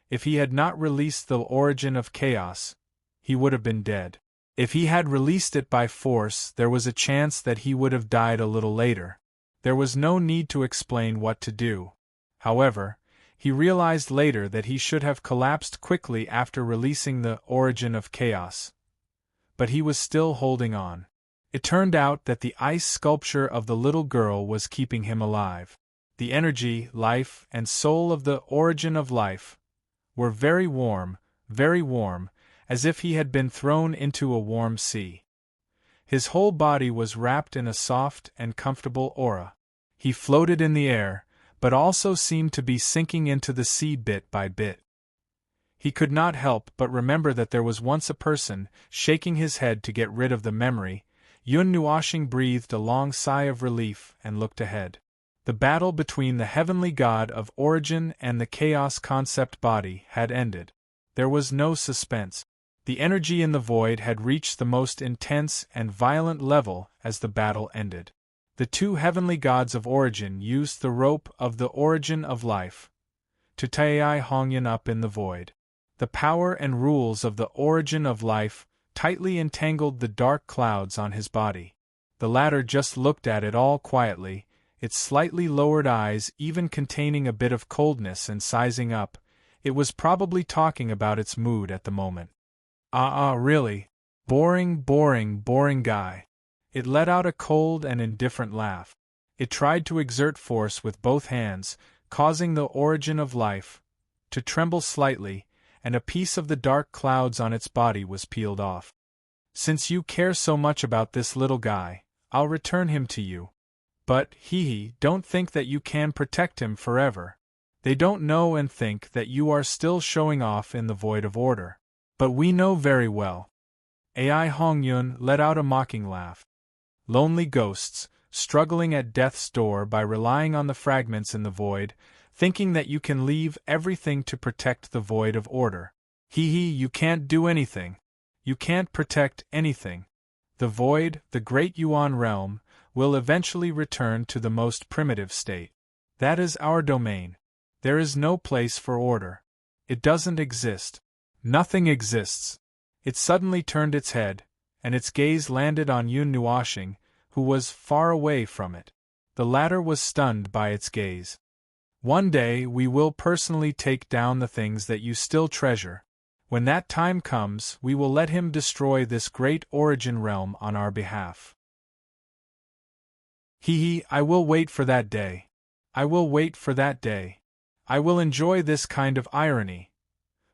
If he had not released the origin of chaos, he would have been dead. If he had released it by force, there was a chance that he would have died a little later. There was no need to explain what to do. However, he realized later that he should have collapsed quickly after releasing the origin of chaos. But he was still holding on. It turned out that the ice sculpture of the little girl was keeping him alive. The energy, life, and soul of the origin of life were very warm, as if he had been thrown into a warm sea. His whole body was wrapped in a soft and comfortable aura. He floated in the air, but also seemed to be sinking into the sea bit by bit. He could not help but remember that there was once a person, shaking his head to get rid of the memory. Yun Nuoshing breathed a long sigh of relief and looked ahead. The battle between the heavenly god of origin and the chaos concept body had ended. There was no suspense. The energy in the void had reached the most intense and violent level as the battle ended. The two heavenly gods of origin used the rope of the origin of life to tie Hongyan up in the void. The power and rules of the origin of life tightly entangled the dark clouds on his body. The latter just looked at it all quietly, its slightly lowered eyes even containing a bit of coldness and sizing up. It was probably talking about its mood at the moment. Really? Boring, boring, boring guy. It let out a cold and indifferent laugh. It tried to exert force with both hands, causing the origin of life to tremble slightly, and a piece of the dark clouds on its body was peeled off. Since you care so much about this little guy, I'll return him to you. But, don't think that you can protect him forever. They don't know and think that you are still showing off in the void of order. But we know very well. Ai Hongyun let out a mocking laugh. Lonely ghosts, struggling at death's door by relying on the fragments in the void, thinking that you can leave everything to protect the void of order. You can't do anything. You can't protect anything. The void, the great Yuan realm, will eventually return to the most primitive state. That is our domain. There is no place for order. It doesn't exist. Nothing exists. It suddenly turned its head, and its gaze landed on Yun Nuoxing, who was far away from it. The latter was stunned by its gaze. One day we will personally take down the things that you still treasure. When that time comes, we will let him destroy this great origin realm on our behalf. I will wait for that day. I will wait for that day. I will enjoy this kind of irony.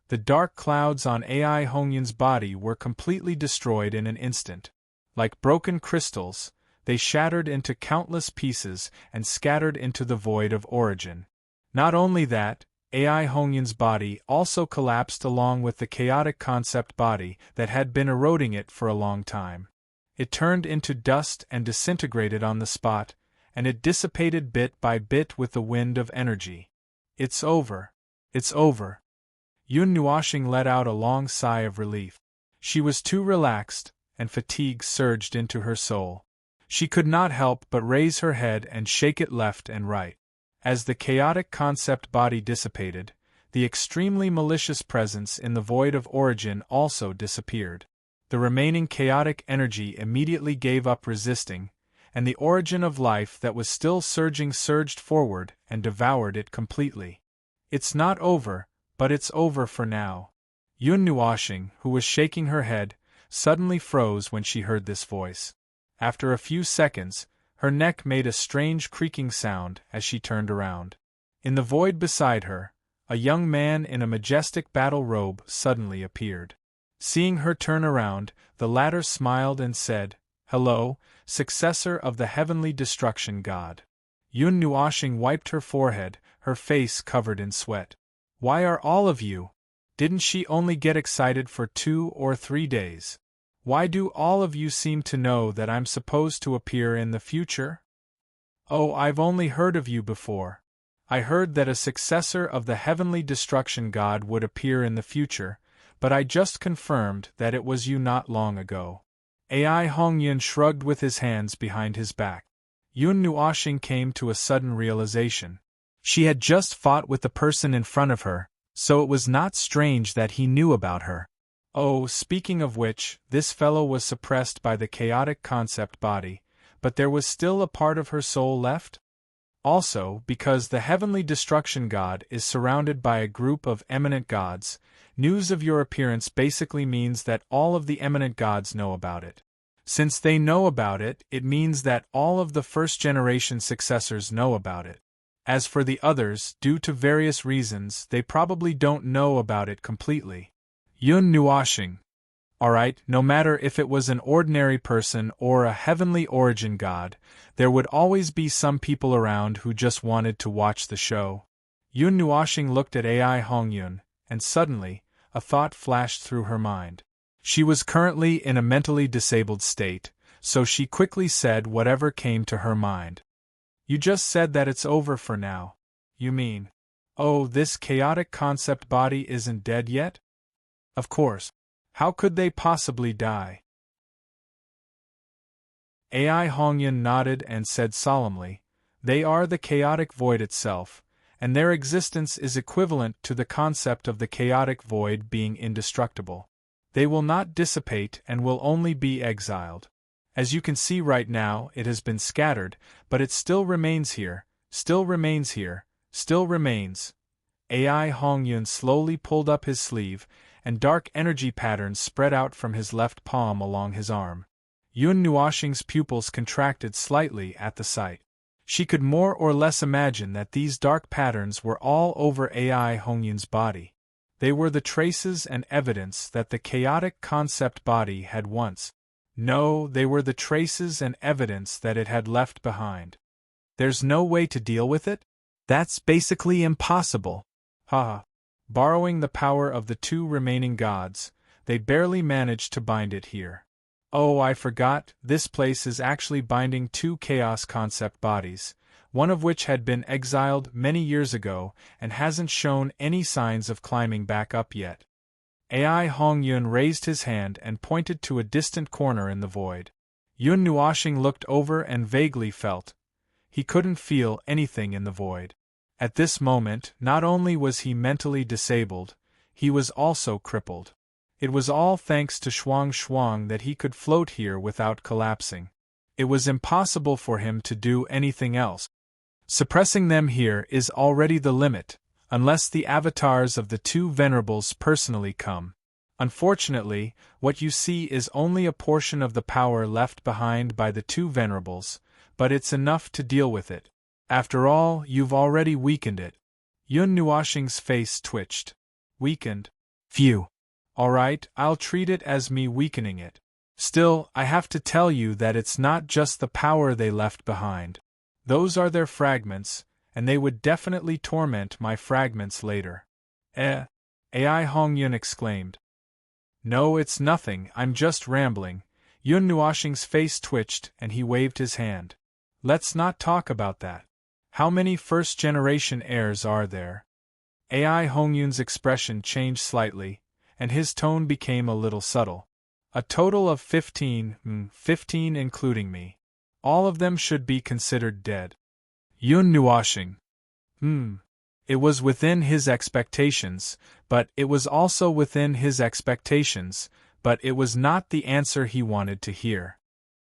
The dark clouds on Ai Hongyun's body were completely destroyed in an instant. Like broken crystals, they shattered into countless pieces and scattered into the void of origin. Not only that, Ai Hongyun's body also collapsed along with the chaotic concept body that had been eroding it for a long time. It turned into dust and disintegrated on the spot, and it dissipated bit by bit with the wind of energy. It's over. It's over. Yun Nuoxing let out a long sigh of relief. She was too relaxed, and fatigue surged into her soul. She could not help but raise her head and shake it left and right. As the chaotic concept body dissipated, the extremely malicious presence in the void of origin also disappeared. The remaining chaotic energy immediately gave up resisting, and the origin of life that was still surging surged forward and devoured it completely. It's not over, but it's over for now. Yun Nuoxing, who was shaking her head, suddenly froze when she heard this voice. After a few seconds, her neck made a strange creaking sound as she turned around. In the void beside her, a young man in a majestic battle robe suddenly appeared. Seeing her turn around, the latter smiled and said, "Hello, successor of the heavenly destruction god." Yun Nuoxing wiped her forehead, her face covered in sweat. "Why are all of you? Didn't she only get excited for 2 or 3 days? Why do all of you seem to know that I'm supposed to appear in the future?" "Oh, I've only heard of you before. I heard that a successor of the heavenly destruction god would appear in the future, but I just confirmed that it was you not long ago." Ai Hongyun shrugged with his hands behind his back. Yun Nuoxing came to a sudden realization. She had just fought with the person in front of her, so it was not strange that he knew about her. Oh, speaking of which, this fellow was suppressed by the chaotic concept body, but there was still a part of her soul left? Also, because the heavenly destruction god is surrounded by a group of eminent gods, news of your appearance basically means that all of the eminent gods know about it. Since they know about it, it means that all of the first-generation successors know about it. As for the others, due to various reasons, they probably don't know about it completely. Yun Nuoxing. Alright, no matter if it was an ordinary person or a heavenly origin god, there would always be some people around who just wanted to watch the show. Yun Nuoxing looked at Ai Hongyun, and suddenly, a thought flashed through her mind. She was currently in a mentally disabled state, so she quickly said whatever came to her mind. "You just said that it's over for now. You mean, oh, this chaotic concept body isn't dead yet? Of course. How could they possibly die?" Ai Hongyun nodded and said solemnly, "They are the chaotic void itself, and their existence is equivalent to the concept of the chaotic void being indestructible. They will not dissipate and will only be exiled. As you can see right now, it has been scattered, but it still remains here, still remains here, still remains. AI Hongyun slowly pulled up his sleeve, and dark energy patterns spread out from his left palm along his arm. Yun Nuoxing's pupils contracted slightly at the sight. She could more or less imagine that these dark patterns were all over AI Hongyun's body. They were the traces and evidence that the chaotic concept body had once. No, they were the traces and evidence that it had left behind. There's no way to deal with it? That's basically impossible. Ha! Borrowing the power of the two remaining gods, they barely managed to bind it here. Oh, I forgot, this place is actually binding two chaos concept bodies, one of which had been exiled many years ago and hasn't shown any signs of climbing back up yet. AI Hongyun raised his hand and pointed to a distant corner in the void. Yun Nuoxing looked over and vaguely felt. He couldn't feel anything in the void. At this moment, not only was he mentally disabled, he was also crippled. It was all thanks to Shuang that he could float here without collapsing. It was impossible for him to do anything else. Suppressing them here is already the limit, unless the avatars of the two venerables personally come. Unfortunately, what you see is only a portion of the power left behind by the two venerables, but it's enough to deal with it. After all, you've already weakened it. Yun Nuoxing's face twitched. Weakened? Phew. Alright, I'll treat it as me weakening it. Still, I have to tell you that it's not just the power they left behind. Those are their fragments, and they would definitely torment my fragments later. AI Hongyun exclaimed. No, it's nothing, I'm just rambling. Yun Nuoxing's face twitched and he waved his hand. Let's not talk about that. How many first-generation heirs are there? AI Hongyun's expression changed slightly, and his tone became a little subtle. A total of 15, 15 including me. All of them should be considered dead. Yun Nuoxing. It was within his expectations, but it was also within his expectations, but it was not the answer he wanted to hear.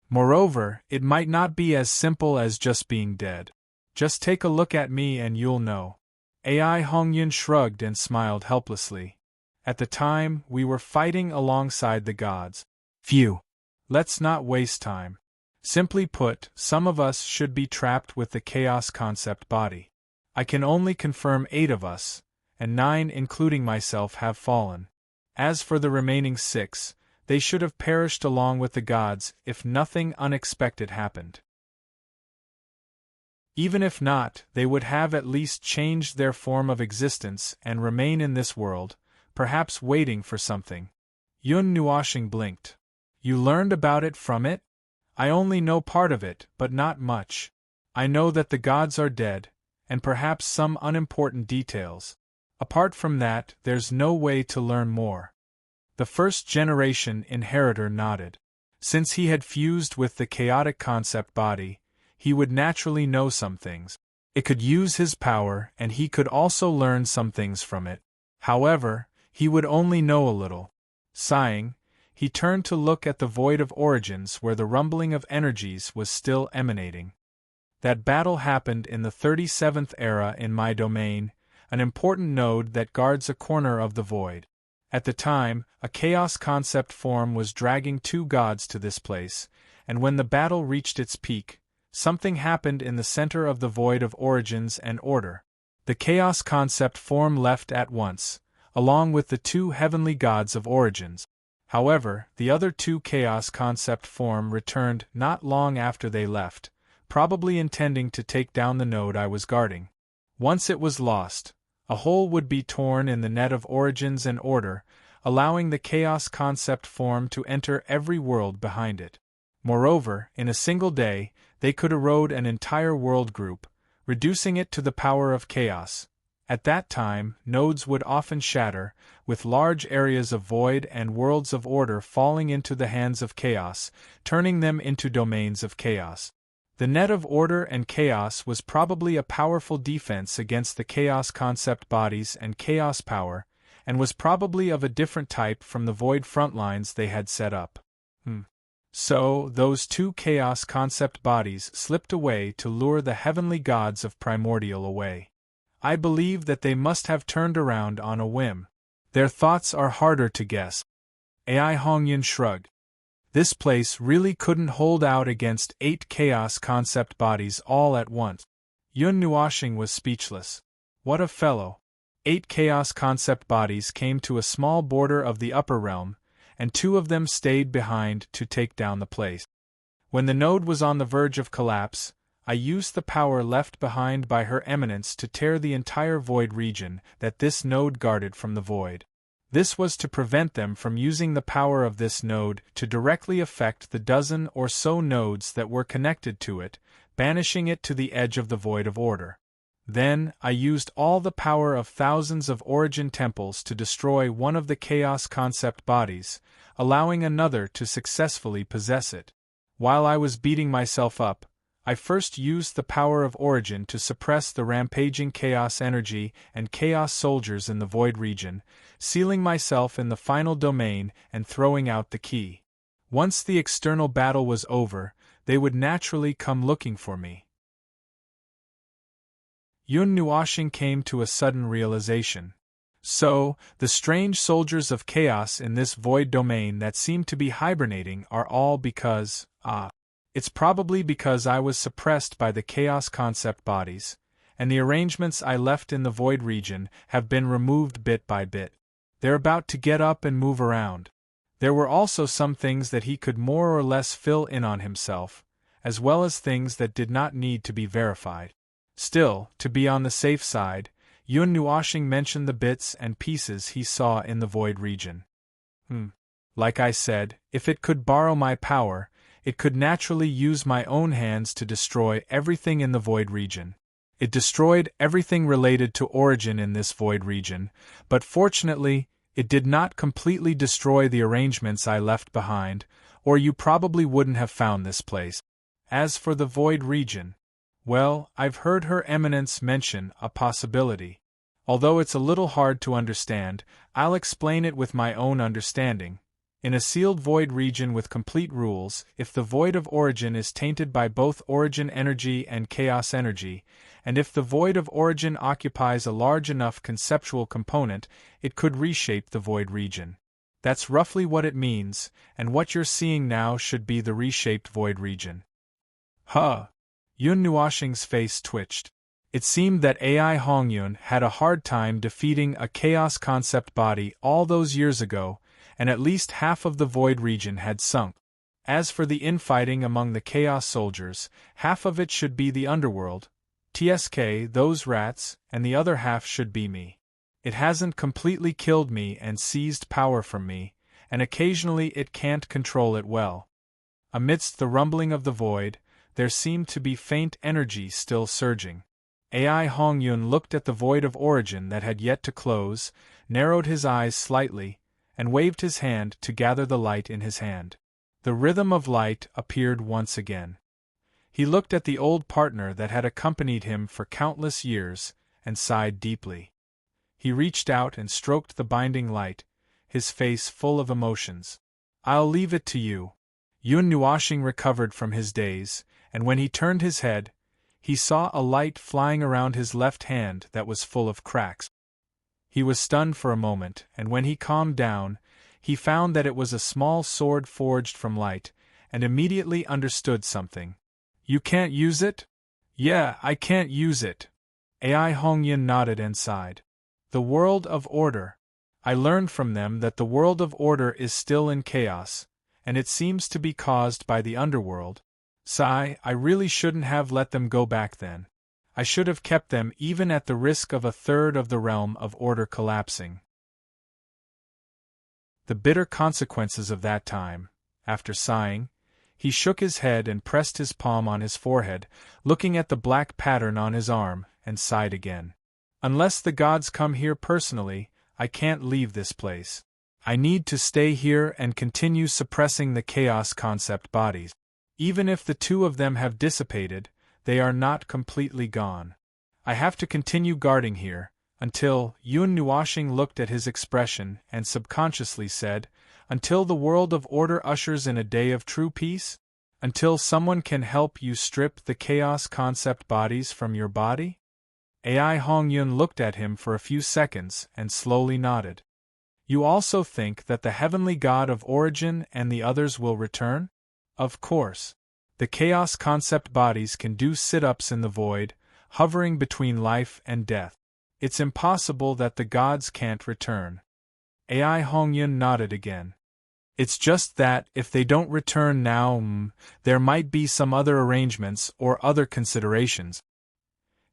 Moreover, it might not be as simple as just being dead. Just take a look at me and you'll know. AI Hongyun shrugged and smiled helplessly. At the time, we were fighting alongside the gods. Phew. Let's not waste time. Simply put, some of us should be trapped with the chaos concept body. I can only confirm 8 of us, and 9 including myself have fallen. As for the remaining 6, they should have perished along with the gods if nothing unexpected happened. Even if not, they would have at least changed their form of existence and remain in this world, perhaps waiting for something. Yun Nuoxing blinked. You learned about it from it? I only know part of it, but not much. I know that the gods are dead, and perhaps some unimportant details. Apart from that, there's no way to learn more. The first-generation inheritor nodded. Since he had fused with the chaotic concept body, he would naturally know some things. It could use his power, and he could also learn some things from it. However, he would only know a little. Sighing, he turned to look at the void of origins where the rumbling of energies was still emanating. That battle happened in the 37th era in my domain, an important node that guards a corner of the void. At the time, a chaos concept form was dragging 2 gods to this place, and when the battle reached its peak, something happened in the center of the void of origins and order. The chaos concept form left at once, along with the 2 heavenly gods of origins. However, the other 2 chaos concept form returned not long after they left, probably intending to take down the node I was guarding. Once it was lost, a hole would be torn in the net of origins and order, allowing the chaos concept form to enter every world behind it. Moreover, in a single day, they could erode an entire world group, reducing it to the power of chaos. At that time, nodes would often shatter, with large areas of void and worlds of order falling into the hands of chaos, turning them into domains of chaos. The net of order and chaos was probably a powerful defense against the chaos concept bodies and chaos power, and was probably of a different type from the void frontlines they had set up. So, those two chaos concept bodies slipped away to lure the heavenly gods of primordial away. I believe that they must have turned around on a whim. Their thoughts are harder to guess. Ai Hongyun shrugged. This place really couldn't hold out against 8 chaos concept bodies all at once. Yun Nuoshing was speechless. What a fellow! 8 chaos concept bodies came to a small border of the upper realm, and 2 of them stayed behind to take down the place. When the node was on the verge of collapse, I used the power left behind by Her Eminence to tear the entire void region that this node guarded from the void. This was to prevent them from using the power of this node to directly affect the dozen or so nodes that were connected to it, banishing it to the edge of the void of order. Then, I used all the power of thousands of origin temples to destroy one of the chaos concept bodies, allowing another to successfully possess it. While I was beating myself up, I first used the power of origin to suppress the rampaging chaos energy and chaos soldiers in the void region, sealing myself in the final domain and throwing out the key. Once the external battle was over, they would naturally come looking for me. Yun Nuoshing came to a sudden realization. So, the strange soldiers of chaos in this void domain that seem to be hibernating are all because, it's probably because I was suppressed by the chaos concept bodies, and the arrangements I left in the void region have been removed bit by bit. They're about to get up and move around. There were also some things that he could more or less fill in on himself, as well as things that did not need to be verified. Still, to be on the safe side, Yun Nuoshing mentioned the bits and pieces he saw in the void region. Like I said, if it could borrow my power, it could naturally use my own hands to destroy everything in the void region. It destroyed everything related to origin in this void region, but fortunately, it did not completely destroy the arrangements I left behind, or you probably wouldn't have found this place. As for the void region, well, I've heard Her Eminence mention a possibility. Although it's a little hard to understand, I'll explain it with my own understanding. In a sealed void region with complete rules, if the void of origin is tainted by both origin energy and chaos energy, and if the void of origin occupies a large enough conceptual component, it could reshape the void region. That's roughly what it means, and what you're seeing now should be the reshaped void region. Yun Nuoshing's face twitched. It seemed that Ai Hongyun had a hard time defeating a chaos concept body all those years ago, and at least half of the void region had sunk. As for the infighting among the chaos soldiers, half of it should be the underworld, TSK, those rats, and the other half should be me. It hasn't completely killed me and seized power from me, and occasionally it can't control it well. Amidst the rumbling of the void, there seemed to be faint energy still surging. Ai Hongyun looked at the void of origin that had yet to close, narrowed his eyes slightly, and waved his hand to gather the light in his hand. The rhythm of light appeared once again. He looked at the old partner that had accompanied him for countless years, and sighed deeply. He reached out and stroked the binding light, his face full of emotions. I'll leave it to you. Yun Nuoshing recovered from his daze, and when he turned his head, he saw a light flying around his left hand that was full of cracks. He was stunned for a moment, and when he calmed down, he found that it was a small sword forged from light, and immediately understood something. You can't use it? Yeah, I can't use it. Ai Hongyun nodded and sighed. The world of order. I learned from them that the world of order is still in chaos, and it seems to be caused by the underworld. Sigh, I really shouldn't have let them go back then. I should have kept them even at the risk of a third of the realm of order collapsing. The bitter consequences of that time. After sighing, he shook his head and pressed his palm on his forehead, looking at the black pattern on his arm, and sighed again. Unless the gods come here personally, I can't leave this place. I need to stay here and continue suppressing the chaos concept bodies. Even if the 2 of them have dissipated, they are not completely gone. I have to continue guarding here, Until, Yun Nuashing looked at his expression and subconsciously said, until the world of order ushers in a day of true peace? Until someone can help you strip the chaos concept bodies from your body? Ai Hongyun looked at him for a few seconds and slowly nodded. You also think that the heavenly god of origin and the others will return? Of course. The chaos concept bodies can do sit-ups in the void, hovering between life and death. It's impossible that the gods can't return. Ai Hongyun nodded again. It's just that, if they don't return now, there might be some other arrangements or other considerations.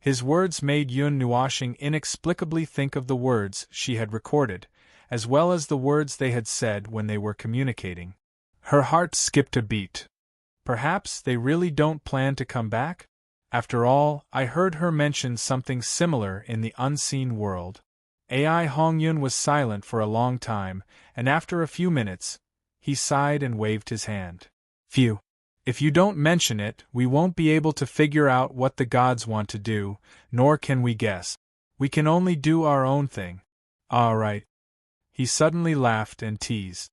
His words made Yun Nuashing inexplicably think of the words she had recorded, as well as the words they had said when they were communicating. Her heart skipped a beat. Perhaps they really don't plan to come back? After all, I heard her mention something similar in the unseen world. Ai Hongyun was silent for a long time, and after a few minutes, he sighed and waved his hand. Phew. If you don't mention it, we won't be able to figure out what the gods want to do, nor can we guess. We can only do our own thing. All right. He suddenly laughed and teased.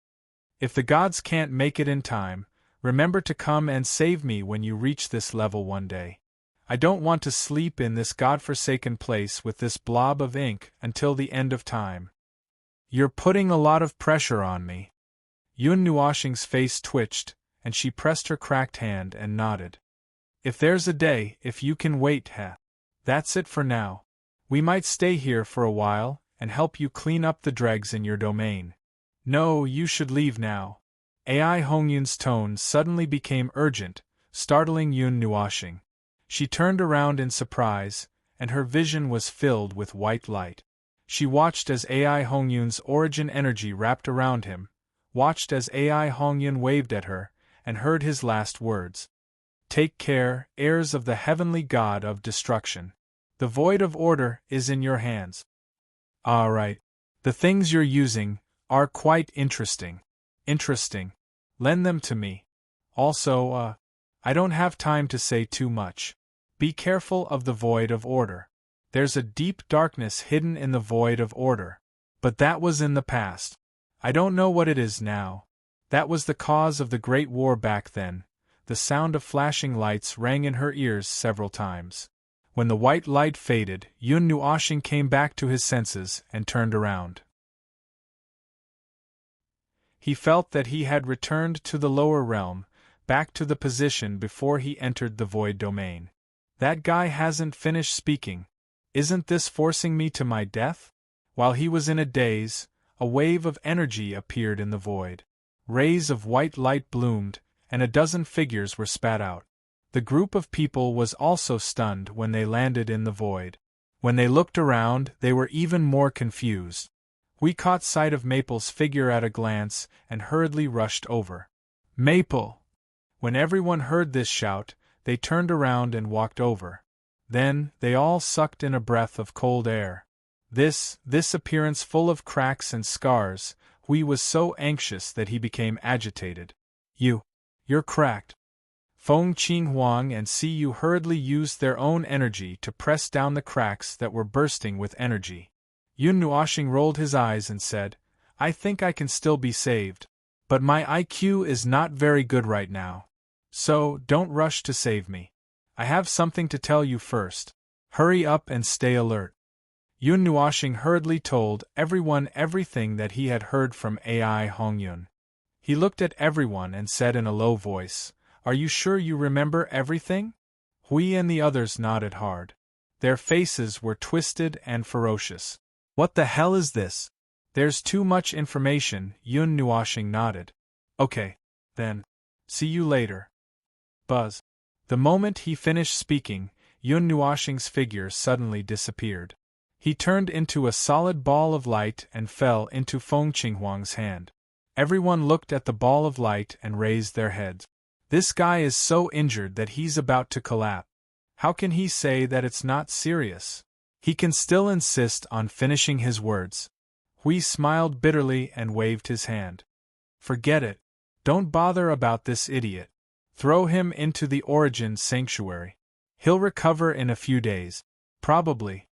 If the gods can't make it in time, remember to come and save me when you reach this level one day. I don't want to sleep in this godforsaken place with this blob of ink until the end of time. You're putting a lot of pressure on me. Yun Nuashing's face twitched, and she pressed her cracked hand and nodded. If there's a day, if you can wait, that's it for now. We might stay here for a while and help you clean up the dregs in your domain. No, you should leave now. Ai Hongyun's tone suddenly became urgent, startling Yun Nuashing. She turned around in surprise, and her vision was filled with white light. She watched as Ai Hongyun's origin energy wrapped around him, watched as Ai Hongyun waved at her, and heard his last words. Take care, heirs of the heavenly god of destruction. The void of order is in your hands. All right. The things you're using are quite interesting. Interesting. Lend them to me. Also, I don't have time to say too much. Be careful of the void of order. There's a deep darkness hidden in the void of order. But that was in the past. I don't know what it is now. That was the cause of the Great War back then. The sound of flashing lights rang in her ears several times. When the white light faded, Yun Nuashing came back to his senses and turned around. He felt that he had returned to the lower realm, back to the position before he entered the void domain. That guy hasn't finished speaking. Isn't this forcing me to my death? While he was in a daze, a wave of energy appeared in the void. Rays of white light bloomed, and a dozen figures were spat out. The group of people was also stunned when they landed in the void. When they looked around, they were even more confused. We caught sight of Maple's figure at a glance and hurriedly rushed over. Maple! When everyone heard this shout, they turned around and walked over. Then, they all sucked in a breath of cold air. This appearance full of cracks and scars, Hui was so anxious that he became agitated. You're cracked. Feng Qinghuang and Siyu hurriedly used their own energy to press down the cracks that were bursting with energy. Yun Nuashing rolled his eyes and said, I think I can still be saved. But my IQ is not very good right now. So, don't rush to save me. I have something to tell you first. Hurry up and stay alert. Yun Nuashing hurriedly told everyone everything that he had heard from Ai Hongyun. He looked at everyone and said in a low voice, Are you sure you remember everything? Hui and the others nodded hard. Their faces were twisted and ferocious. What the hell is this? There's too much information, Yun Nuashing nodded. Okay. Then. See you later. Buzz. The moment he finished speaking, Yun Nuashing's figure suddenly disappeared. He turned into a solid ball of light and fell into Feng Qinghuang's hand. Everyone looked at the ball of light and raised their heads. This guy is so injured that he's about to collapse. How can he say that it's not serious? He can still insist on finishing his words. Hui smiled bitterly and waved his hand. Forget it. Don't bother about this idiot. Throw him into the Origin Sanctuary. He'll recover in a few days. Probably.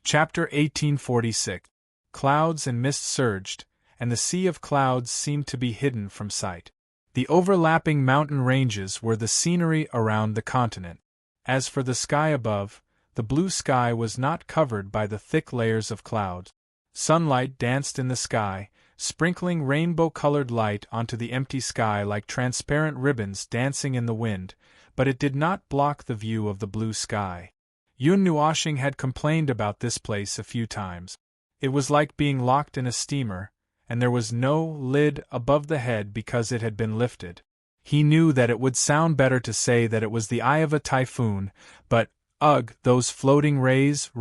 Chapter 1846. Clouds and mist surged, and the sea of clouds seemed to be hidden from sight. The overlapping mountain ranges were the scenery around the continent. As for the sky above, the blue sky was not covered by the thick layers of clouds. Sunlight danced in the sky, sprinkling rainbow-colored light onto the empty sky like transparent ribbons dancing in the wind, but it did not block the view of the blue sky. Yun Nuoshing had complained about this place a few times. It was like being locked in a steamer, and there was no lid above the head because it had been lifted. He knew that it would sound better to say that it was the eye of a typhoon, but, ugh, those floating rays,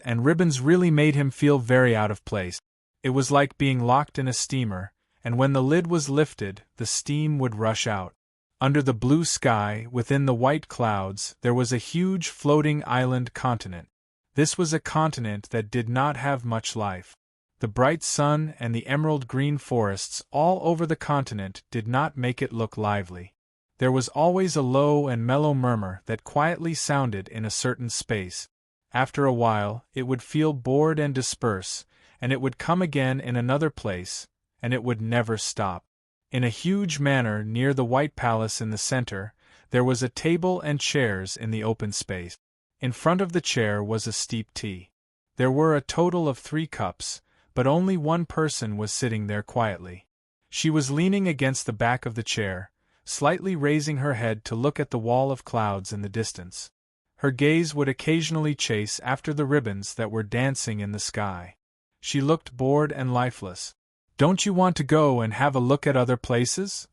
and ribbons really made him feel very out of place. It was like being locked in a steamer, and when the lid was lifted, the steam would rush out. Under the blue sky, within the white clouds, there was a huge floating island continent. This was a continent that did not have much life. The bright sun and the emerald-green forests all over the continent did not make it look lively. There was always a low and mellow murmur that quietly sounded in a certain space. After a while, it would feel bored and disperse, and it would come again in another place, and it would never stop. In a huge manor near the White Palace in the center, there was a table and chairs in the open space. In front of the chair was a steep tea. There were a total of 3 cups, but only one person was sitting there quietly. She was leaning against the back of the chair, slightly raising her head to look at the wall of clouds in the distance. Her gaze would occasionally chase after the ribbons that were dancing in the sky. She looked bored and lifeless. "Don't you want to go and have a look at other places?"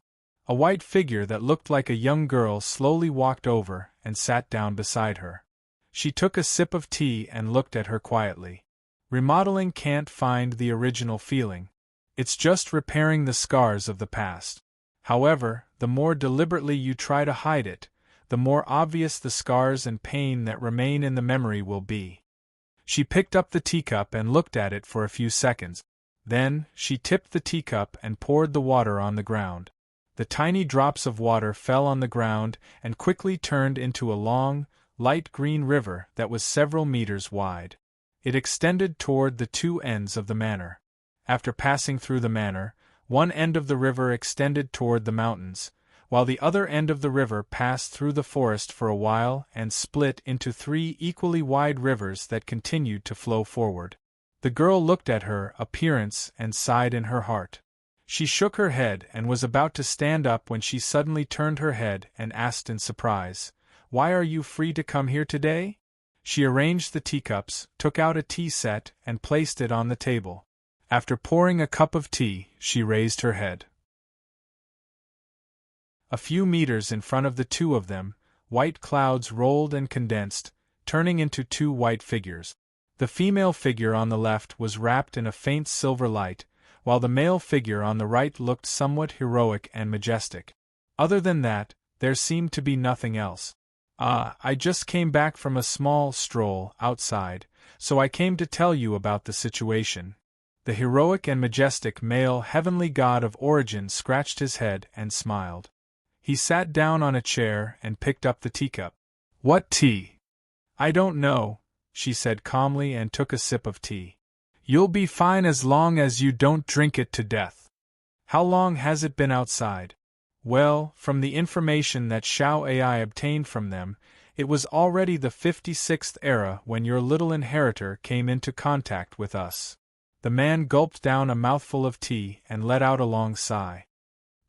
A white figure that looked like a young girl slowly walked over and sat down beside her. She took a sip of tea and looked at her quietly. Remodeling can't find the original feeling. It's just repairing the scars of the past. However, the more deliberately you try to hide it, the more obvious the scars and pain that remain in the memory will be. She picked up the teacup and looked at it for a few seconds. Then, she tipped the teacup and poured the water on the ground. The tiny drops of water fell on the ground and quickly turned into a long, light green river that was several meters wide. It extended toward the 2 ends of the manor. After passing through the manor, one end of the river extended toward the mountains, while the other end of the river passed through the forest for a while and split into 3 equally wide rivers that continued to flow forward. The girl looked at her appearance and sighed in her heart. She shook her head and was about to stand up when she suddenly turned her head and asked in surprise, "Why are you free to come here today?" She arranged the teacups, took out a tea set, and placed it on the table. After pouring a cup of tea, she raised her head. A few meters in front of the 2 of them, white clouds rolled and condensed, turning into 2 white figures. The female figure on the left was wrapped in a faint silver light, while the male figure on the right looked somewhat heroic and majestic. Other than that, there seemed to be nothing else. I just came back from a small stroll outside, so I came to tell you about the situation." The heroic and majestic male heavenly god of origin scratched his head and smiled. He sat down on a chair and picked up the teacup. "What tea?" "I don't know," she said calmly and took a sip of tea. "You'll be fine as long as you don't drink it to death." "How long has it been outside?" "Well, from the information that Xiao Ai obtained from them, it was already the 56th era when your little inheritor came into contact with us." The man gulped down a mouthful of tea and let out a long sigh.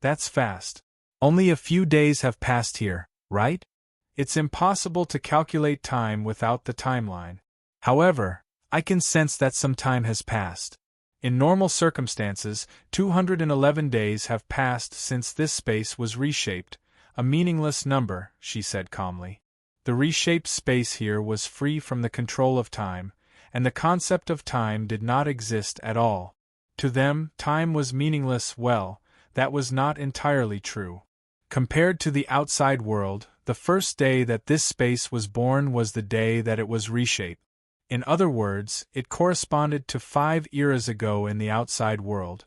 "That's fast. Only a few days have passed here, right? It's impossible to calculate time without the timeline. However, I can sense that some time has passed. In normal circumstances, 211 days have passed since this space was reshaped, a meaningless number," she said calmly. The reshaped space here was free from the control of time, and the concept of time did not exist at all. To them, time was meaningless. Well, that was not entirely true. Compared to the outside world, the first day that this space was born was the day that it was reshaped. In other words, it corresponded to 5 eras ago in the outside world.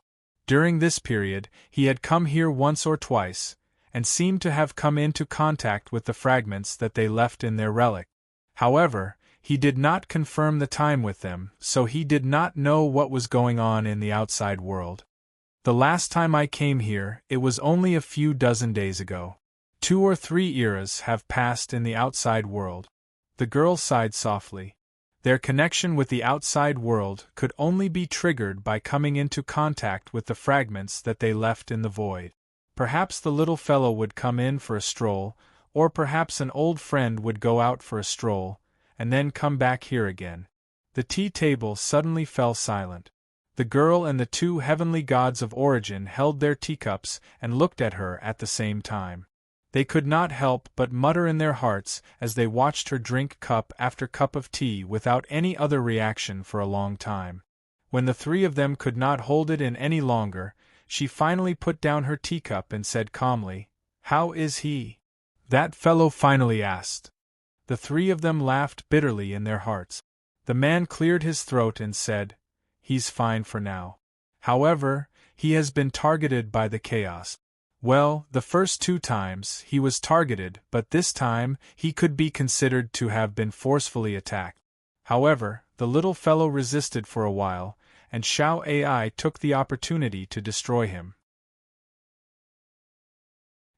During this period, he had come here once or twice, and seemed to have come into contact with the fragments that they left in their relic. However, He did not confirm the time with them, so he did not know what was going on in the outside world. The last time I came here, it was only a few dozen days ago. 2 or 3 eras have passed in the outside world. The girl sighed softly. Their connection with the outside world could only be triggered by coming into contact with the fragments that they left in the void. Perhaps the little fellow would come in for a stroll, or perhaps an old friend would go out for a stroll, and then come back here again. The tea table suddenly fell silent. The girl and the 2 heavenly gods of origin held their teacups and looked at her at the same time. They could not help but mutter in their hearts as they watched her drink cup after cup of tea without any other reaction for a long time. When the 3 of them could not hold it in any longer, she finally put down her teacup and said calmly, "How is he?" That fellow finally asked. The 3 of them laughed bitterly in their hearts. The man cleared his throat and said, "He's fine for now. However, he has been targeted by the chaos." Well, the first 2 times he was targeted, but this time he could be considered to have been forcefully attacked. However, the little fellow resisted for a while, and Xiao Ai took the opportunity to destroy him.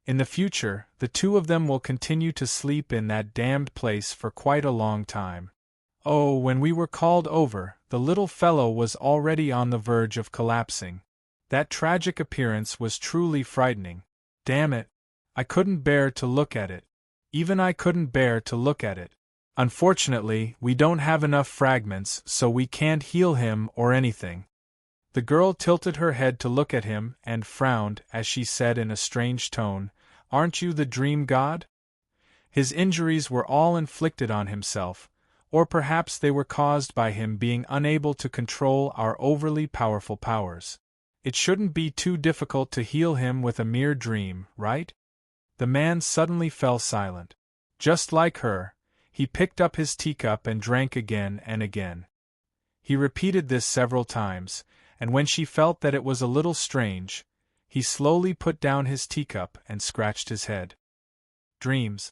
In the future, the 2 of them will continue to sleep in that damned place for quite a long time. Oh, when we were called over, the little fellow was already on the verge of collapsing. That tragic appearance was truly frightening. Damn it! I couldn't bear to look at it. Even I couldn't bear to look at it. Unfortunately, we don't have enough fragments, so we can't heal him or anything. The girl tilted her head to look at him and frowned as she said in a strange tone, "Aren't you the dream god?" His injuries were all inflicted on himself, or perhaps they were caused by him being unable to control our overly powerful powers. It shouldn't be too difficult to heal him with a mere dream, right? The man suddenly fell silent. Just like her, he picked up his teacup and drank again and again. He repeated this several times, and when she felt that it was a little strange, he slowly put down his teacup and scratched his head. Dreams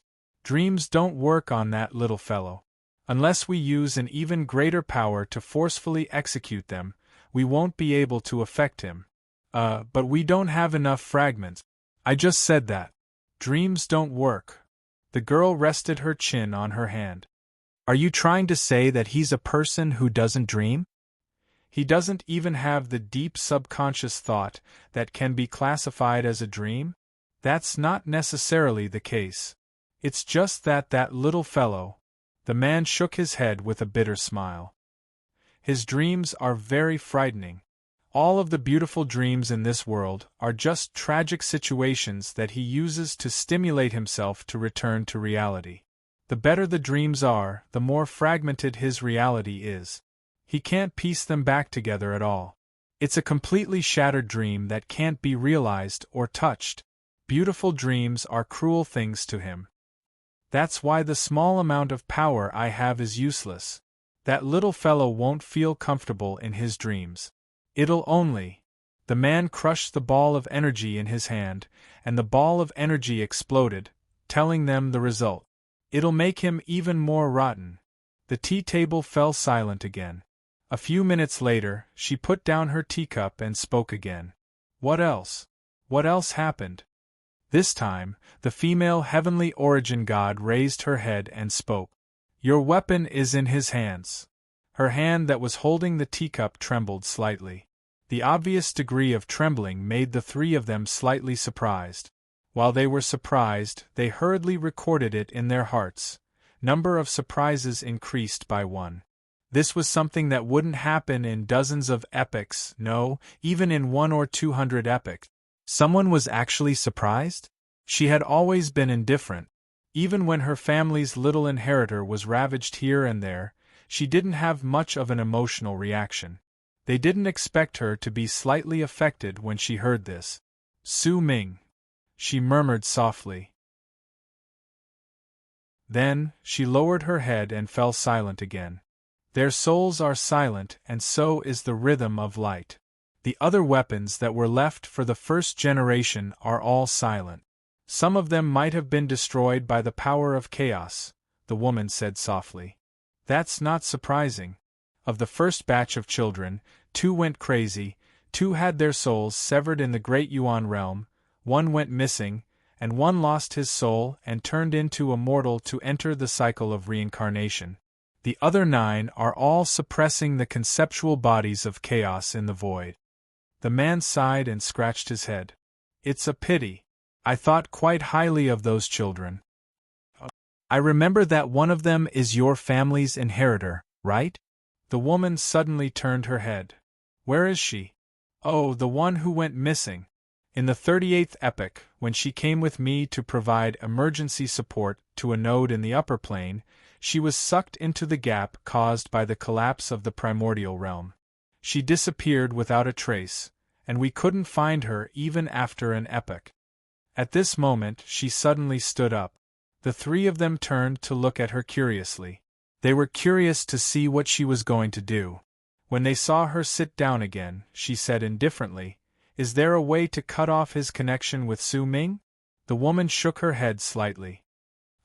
don't work on that little fellow. Unless we use an even greater power to forcefully execute them, we won't be able to affect him. But we don't have enough fragments. I just said that. Dreams don't work. The girl rested her chin on her hand. Are you trying to say that he's a person who doesn't dream? He doesn't even have the deep subconscious thought that can be classified as a dream? That's not necessarily the case. It's just that little fellow. The man shook his head with a bitter smile. His dreams are very frightening. All of the beautiful dreams in this world are just tragic situations that he uses to stimulate himself to return to reality. The better the dreams are, the more fragmented his reality is. He can't piece them back together at all. It's a completely shattered dream that can't be realized or touched. Beautiful dreams are cruel things to him. That's why the small amount of power I have is useless. That little fellow won't feel comfortable in his dreams. It'll only. The man crushed the ball of energy in his hand, and the ball of energy exploded, telling them the result. It'll make him even more rotten. The tea table fell silent again. A few minutes later, she put down her teacup and spoke again. What else? What else happened? This time, the female heavenly origin god raised her head and spoke. Your weapon is in his hands. Her hand that was holding the teacup trembled slightly. The obvious degree of trembling made the 3 of them slightly surprised. While they were surprised, they hurriedly recorded it in their hearts. Number of surprises increased by 1. This was something that wouldn't happen in dozens of epochs, no, even in 100 or 200 epochs. Someone was actually surprised? She had always been indifferent. Even when her family's little inheritor was ravaged here and there, she didn't have much of an emotional reaction. They didn't expect her to be slightly affected when she heard this. Su Ming, she murmured softly. Then, she lowered her head and fell silent again. Their souls are silent, and so is the rhythm of light. The other weapons that were left for the first generation are all silent. Some of them might have been destroyed by the power of chaos, the woman said softly. That's not surprising. Of the first batch of children, 2 went crazy, 2 had their souls severed in the great Yuan realm, 1 went missing, and 1 lost his soul and turned into a mortal to enter the cycle of reincarnation. The other 9 are all suppressing the conceptual bodies of chaos in the void. The man sighed and scratched his head. It's a pity. I thought quite highly of those children. I remember that one of them is your family's inheritor, right? The woman suddenly turned her head. Where is she? Oh, the one who went missing. In the 38th epoch, when she came with me to provide emergency support to a node in the upper plane, she was sucked into the gap caused by the collapse of the primordial realm. She disappeared without a trace, and we couldn't find her even after an epoch. At this moment she suddenly stood up. The 3 of them turned to look at her curiously. They were curious to see what she was going to do. When they saw her sit down again, she said indifferently, "Is there a way to cut off his connection with Su Ming?" The woman shook her head slightly.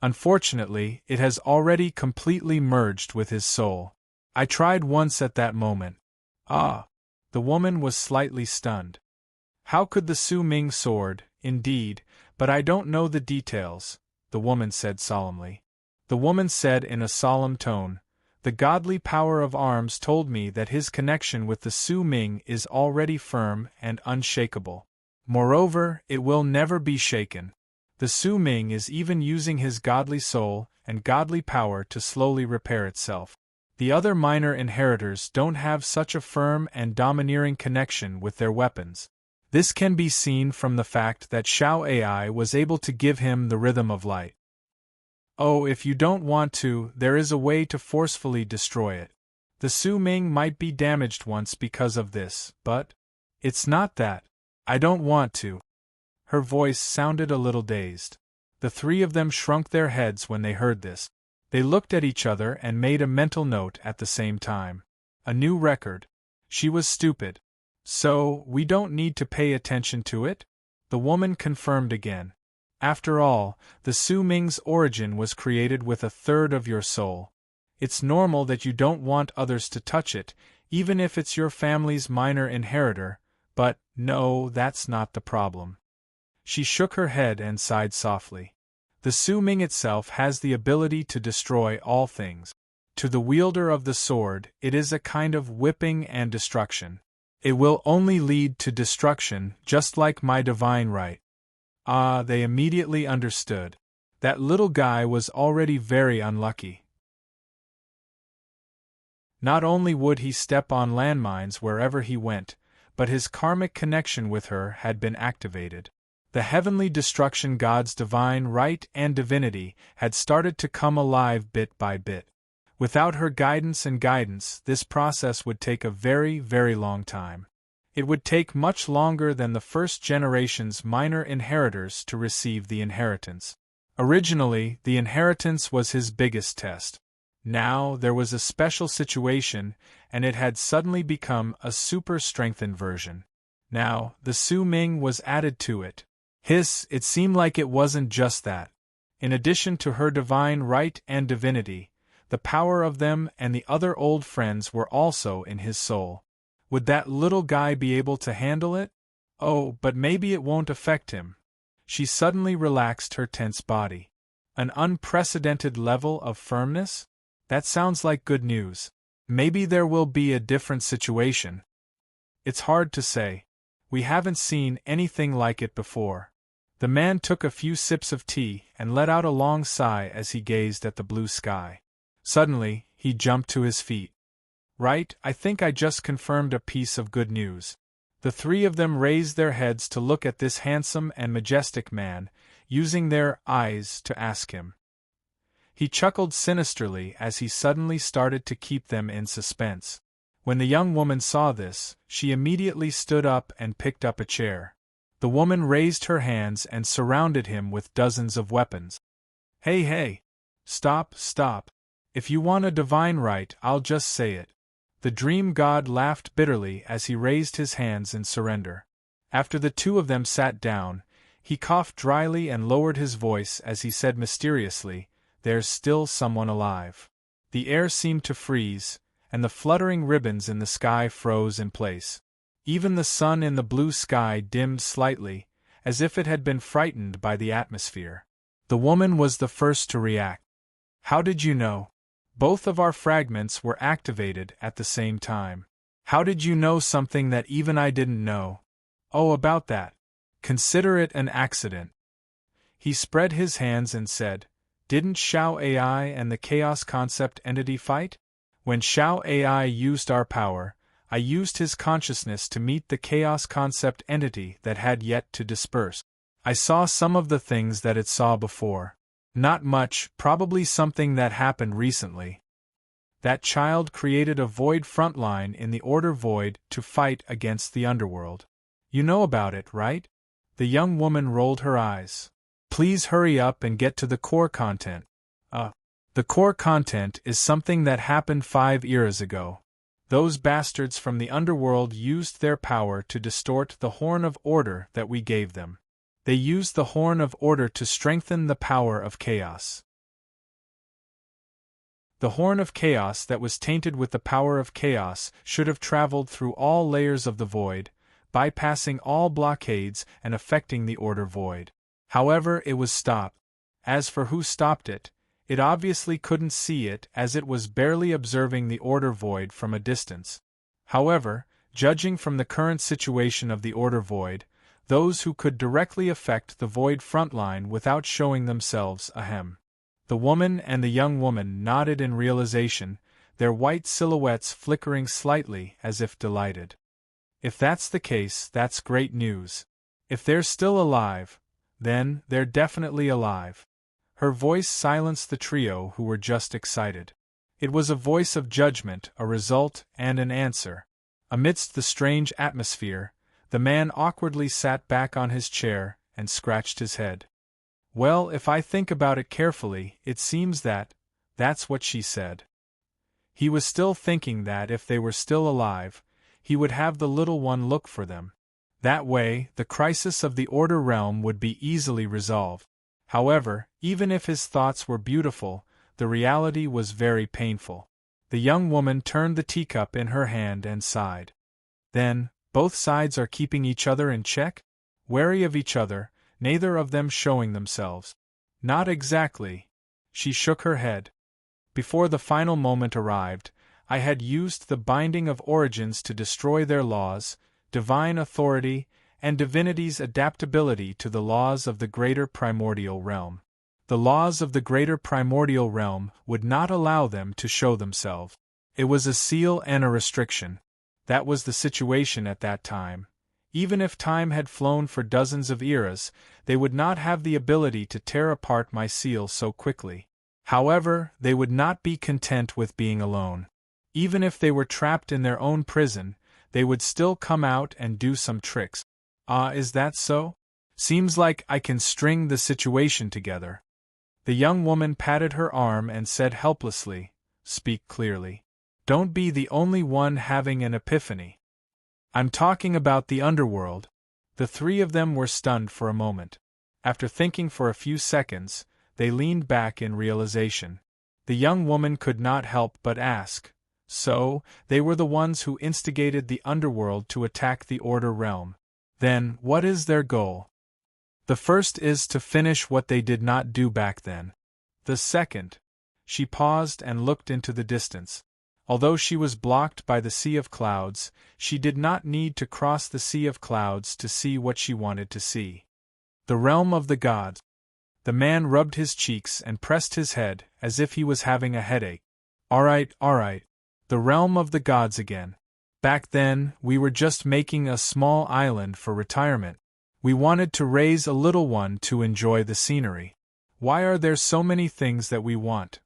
"Unfortunately, it has already completely merged with his soul. I tried once at that moment." "Ah!" The woman was slightly stunned. "How could the Su Ming sword, indeed, but I don't know the details," the woman said solemnly. The woman said in a solemn tone, "The godly power of arms told me that his connection with the Su Ming is already firm and unshakable. Moreover, it will never be shaken. The Su Ming is even using his godly soul and godly power to slowly repair itself. The other minor inheritors don't have such a firm and domineering connection with their weapons. This can be seen from the fact that Xiao Ai was able to give him the rhythm of light. Oh, if you don't want to, there is a way to forcefully destroy it. The Su Ming might be damaged once because of this, but it's not that. I don't want to." Her voice sounded a little dazed. The 3 of them shrunk their heads when they heard this. They looked at each other and made a mental note at the same time. A new record. She was stupid. "So, we don't need to pay attention to it?" The woman confirmed again. "After all, the Su Ming's origin was created with 1/3 of your soul. It's normal that you don't want others to touch it, even if it's your family's minor inheritor, but, no, that's not the problem." She shook her head and sighed softly. "The Su Ming itself has the ability to destroy all things. To the wielder of the sword, it is a kind of whipping and destruction. It will only lead to destruction, just like my divine right." Ah, they immediately understood. That little guy was already very unlucky. Not only would he step on landmines wherever he went, but his karmic connection with her had been activated. The heavenly destruction god's divine right and divinity had started to come alive bit by bit. Without her guidance, this process would take a very, very long time. It would take much longer than the first generation's minor inheritors to receive the inheritance. Originally, the inheritance was his biggest test. Now, there was a special situation, and it had suddenly become a super-strengthened version. Now, the Su Ming was added to it. It seemed like it wasn't just that. In addition to her divine right and divinity, the power of them and the other old friends were also in his soul. Would that little guy be able to handle it? Oh, but maybe it won't affect him. She suddenly relaxed her tense body. An unprecedented level of firmness? That sounds like good news. Maybe there will be a different situation. It's hard to say. We haven't seen anything like it before. The man took a few sips of tea and let out a long sigh as he gazed at the blue sky. Suddenly, he jumped to his feet. "Right, I think I just confirmed a piece of good news." The 3 of them raised their heads to look at this handsome and majestic man, using their eyes to ask him. He chuckled sinisterly as he suddenly started to keep them in suspense. When the young woman saw this, she immediately stood up and picked up a chair. The woman raised her hands and surrounded him with dozens of weapons. Hey! Stop! If you want a divine right, I'll just say it." The dream god laughed bitterly as he raised his hands in surrender. After the 2 of them sat down, he coughed dryly and lowered his voice as he said mysteriously, "There's still someone alive. The air seemed to freeze, and the fluttering ribbons in the sky froze in place. Even the sun in the blue sky dimmed slightly, as if it had been frightened by the atmosphere. The woman was the first to react. How did you know? Both of our fragments were activated at the same time. How did you know something that even I didn't know? Oh, about that. Consider it an accident. He spread his hands and said, Didn't Xiao AI and the Chaos Concept entity fight? When Xiao AI used our power, I used his consciousness to meet the Chaos Concept entity that had yet to disperse. I saw some of the things that it saw before. Not much, probably something that happened recently. That child created a void frontline in the Order Void to fight against the underworld. You know about it, right? The young woman rolled her eyes. Please hurry up and get to the core content. The core content is something that happened 5 years ago. Those bastards from the underworld used their power to distort the Horn of Order that we gave them. They used the Horn of Order to strengthen the power of chaos. The Horn of Chaos that was tainted with the power of chaos should have traveled through all layers of the void, bypassing all blockades and affecting the Order Void. However, it was stopped. As for who stopped it, it obviously couldn't see it as it was barely observing the Order Void from a distance. However, judging from the current situation of the Order Void, those who could directly affect the Void frontline without showing themselves ahem. The woman and the young woman nodded in realization, their white silhouettes flickering slightly as if delighted. If that's the case, that's great news. If they're still alive, then they're definitely alive. Her voice silenced the trio who were just excited. It was a voice of judgment, a result, and an answer. Amidst the strange atmosphere, the man awkwardly sat back on his chair and scratched his head. Well, if I think about it carefully, it seems that's what she said. He was still thinking that if they were still alive, he would have the little one look for them. That way, the crisis of the Order realm would be easily resolved. However, even if his thoughts were beautiful, the reality was very painful. The young woman turned the teacup in her hand and sighed. Then, both sides are keeping each other in check? Wary of each other, neither of them showing themselves. Not exactly. She shook her head. Before the final moment arrived, I had used the binding of origins to destroy their laws, divine authority, and divinity's adaptability to the laws of the greater primordial realm. The laws of the greater primordial realm would not allow them to show themselves. It was a seal and a restriction. That was the situation at that time. Even if time had flown for dozens of eras, they would not have the ability to tear apart my seal so quickly. However, they would not be content with being alone. Even if they were trapped in their own prison, they would still come out and do some tricks. Is that so? Seems like I can string the situation together. The young woman patted her arm and said helplessly, Speak clearly. Don't be the only one having an epiphany. I'm talking about the underworld. The three of them were stunned for a moment. After thinking for a few seconds, they leaned back in realization. The young woman could not help but ask, So, they were the ones who instigated the underworld to attack the Order realm. Then, what is their goal? The first is to finish what they did not do back then. The second. She paused and looked into the distance. Although she was blocked by the sea of clouds, she did not need to cross the sea of clouds to see what she wanted to see. The realm of the gods. The man rubbed his cheeks and pressed his head as if he was having a headache. All right. The realm of the gods again. Back then, we were just making a small island for retirement. We wanted to raise a little one to enjoy the scenery. Why are there so many things that we want?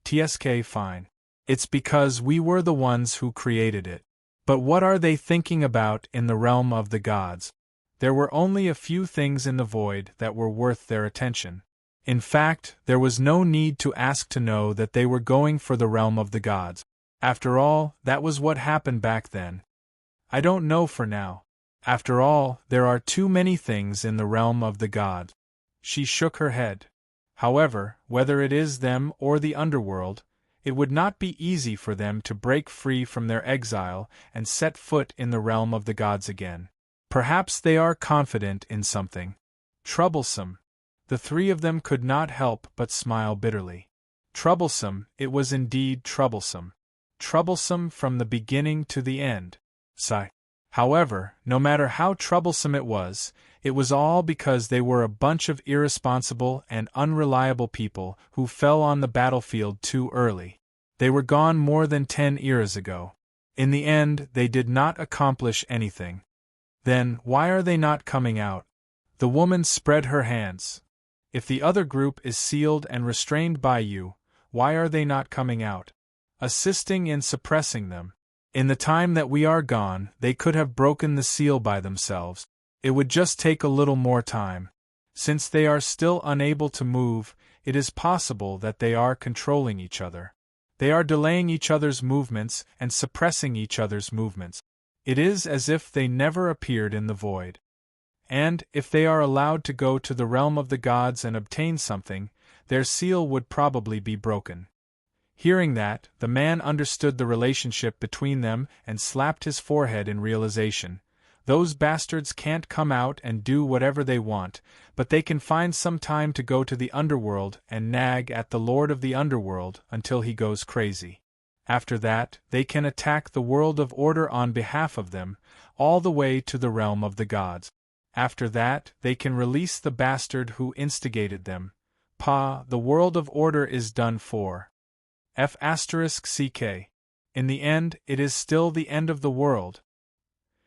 TSK fine. It's because we were the ones who created it. But what are they thinking about in the realm of the gods? There were only a few things in the void that were worth their attention. In fact, there was no need to ask to know that they were going for the realm of the gods. After all, that was what happened back then. I don't know for now. After all, there are too many things in the realm of the gods. She shook her head. However, whether it is them or the underworld, it would not be easy for them to break free from their exile and set foot in the realm of the gods again. Perhaps they are confident in something troublesome. The three of them could not help but smile bitterly. Troublesome, it was indeed troublesome. Troublesome from the beginning to the end. Sigh. However, no matter how troublesome it was all because they were a bunch of irresponsible and unreliable people who fell on the battlefield too early. They were gone more than 10 years ago. In the end, they did not accomplish anything. Then, why are they not coming out? The woman spread her hands. If the other group is sealed and restrained by you, why are they not coming out? Assisting in suppressing them. In the time that we are gone, they could have broken the seal by themselves. It would just take a little more time. Since they are still unable to move, it is possible that they are controlling each other. They are delaying each other's movements and suppressing each other's movements. It is as if they never appeared in the void. And, if they are allowed to go to the realm of the gods and obtain something, their seal would probably be broken. Hearing that, the man understood the relationship between them and slapped his forehead in realization. Those bastards can't come out and do whatever they want, but they can find some time to go to the underworld and nag at the Lord of the Underworld until he goes crazy. After that, they can attack the world of order on behalf of them, all the way to the realm of the gods. After that, they can release the bastard who instigated them. The world of order is done for. F***ck. In the end, it is still the end of the world.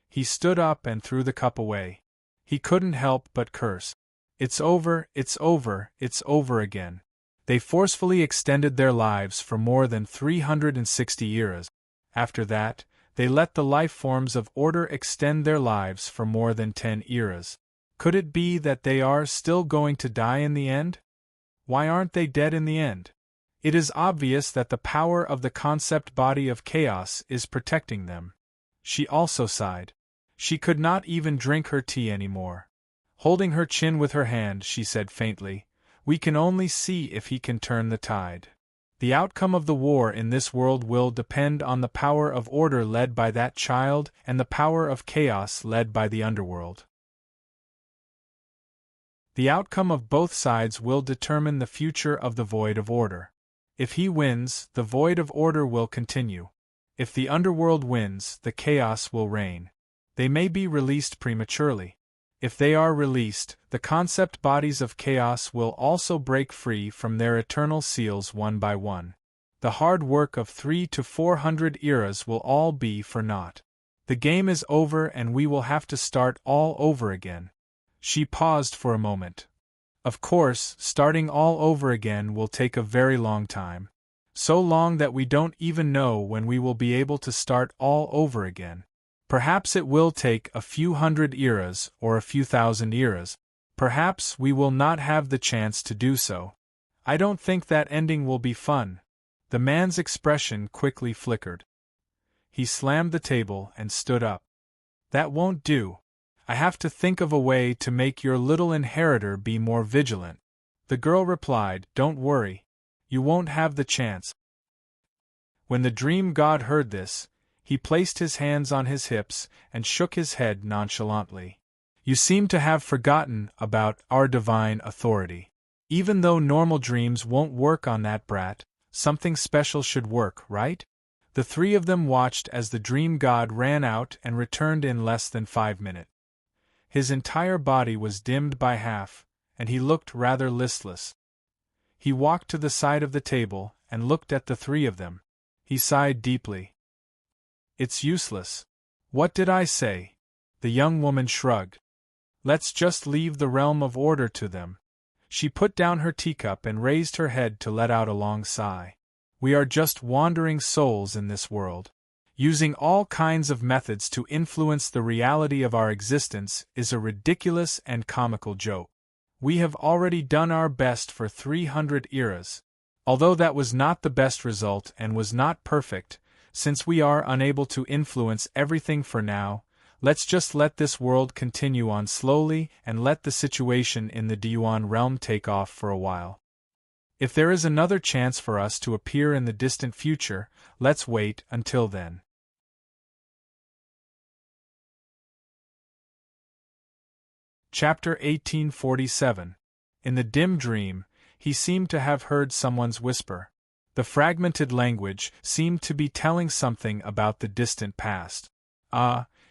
He stood up and threw the cup away. He couldn't help but curse. It's over, it's over, it's over again. They forcefully extended their lives for more than 360 years. After that, they let the life forms of order extend their lives for more than 10 eras. Could it be that they are still going to die in the end? Why aren't they dead in the end? It is obvious that the power of the concept body of chaos is protecting them. She also sighed. She could not even drink her tea anymore. Holding her chin with her hand, she said faintly, "We can only see if he can turn the tide. The outcome of the war in this world will depend on the power of order led by that child and the power of chaos led by the underworld. The outcome of both sides will determine the future of the void of order. If he wins, the void of order will continue. If the underworld wins, the chaos will reign. They may be released prematurely. If they are released, the concept bodies of chaos will also break free from their eternal seals one by one. The hard work of 300 to 400 eras will all be for naught. The game is over and we will have to start all over again." She paused for a moment. Of course, starting all over again will take a very long time. So long that we don't even know when we will be able to start all over again. Perhaps it will take a few hundred eras or a few thousand eras. Perhaps we will not have the chance to do so. I don't think that ending will be fun. The man's expression quickly flickered. He slammed the table and stood up. "That won't do. I have to think of a way to make your little inheritor be more vigilant." The girl replied, "Don't worry. You won't have the chance." When the dream god heard this, he placed his hands on his hips and shook his head nonchalantly. "You seem to have forgotten about our divine authority. Even though normal dreams won't work on that brat, something special should work, right?" The three of them watched as the dream god ran out and returned in less than 5 minutes. His entire body was dimmed by half, and he looked rather listless. He walked to the side of the table and looked at the three of them. He sighed deeply. "It's useless. What did I say?" The young woman shrugged. "Let's just leave the realm of order to them." She put down her teacup and raised her head to let out a long sigh. "We are just wandering souls in this world. Using all kinds of methods to influence the reality of our existence is a ridiculous and comical joke. We have already done our best for 300 eras. Although that was not the best result and was not perfect, since we are unable to influence everything for now, let's just let this world continue on slowly and let the situation in the Dyuan realm take off for a while. If there is another chance for us to appear in the distant future, let's wait until then. Chapter 1847. In the dim dream, he seemed to have heard someone's whisper. The fragmented language seemed to be telling something about the distant past.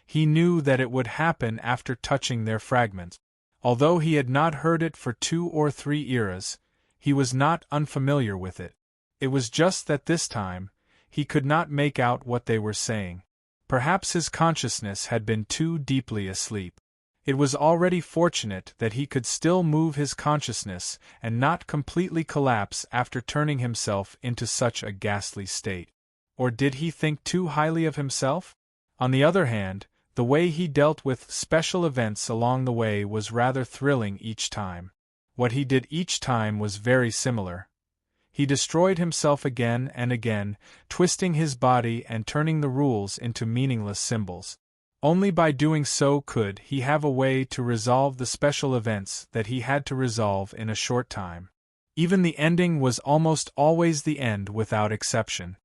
He knew that it would happen after touching their fragments. Although he had not heard it for 2 or 3 eras, he was not unfamiliar with it. It was just that this time, he could not make out what they were saying. Perhaps his consciousness had been too deeply asleep. It was already fortunate that he could still move his consciousness and not completely collapse after turning himself into such a ghastly state. Or did he think too highly of himself? On the other hand, the way he dealt with special events along the way was rather thrilling each time. What he did each time was very similar. He destroyed himself again and again, twisting his body and turning the rules into meaningless symbols. Only by doing so could he have a way to resolve the special events that he had to resolve in a short time. Even the ending was almost always the end without exception.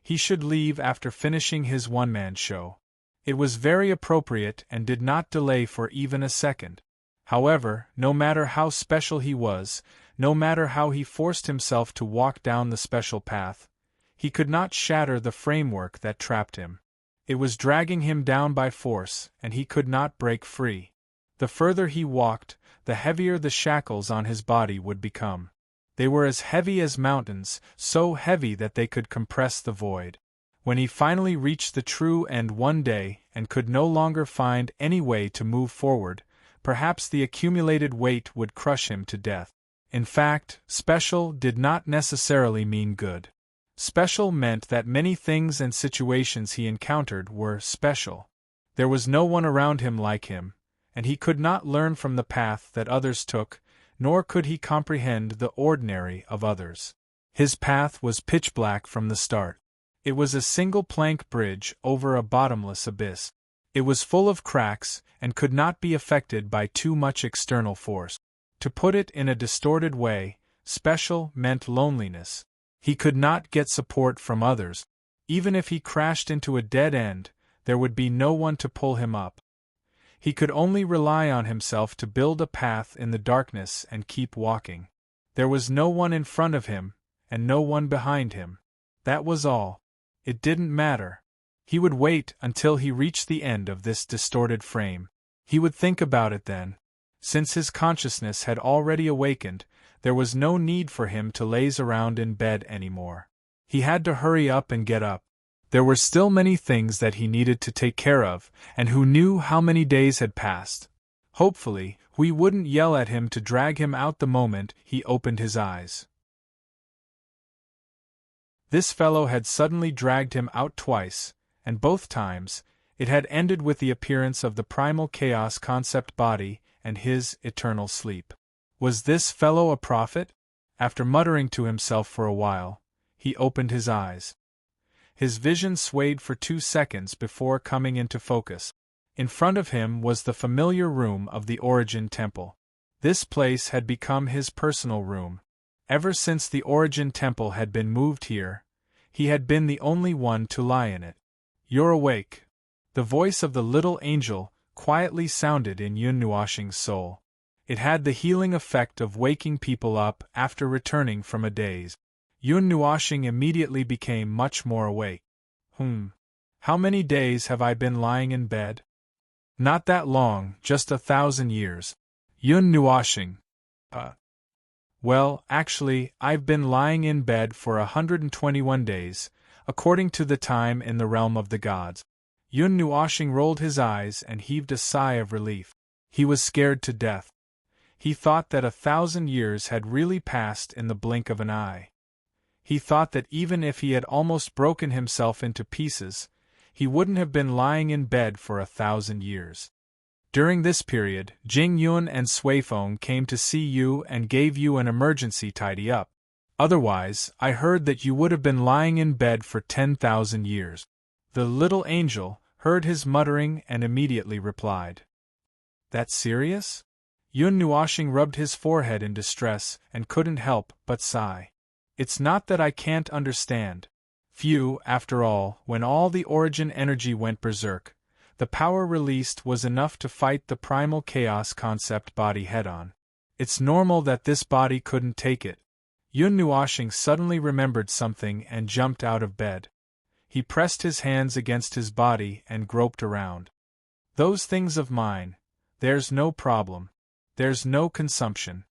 He should leave after finishing his one-man show. It was very appropriate and did not delay for even a second. However, no matter how special he was, no matter how he forced himself to walk down the special path, he could not shatter the framework that trapped him. It was dragging him down by force, and he could not break free. The further he walked, the heavier the shackles on his body would become. They were as heavy as mountains, so heavy that they could compress the void. When he finally reached the true end one day and could no longer find any way to move forward, perhaps the accumulated weight would crush him to death. In fact, special did not necessarily mean good. Special meant that many things and situations he encountered were special. There was no one around him like him, and he could not learn from the path that others took, nor could he comprehend the ordinary of others. His path was pitch black from the start. It was a single plank bridge over a bottomless abyss. It was full of cracks and could not be affected by too much external force. To put it in a distorted way, special meant loneliness. He could not get support from others. Even if he crashed into a dead end, there would be no one to pull him up. He could only rely on himself to build a path in the darkness and keep walking. There was no one in front of him, and no one behind him. That was all. It didn't matter. He would wait until he reached the end of this distorted frame. He would think about it then. Since his consciousness had already awakened, there was no need for him to laze around in bed anymore. He had to hurry up and get up. There were still many things that he needed to take care of, and who knew how many days had passed. Hopefully, we wouldn't yell at him to drag him out the moment he opened his eyes. This fellow had suddenly dragged him out twice, and both times, it had ended with the appearance of the primal chaos concept body and his eternal sleep. Was this fellow a prophet? After muttering to himself for a while, he opened his eyes. His vision swayed for 2 seconds before coming into focus. In front of him was the familiar room of the Origin Temple. This place had become his personal room. Ever since the Origin Temple had been moved here, he had been the only one to lie in it. "You're awake." The voice of the little angel quietly sounded in Yun Nuoshing's soul. It had the healing effect of waking people up after returning from a daze. Yun Nuoshing immediately became much more awake. How many days have I been lying in bed? Not that long, just 1,000 years. Yun Nuoshing. Well, actually, I've been lying in bed for 121 days, according to the time in the realm of the gods. Yun Nuoshing rolled his eyes and heaved a sigh of relief. He was scared to death. He thought that 1,000 years had really passed in the blink of an eye. He thought that even if he had almost broken himself into pieces, he wouldn't have been lying in bed for 1,000 years. During this period, Jing Yun and Suifeng came to see you and gave you an emergency tidy-up. Otherwise, I heard that you would have been lying in bed for 10,000 years. The little angel heard his muttering and immediately replied. That's serious? Yun Nuoshing rubbed his forehead in distress and couldn't help but sigh. It's not that I can't understand. Phew, after all, when all the origin energy went berserk, the power released was enough to fight the primal chaos concept body head-on. It's normal that this body couldn't take it. Yun Nuoshing suddenly remembered something and jumped out of bed. He pressed his hands against his body and groped around. Those things of mine, there's no problem. There's no consumption.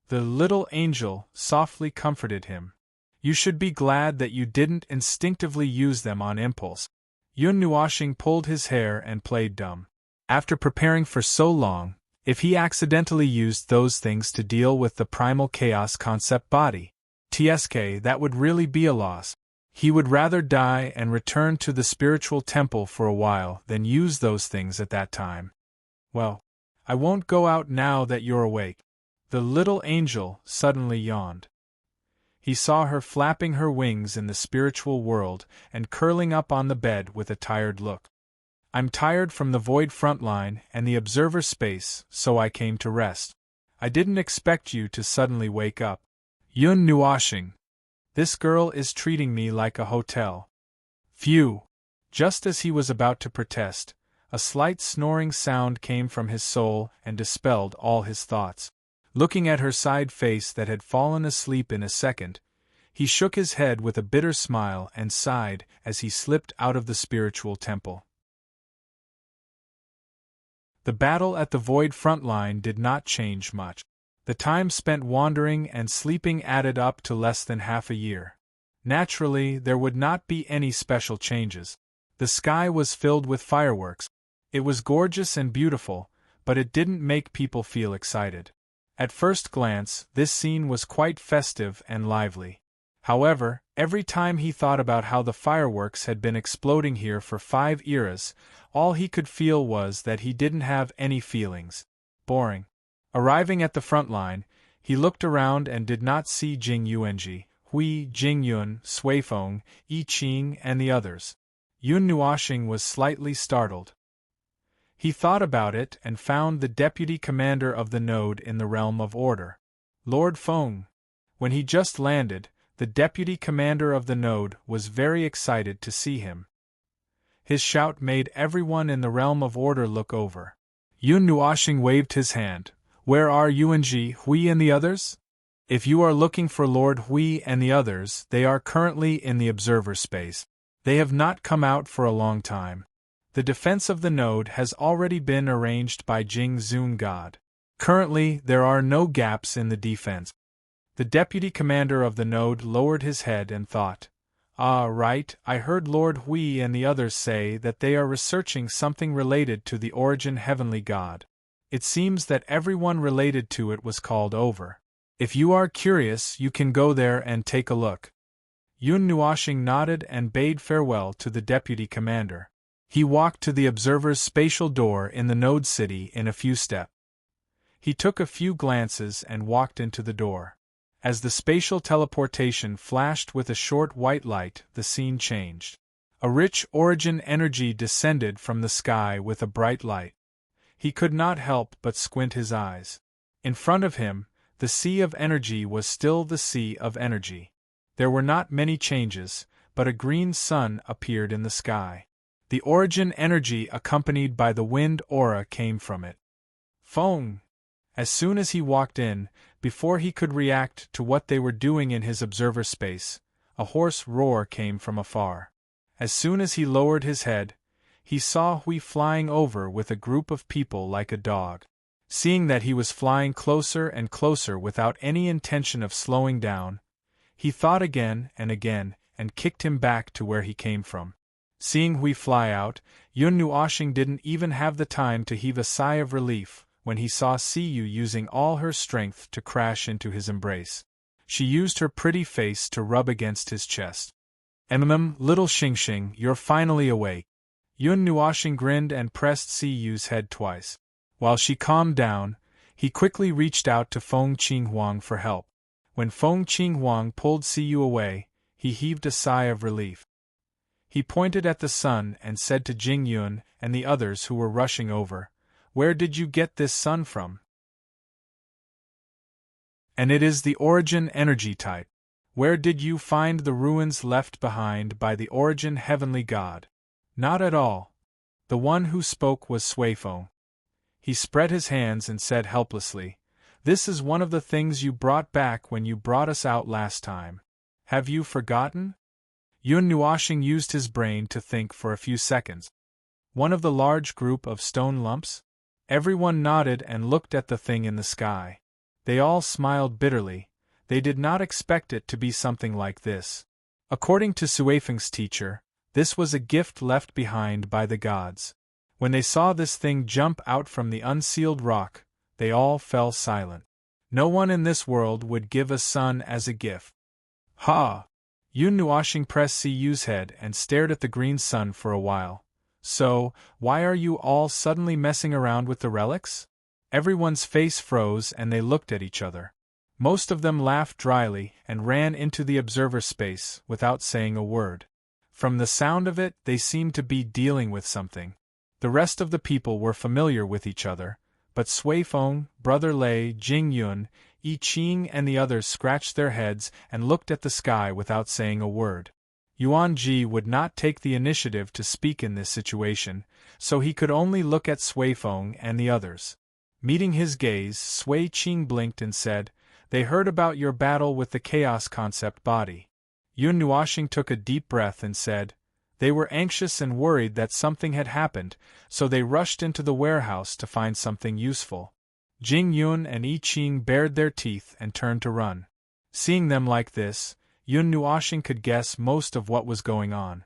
The little angel softly comforted him. You should be glad that you didn't instinctively use them on impulse. Yun Nuoshing pulled his hair and played dumb. After preparing for so long, if he accidentally used those things to deal with the primal chaos concept body, that would really be a loss. He would rather die and return to the spiritual temple for a while than use those things at that time. Well, I won't go out now that you're awake. The little angel suddenly yawned. He saw her flapping her wings in the spiritual world and curling up on the bed with a tired look. I'm tired from the void frontline and the observer space, so I came to rest. I didn't expect you to suddenly wake up. Yun Nuoshing. This girl is treating me like a hotel. Phew! Just as he was about to protest, a slight snoring sound came from his soul and dispelled all his thoughts. Looking at her side face that had fallen asleep in a second, he shook his head with a bitter smile and sighed as he slipped out of the spiritual temple. The battle at the void front line did not change much. The time spent wandering and sleeping added up to less than half a year. Naturally, there would not be any special changes. The sky was filled with fireworks. It was gorgeous and beautiful, but it didn't make people feel excited. At first glance, this scene was quite festive and lively. However, every time he thought about how the fireworks had been exploding here for 5 eras, all he could feel was that he didn't have any feelings. Boring. Arriving at the front line, he looked around and did not see Jing Yuanji, Hui, Jingyun, Suifeng, Yi Qing, and the others. Yun Nuoshing was slightly startled. He thought about it and found the deputy commander of the node in the realm of order. Lord Feng. When he just landed, the deputy commander of the node was very excited to see him. His shout made everyone in the realm of order look over. Yun Nuoshing waved his hand. Where are Yuanji, Hui and the others? If you are looking for Lord Hui and the others, they are currently in the observer space. They have not come out for a long time. The defense of the node has already been arranged by Jing Zun God. Currently, there are no gaps in the defense. The deputy commander of the node lowered his head and thought, "Ah, right, I heard Lord Hui and the others say that they are researching something related to the origin heavenly god. It seems that everyone related to it was called over. If you are curious, you can go there and take a look." Yun Nuoshing nodded and bade farewell to the deputy commander. He walked to the observer's spatial door in the node city in a few steps. He took a few glances and walked into the door. As the spatial teleportation flashed with a short white light, the scene changed. A rich origin energy descended from the sky with a bright light. He could not help but squint his eyes. In front of him, the sea of energy was still the sea of energy. There were not many changes, but a green sun appeared in the sky. The origin energy accompanied by the wind aura came from it. Feng! As soon as he walked in, before he could react to what they were doing in his observer space, a hoarse roar came from afar. As soon as he lowered his head, he saw Hui flying over with a group of people like a dog. Seeing that he was flying closer and closer without any intention of slowing down, he thought again and kicked him back to where he came from. Seeing Hui fly out, Yun Nuoshing didn't even have the time to heave a sigh of relief when he saw Siyu using all her strength to crash into his embrace. She used her pretty face to rub against his chest. Little Xingxing, you're finally awake." Yun Nuoshing grinned and pressed Siyu's head twice. While she calmed down, he quickly reached out to Feng Qinghuang for help. When Feng Qinghuang pulled Siyu away, he heaved a sigh of relief. He pointed at the sun and said to Jing Yun and the others who were rushing over, "Where did you get this sun from?" And it is the origin energy type. Where did you find the ruins left behind by the origin heavenly god? Not at all. The one who spoke was Suifeng. He spread his hands and said helplessly, "This is one of the things you brought back when you brought us out last time. Have you forgotten?" Yun Nuoxing used his brain to think for a few seconds. One of the large group of stone lumps? Everyone nodded and looked at the thing in the sky. They all smiled bitterly. They did not expect it to be something like this. According to Suifeng's teacher, this was a gift left behind by the gods. When they saw this thing jump out from the unsealed rock, they all fell silent. No one in this world would give a son as a gift. Ha! Yun Nuoxing pressed Cuy's head and stared at the green sun for a while. So, why are you all suddenly messing around with the relics? Everyone's face froze and they looked at each other. Most of them laughed dryly and ran into the observer space without saying a word. From the sound of it, they seemed to be dealing with something. The rest of the people were familiar with each other, but Suifeng, Brother Lei, Jing Yun, Yi Qing and the others scratched their heads and looked at the sky without saying a word. Yuan Ji would not take the initiative to speak in this situation, so he could only look at Suifeng and the others. Meeting his gaze, Sui Qing blinked and said, "They heard about your battle with the chaos concept body." Yun Nuoxing took a deep breath and said, "They were anxious and worried that something had happened, so they rushed into the warehouse to find something useful." Jing Yun and Yi Qing bared their teeth and turned to run. Seeing them like this, Yun Nuoxing could guess most of what was going on.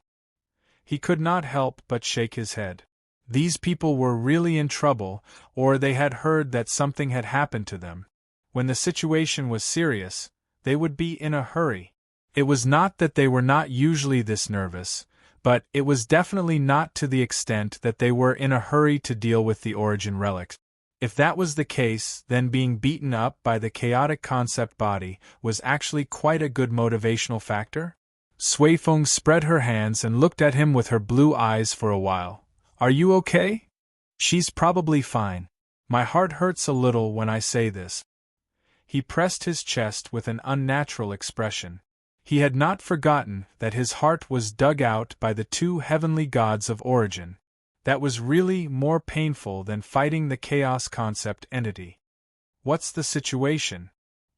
He could not help but shake his head. These people were really in trouble, or they had heard that something had happened to them. When the situation was serious, they would be in a hurry. It was not that they were not usually this nervous, but it was definitely not to the extent that they were in a hurry to deal with the origin relics. If that was the case, then being beaten up by the chaotic concept body was actually quite a good motivational factor. Suifeng spread her hands and looked at him with her blue eyes for a while. "Are you okay?" "She's probably fine. My heart hurts a little when I say this." He pressed his chest with an unnatural expression. He had not forgotten that his heart was dug out by the two heavenly gods of origin. That was really more painful than fighting the chaos concept entity. "What's the situation?"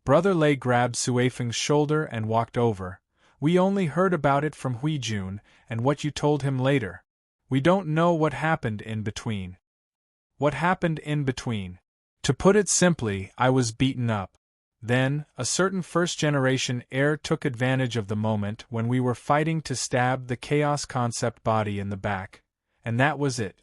Brother Lei grabbed Suifeng's shoulder and walked over. "We only heard about it from Huijun and what you told him later. We don't know what happened in between." "What happened in between?" "To put it simply, I was beaten up. Then, a certain first-generation heir took advantage of the moment when we were fighting to stab the chaos concept body in the back. And that was it."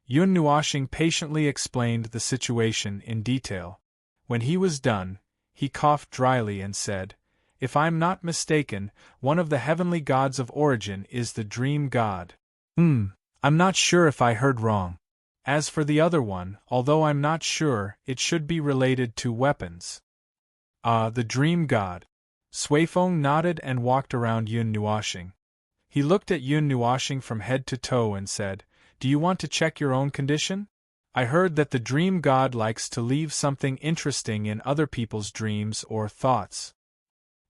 Yun Nuoxing patiently explained the situation in detail. When he was done, he coughed dryly and said, "If I'm not mistaken, one of the heavenly gods of origin is the dream god." I'm not sure if I heard wrong. As for the other one, although I'm not sure, it should be related to weapons." "Ah, the dream god." Suifeng nodded and walked around Yun Nuoxing. He looked at Yun Nuoxing from head to toe and said, "Do you want to check your own condition? I heard that the dream god likes to leave something interesting in other people's dreams or thoughts.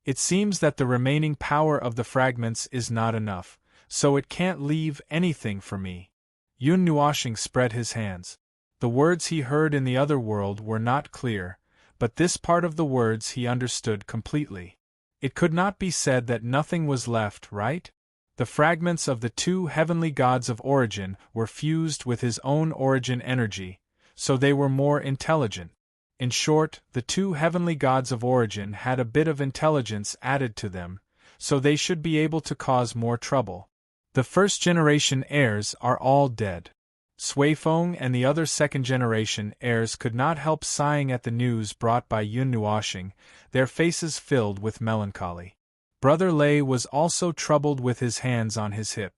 It seems that the remaining power of the fragments is not enough, so it can't leave anything for me." Yun Nuoxing spread his hands. The words he heard in the other world were not clear, but this part of the words he understood completely. It could not be said that nothing was left, right? The fragments of the two heavenly gods of origin were fused with his own origin energy, so they were more intelligent. In short, the two heavenly gods of origin had a bit of intelligence added to them, so they should be able to cause more trouble. The first-generation heirs are all dead. Suifeng and the other second-generation heirs could not help sighing at the news brought by Yun Nuoxing, their faces filled with melancholy. Brother Lei was also troubled with his hands on his hip.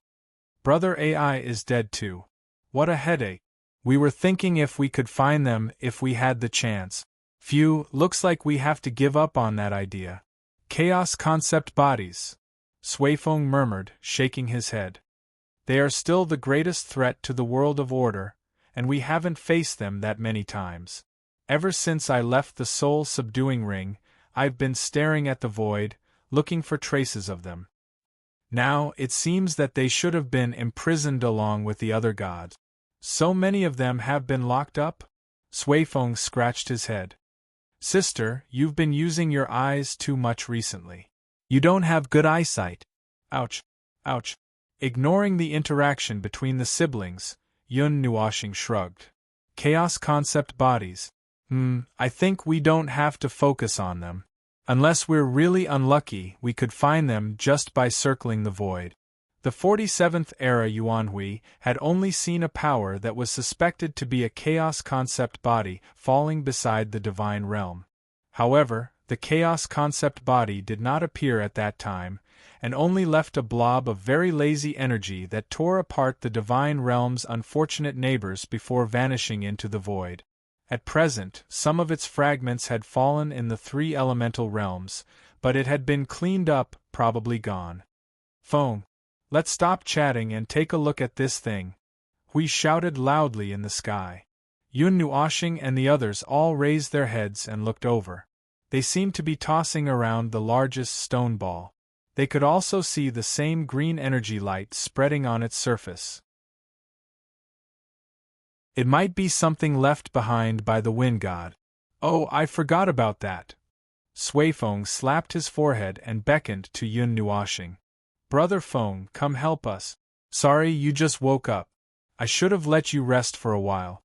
"Brother Ai is dead too. What a headache. We were thinking if we could find them if we had the chance. Phew, looks like we have to give up on that idea." "Chaos concept bodies," Suifeng murmured, shaking his head. "They are still the greatest threat to the world of order, and we haven't faced them that many times. Ever since I left the soul-subduing ring, I've been staring at the void, looking for traces of them. Now, it seems that they should have been imprisoned along with the other gods. So many of them have been locked up? Suifeng scratched his head. Sister, you've been using your eyes too much recently. You don't have good eyesight. Ouch. Ouch. Ignoring the interaction between the siblings, Yun Nuoxing shrugged. Chaos concept bodies. I think we don't have to focus on them. Unless we're really unlucky, we could find them just by circling the void. The 47th era Yuanhui had only seen a power that was suspected to be a chaos concept body falling beside the divine realm. However, the chaos concept body did not appear at that time, and only left a blob of very lazy energy that tore apart the divine realm's unfortunate neighbors before vanishing into the void. At present, some of its fragments had fallen in the 3 elemental realms, but it had been cleaned up, probably gone. Feng, let's stop chatting and take a look at this thing. Hui shouted loudly in the sky. Yun Nuoxing and the others all raised their heads and looked over. They seemed to be tossing around the largest stone ball. They could also see the same green energy light spreading on its surface. It might be something left behind by the wind god. Oh, I forgot about that. Suifeng slapped his forehead and beckoned to Yun Nuoxing. Brother Feng, come help us. Sorry you just woke up. I should have let you rest for a while.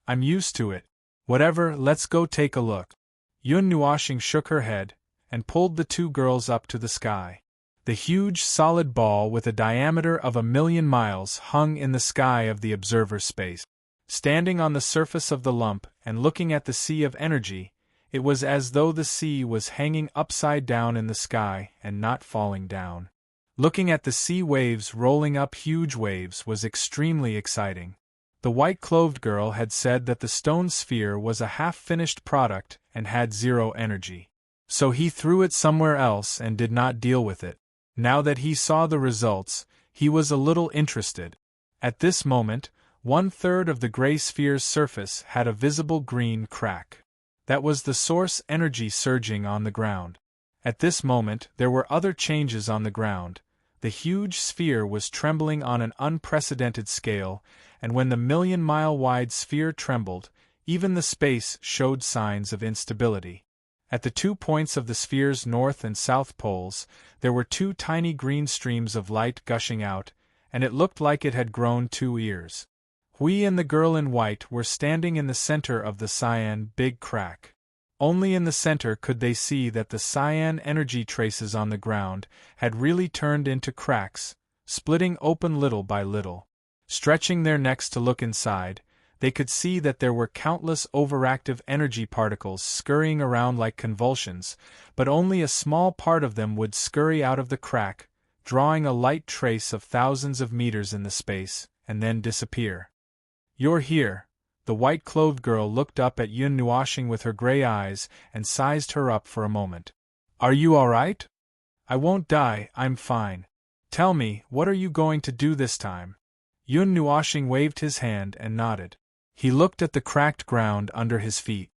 I'm used to it. Whatever, let's go take a look. Yun Nuoxing shook her head and pulled the 2 girls up to the sky. The huge solid ball with a diameter of 1,000,000 miles hung in the sky of the observer space. Standing on the surface of the lump and looking at the sea of energy, it was as though the sea was hanging upside down in the sky and not falling down. Looking at the sea waves rolling up huge waves was extremely exciting. The white-clothed girl had said that the stone sphere was a half-finished product and had 0 energy. So he threw it somewhere else and did not deal with it. Now that he saw the results, he was a little interested. At this moment, 1/3 of the gray sphere's surface had a visible green crack. That was the source energy surging on the ground. At this moment, there were other changes on the ground. The huge sphere was trembling on an unprecedented scale, and when the 1,000,000-mile-wide sphere trembled, even the space showed signs of instability. At the 2 points of the sphere's north and south poles, there were 2 tiny green streams of light gushing out, and it looked like it had grown 2 ears. Hui and the girl in white were standing in the center of the cyan big crack. Only in the center could they see that the cyan energy traces on the ground had really turned into cracks, splitting open little by little. Stretching their necks to look inside, they could see that there were countless overactive energy particles scurrying around like convulsions, but only a small part of them would scurry out of the crack, drawing a light trace of thousands of meters in the space, and then disappear. You're here. The white-clothed girl looked up at Yun Nuoxing with her gray eyes and sized her up for a moment. Are you all right? I won't die, I'm fine. Tell me, what are you going to do this time? Yun Nuoxing waved his hand and nodded. He looked at the cracked ground under his feet.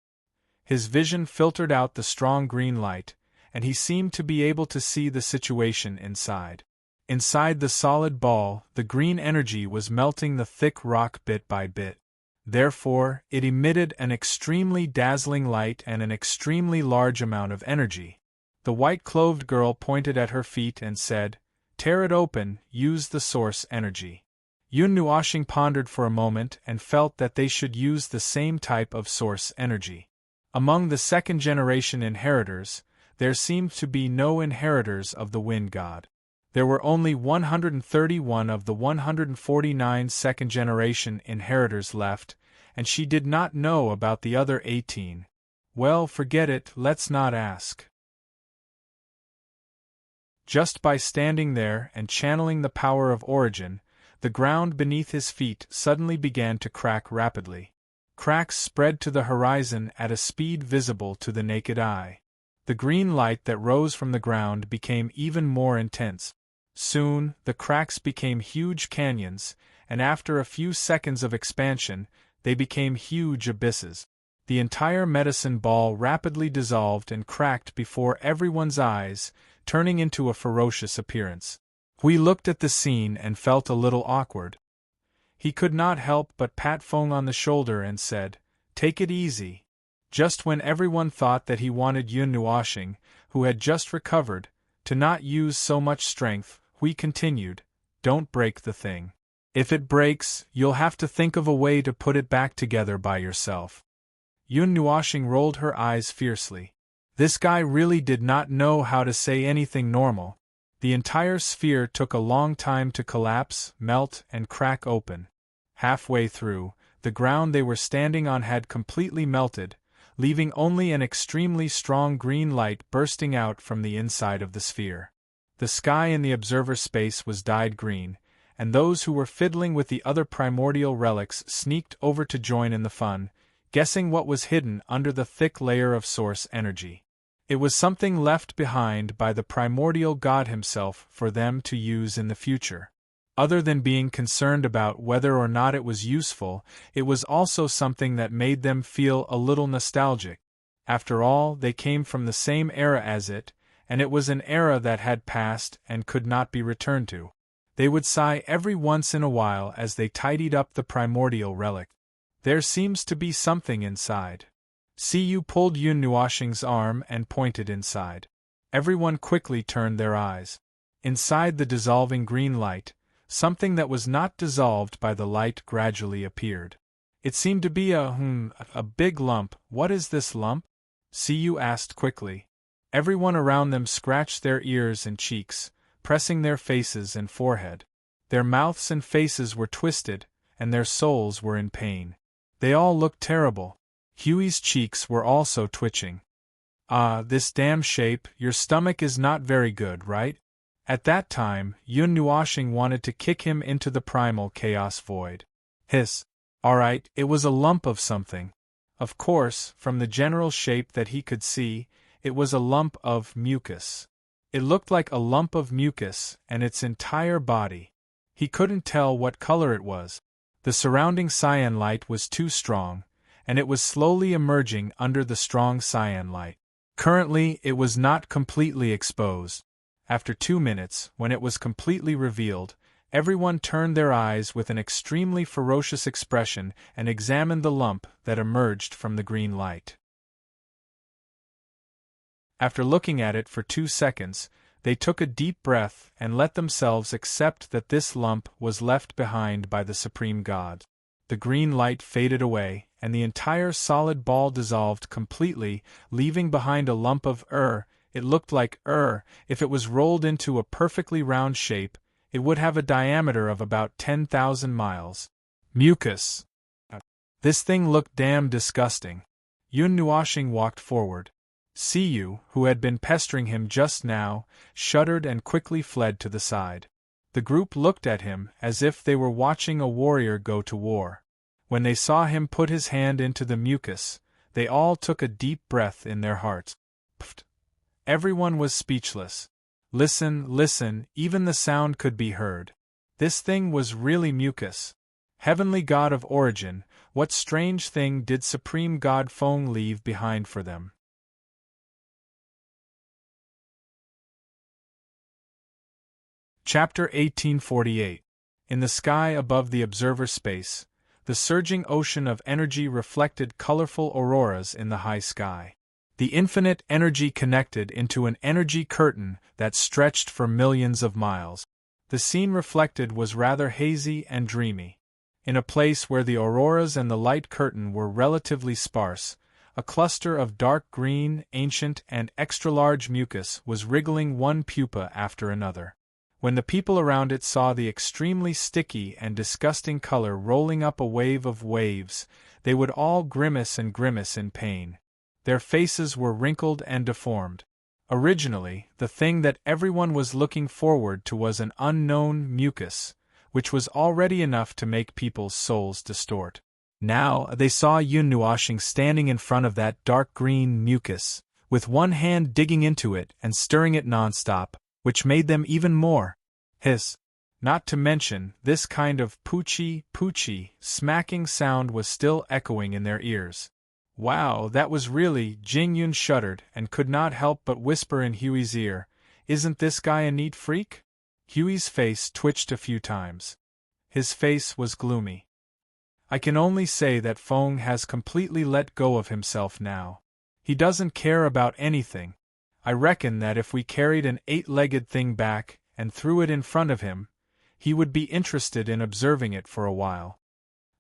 His vision filtered out the strong green light, and he seemed to be able to see the situation inside. Inside the solid ball, the green energy was melting the thick rock bit by bit. Therefore, it emitted an extremely dazzling light and an extremely large amount of energy. The white-clothed girl pointed at her feet and said, "Tear it open, use the source energy." Yun Nuoxing pondered for a moment and felt that they should use the same type of source energy. Among the second-generation inheritors, there seemed to be no inheritors of the wind god. There were only 131 of the 149 second-generation inheritors left, and she did not know about the other 18. Well, forget it, let's not ask. Just by standing there and channeling the power of origin, the ground beneath his feet suddenly began to crack rapidly. Cracks spread to the horizon at a speed visible to the naked eye. The green light that rose from the ground became even more intense. Soon, the cracks became huge canyons, and after a few seconds of expansion, they became huge abysses. The entire medicine ball rapidly dissolved and cracked before everyone's eyes, turning into a ferocious appearance. We looked at the scene and felt a little awkward. He could not help but pat Feng on the shoulder and said, "Take it easy." Just when everyone thought that he wanted Yun Nuoxing, who had just recovered, to not use so much strength, we continued, "Don't break the thing. If it breaks, you'll have to think of a way to put it back together by yourself." Yun Nuoxing rolled her eyes fiercely. This guy really did not know how to say anything normal. The entire sphere took a long time to collapse, melt, and crack open. Halfway through, the ground they were standing on had completely melted, leaving only an extremely strong green light bursting out from the inside of the sphere. The sky in the observer space was dyed green, and those who were fiddling with the other primordial relics sneaked over to join in the fun, guessing what was hidden under the thick layer of source energy. It was something left behind by the primordial god himself for them to use in the future. Other than being concerned about whether or not it was useful, it was also something that made them feel a little nostalgic. After all, they came from the same era as it, and it was an era that had passed and could not be returned to. They would sigh every once in a while as they tidied up the primordial relic. "There seems to be something inside." Siyu pulled Yun Nuoxing's arm and pointed inside. Everyone quickly turned their eyes. Inside the dissolving green light, something that was not dissolved by the light gradually appeared. It seemed to be a big lump. "What is this lump?" Siyu asked quickly. Everyone around them scratched their ears and cheeks, pressing their faces and forehead. Their mouths and faces were twisted, and their souls were in pain. They all looked terrible. Huey's cheeks were also twitching. "Ah, this damn shape, your stomach is not very good, right?" At that time, Yun Nuoxing wanted to kick him into the primal chaos void. Hiss. Alright, it was a lump of something. Of course, from the general shape that he could see, it was a lump of mucus. It looked like a lump of mucus, and its entire body. He couldn't tell what color it was. The surrounding cyan light was too strong, and it was slowly emerging under the strong cyan light. Currently, it was not completely exposed. After 2 minutes, when it was completely revealed, everyone turned their eyes with an extremely ferocious expression and examined the lump that emerged from the green light. After looking at it for 2 seconds, they took a deep breath and let themselves accept that this lump was left behind by the Supreme God. The green light faded away, and the entire solid ball dissolved completely, leaving behind a lump of It looked like if it was rolled into a perfectly round shape, it would have a diameter of about 10,000 miles. Mucus. This thing looked damn disgusting. Yun Nuoxing walked forward. Siyu, who had been pestering him just now, shuddered and quickly fled to the side. The group looked at him as if they were watching a warrior go to war. When they saw him put his hand into the mucus, they all took a deep breath in their hearts. Pfft. Everyone was speechless. Listen, even the sound could be heard. This thing was really mucus. Heavenly God of Origin, what strange thing did Supreme God Feng leave behind for them? Chapter 1848. In the sky above the observer space, the surging ocean of energy reflected colorful auroras in the high sky. The infinite energy connected into an energy curtain that stretched for millions of miles. The scene reflected was rather hazy and dreamy. In a place where the auroras and the light curtain were relatively sparse, a cluster of dark green, ancient, and extra-large mucus was wriggling one pupa after another. When the people around it saw the extremely sticky and disgusting color rolling up a wave of waves, they would all grimace in pain. Their faces were wrinkled and deformed. Originally, the thing that everyone was looking forward to was an unknown mucus, which was already enough to make people's souls distort. Now, they saw Yun Nuoxing standing in front of that dark green mucus, with one hand digging into it and stirring it non-stop, which made them even more hiss. Not to mention, this kind of poochie, smacking sound was still echoing in their ears. Wow, that was really, Jing Yun shuddered and could not help but whisper in Huey's ear, "Isn't this guy a neat freak?" Huey's face twitched a few times. His face was gloomy. I can only say that Feng has completely let go of himself now. He doesn't care about anything. I reckon that if we carried an 8-legged thing back and threw it in front of him, he would be interested in observing it for a while.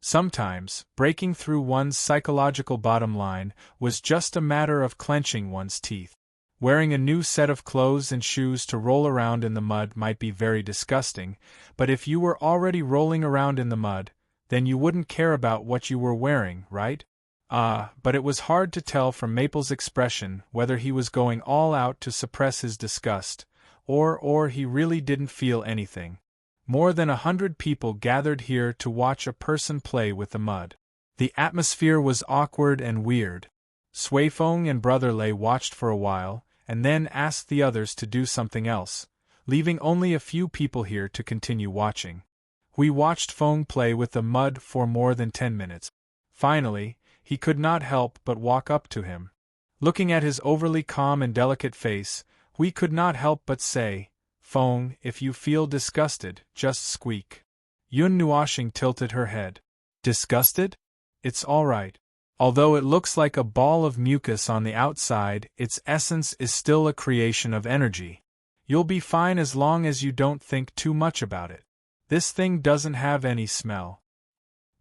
Sometimes, breaking through one's psychological bottom line was just a matter of clenching one's teeth. Wearing a new set of clothes and shoes to roll around in the mud might be very disgusting, but if you were already rolling around in the mud, then you wouldn't care about what you were wearing, right? But it was hard to tell from Maple's expression whether he was going all out to suppress his disgust, or he really didn't feel anything. More than 100 people gathered here to watch a person play with the mud. The atmosphere was awkward and weird. Sui Feng and Brother Lei watched for a while, and then asked the others to do something else, leaving only a few people here to continue watching. We watched Feng play with the mud for more than 10 minutes. Finally, he could not help but walk up to him. Looking at his overly calm and delicate face, we could not help but say, "Feng, if you feel disgusted, just squeak." Yun Nuoshing tilted her head. "Disgusted? It's all right. Although it looks like a ball of mucus on the outside, its essence is still a creation of energy. You'll be fine as long as you don't think too much about it. This thing doesn't have any smell."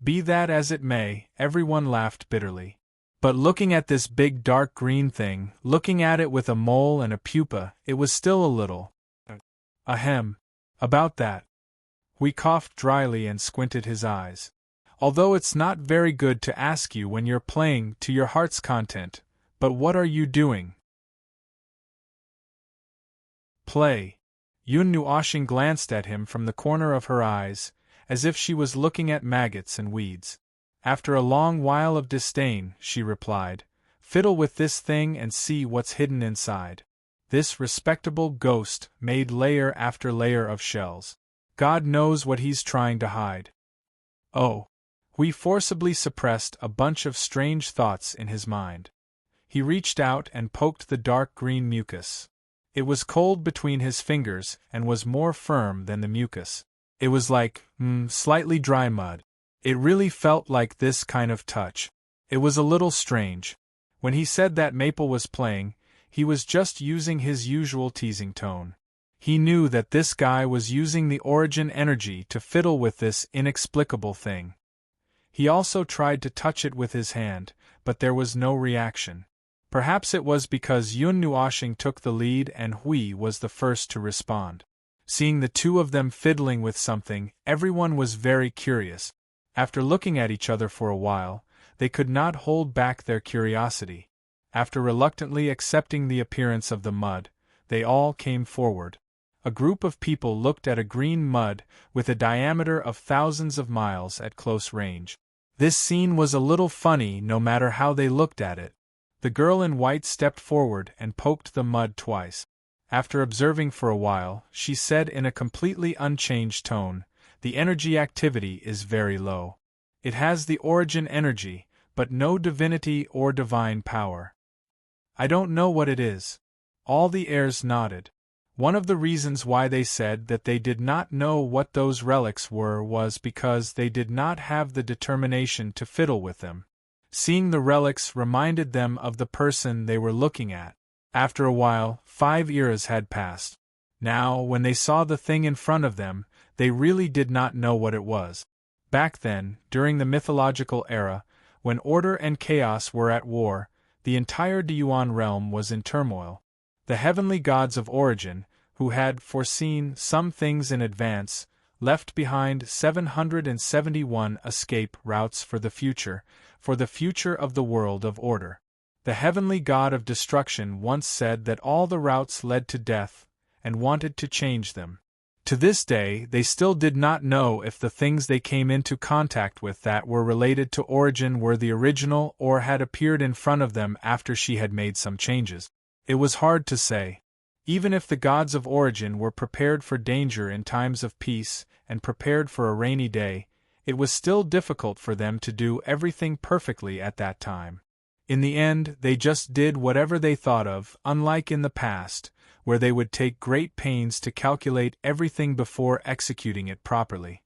Be that as it may, everyone laughed bitterly. But looking at this big dark green thing, looking at it with a mole and a pupa, it was still a little. Ahem. About that. We coughed dryly and squinted his eyes. Although it's not very good to ask you when you're playing to your heart's content, but what are you doing? Play. Yun Nuoshing glanced at him from the corner of her eyes, as if she was looking at maggots and weeds. After a long while of disdain, she replied, "Fiddle with this thing and see what's hidden inside." This respectable ghost made layer after layer of shells. God knows what he's trying to hide. Oh. We forcibly suppressed a bunch of strange thoughts in his mind. He reached out and poked the dark green mucus. It was cold between his fingers and was more firm than the mucus. It was like, slightly dry mud. It really felt like this kind of touch. It was a little strange. When he said that Maple was playing, he was just using his usual teasing tone. He knew that this guy was using the origin energy to fiddle with this inexplicable thing. He also tried to touch it with his hand, but there was no reaction. Perhaps it was because Yun Nuoshing took the lead and Hui was the first to respond. Seeing the two of them fiddling with something, everyone was very curious. After looking at each other for a while, they could not hold back their curiosity. After reluctantly accepting the appearance of the mud, they all came forward. A group of people looked at a green mud with a diameter of thousands of miles at close range. This scene was a little funny no matter how they looked at it. The girl in white stepped forward and poked the mud twice. After observing for a while, she said in a completely unchanged tone, "The energy activity is very low. It has the origin energy, but no divinity or divine power." "I don't know what it is." All the heirs nodded. One of the reasons why they said that they did not know what those relics were was because they did not have the determination to fiddle with them. Seeing the relics reminded them of the person they were looking at. After a while, 5 eras had passed. Now, when they saw the thing in front of them, they really did not know what it was. Back then, during the mythological era, when order and chaos were at war, the entire Deyuan realm was in turmoil. The heavenly gods of origin, who had foreseen some things in advance, left behind 771 escape routes for the future of the world of order. The heavenly god of destruction once said that all the routes led to death, and wanted to change them. To this day, they still did not know if the things they came into contact with that were related to origin were the original or had appeared in front of them after she had made some changes. It was hard to say. Even if the gods of origin were prepared for danger in times of peace and prepared for a rainy day, it was still difficult for them to do everything perfectly at that time. In the end, they just did whatever they thought of, unlike in the past, where they would take great pains to calculate everything before executing it properly.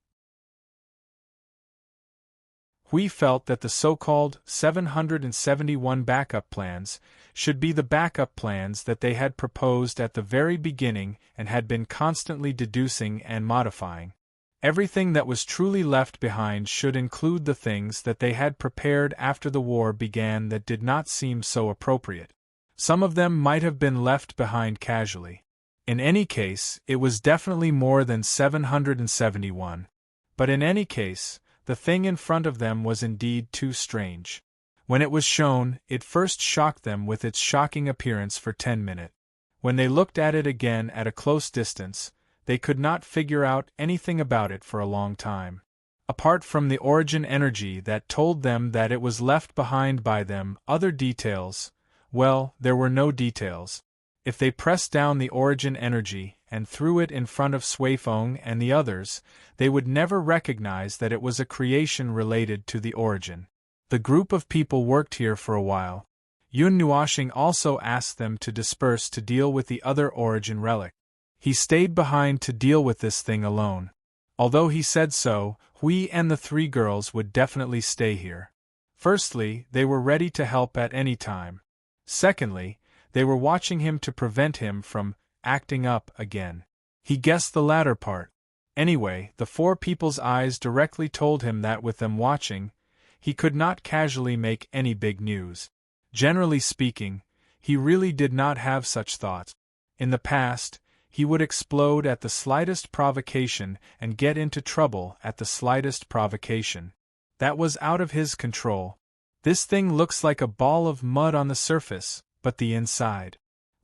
We felt that the so-called 771 backup plans should be the backup plans that they had proposed at the very beginning and had been constantly deducing and modifying. Everything that was truly left behind should include the things that they had prepared after the war began that did not seem so appropriate. Some of them might have been left behind casually. In any case, it was definitely more than 771. But in any case, the thing in front of them was indeed too strange. When it was shown, it first shocked them with its shocking appearance for 10 minutes. When they looked at it again at a close distance, they could not figure out anything about it for a long time. Apart from the origin energy that told them that it was left behind by them, other details, well, there were no details. If they pressed down the origin energy and threw it in front of Sui Feng and the others, they would never recognize that it was a creation related to the origin. The group of people worked here for a while. Yun Nuoxing also asked them to disperse to deal with the other origin relic. He stayed behind to deal with this thing alone. Although he said so, Hui and the three girls would definitely stay here. Firstly, they were ready to help at any time. Secondly, they were watching him to prevent him from acting up again. He guessed the latter part. Anyway, the four people's eyes directly told him that with them watching, he could not casually make any big news. Generally speaking, he really did not have such thoughts. In the past, he would explode at the slightest provocation and get into trouble at the slightest provocation. That was out of his control. This thing looks like a ball of mud on the surface, but the inside.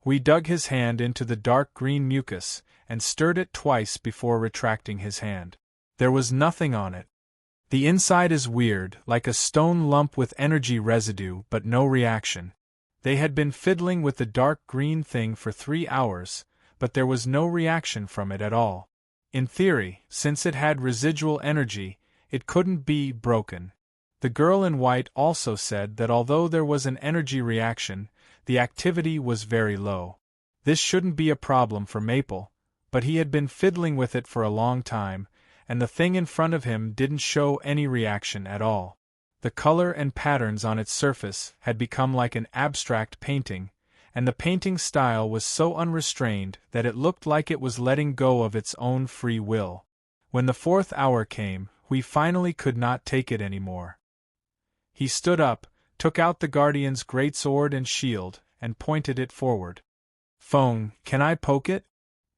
We dug his hand into the dark green mucus and stirred it twice before retracting his hand. There was nothing on it. The inside is weird, like a stone lump with energy residue but no reaction. They had been fiddling with the dark green thing for 3 hours, but there was no reaction from it at all. In theory, since it had residual energy, it couldn't be broken. The girl in white also said that although there was an energy reaction, the activity was very low. This shouldn't be a problem for Maple, but he had been fiddling with it for a long time, and the thing in front of him didn't show any reaction at all. The color and patterns on its surface had become like an abstract painting, and the painting style was so unrestrained that it looked like it was letting go of its own free will. When the 4th hour came, we finally could not take it anymore. He stood up, took out the Guardian's greatsword and shield, and pointed it forward. "Feng, can I poke it?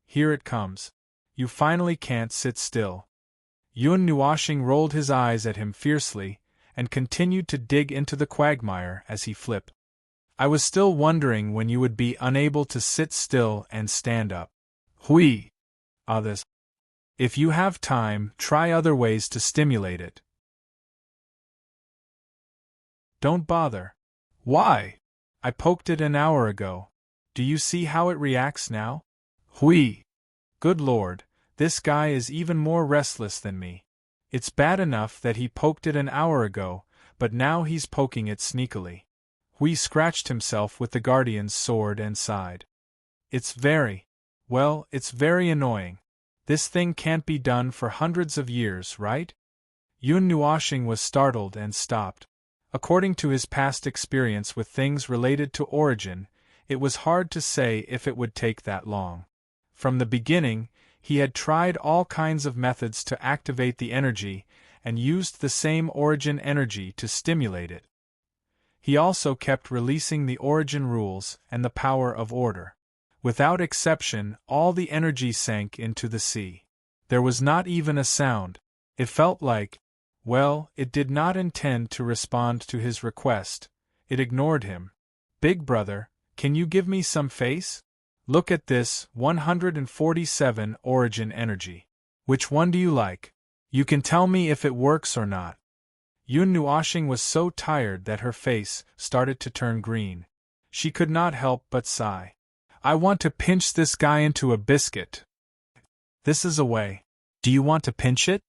Here it comes. You finally can't sit still." Yun Nuoxing rolled his eyes at him fiercely, and continued to dig into the quagmire as he flipped. "I was still wondering when you would be unable to sit still and stand up. Hui! This. If you have time, try other ways to stimulate it." "Don't bother." "Why? I poked it an hour ago. Do you see how it reacts now?" "Hui! Good Lord, this guy is even more restless than me. It's bad enough that he poked it an hour ago, but now he's poking it sneakily." Hui scratched himself with the Guardian's sword and sighed. It's very annoying. This thing can't be done for hundreds of years, right?" Yun Nuoxing was startled and stopped. According to his past experience with things related to origin, it was hard to say if it would take that long. From the beginning, he had tried all kinds of methods to activate the energy and used the same origin energy to stimulate it. He also kept releasing the origin rules and the power of order. Without exception, all the energy sank into the sea. There was not even a sound. It felt like, it did not intend to respond to his request. It ignored him. "Big brother, can you give me some face? Look at this 147 origin energy. Which one do you like? You can tell me if it works or not." Yun Nuoxing was so tired that her face started to turn green. She could not help but sigh. "I want to pinch this guy into a biscuit." "This is a way. Do you want to pinch it?"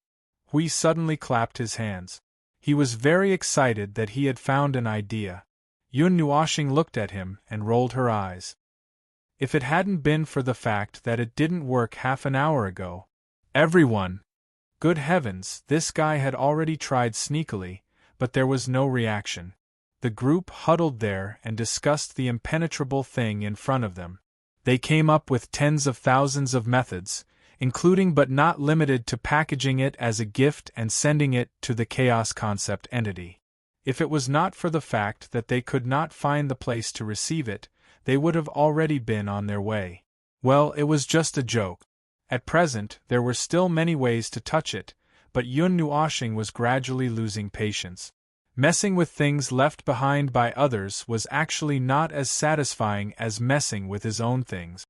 Hui suddenly clapped his hands. He was very excited that he had found an idea. Yun Nuoshing looked at him and rolled her eyes. If it hadn't been for the fact that it didn't work half an hour ago. Everyone! Good heavens, this guy had already tried sneakily, but there was no reaction. The group huddled there and discussed the impenetrable thing in front of them. They came up with tens of thousands of methods, including but not limited to packaging it as a gift and sending it to the Chaos Concept entity. If it was not for the fact that they could not find the place to receive it, they would have already been on their way. Well, it was just a joke. At present, there were still many ways to touch it, but Yun Nuoshing was gradually losing patience. Messing with things left behind by others was actually not as satisfying as messing with his own things.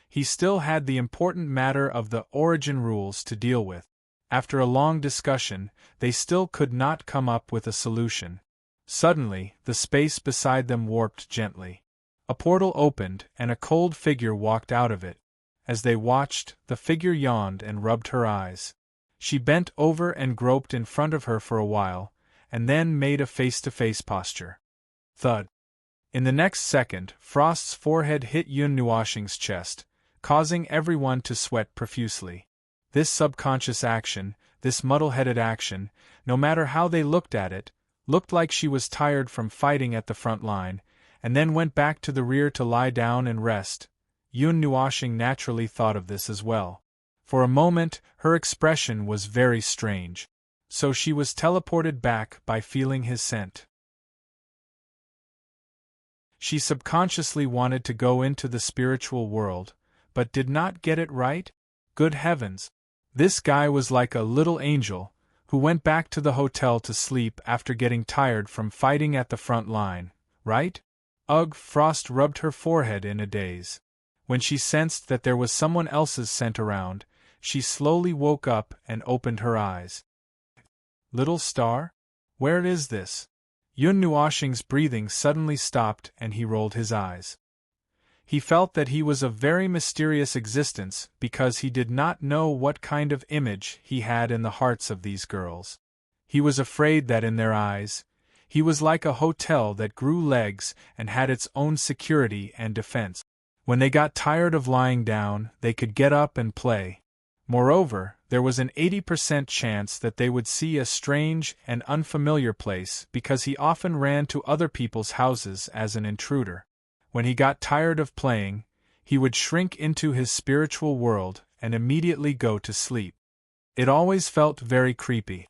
He still had the important matter of the origin rules to deal with. After a long discussion, they still could not come up with a solution. Suddenly, the space beside them warped gently. A portal opened, and a cold figure walked out of it. As they watched, the figure yawned and rubbed her eyes. She bent over and groped in front of her for a while, and then made a face-to-face posture. Thud. In the next second, Frost's forehead hit Yun Nuoshing's chest, causing everyone to sweat profusely. This subconscious action, this muddle-headed action, no matter how they looked at it, looked like she was tired from fighting at the front line, and then went back to the rear to lie down and rest. Yun Nuoshing naturally thought of this as well. For a moment, her expression was very strange. So she was teleported back by feeling his scent. She subconsciously wanted to go into the spiritual world, but did not get it right? Good heavens! This guy was like a little angel, who went back to the hotel to sleep after getting tired from fighting at the front line, right? Ugh! Frost rubbed her forehead in a daze. When she sensed that there was someone else's scent around, she slowly woke up and opened her eyes. Little star? Where is this? Yun Nuoshing's breathing suddenly stopped and he rolled his eyes. He felt that he was a very mysterious existence because he did not know what kind of image he had in the hearts of these girls. He was afraid that in their eyes, he was like a hotel that grew legs and had its own security and defense. When they got tired of lying down, they could get up and play. Moreover, there was an 80% chance that they would see a strange and unfamiliar place because he often ran to other people's houses as an intruder. When he got tired of playing, he would shrink into his spiritual world and immediately go to sleep. It always felt very creepy.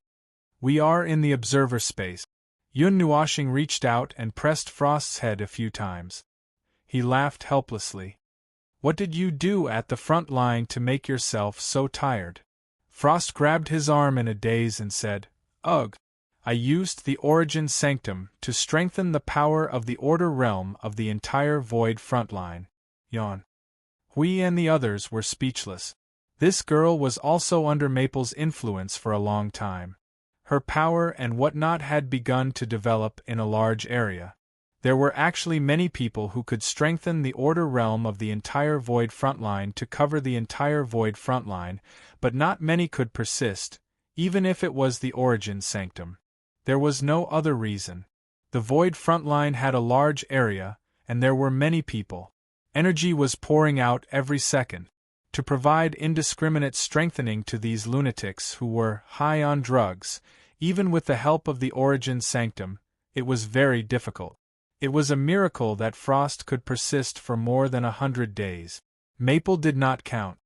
We are in the observer space. Yun Nuoshing reached out and pressed Frost's head a few times. He laughed helplessly. What did you do at the front line to make yourself so tired? Frost grabbed his arm in a daze and said, Ugh! I used the Origin Sanctum to strengthen the power of the Order Realm of the entire Void frontline. Yawn. Hui and the others were speechless. This girl was also under Maple's influence for a long time. Her power and whatnot had begun to develop in a large area. There were actually many people who could strengthen the Order Realm of the entire Void frontline to cover the entire Void frontline, but not many could persist, even if it was the Origin Sanctum. There was no other reason. The Void frontline had a large area, and there were many people. Energy was pouring out every second. To provide indiscriminate strengthening to these lunatics who were high on drugs, even with the help of the Origin Sanctum, it was very difficult. It was a miracle that Frost could persist for more than 100 days. Maple did not count.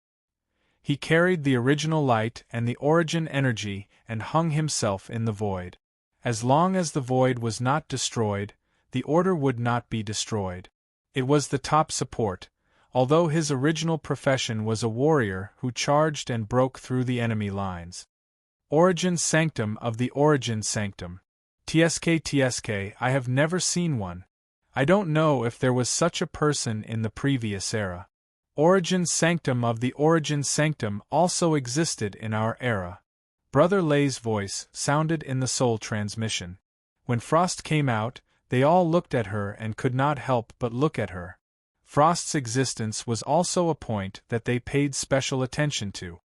He carried the original light and the origin energy and hung himself in the void. As long as the void was not destroyed, the order would not be destroyed. It was the top support, although his original profession was a warrior who charged and broke through the enemy lines. Origin Sanctum of the Origin Sanctum. TSK, I have never seen one. I don't know if there was such a person in the previous era. Origin Sanctum of the Origin Sanctum also existed in our era. Brother Lay's voice sounded in the soul transmission. When Frost came out, they all looked at her and could not help but look at her. Frost's existence was also a point that they paid special attention to.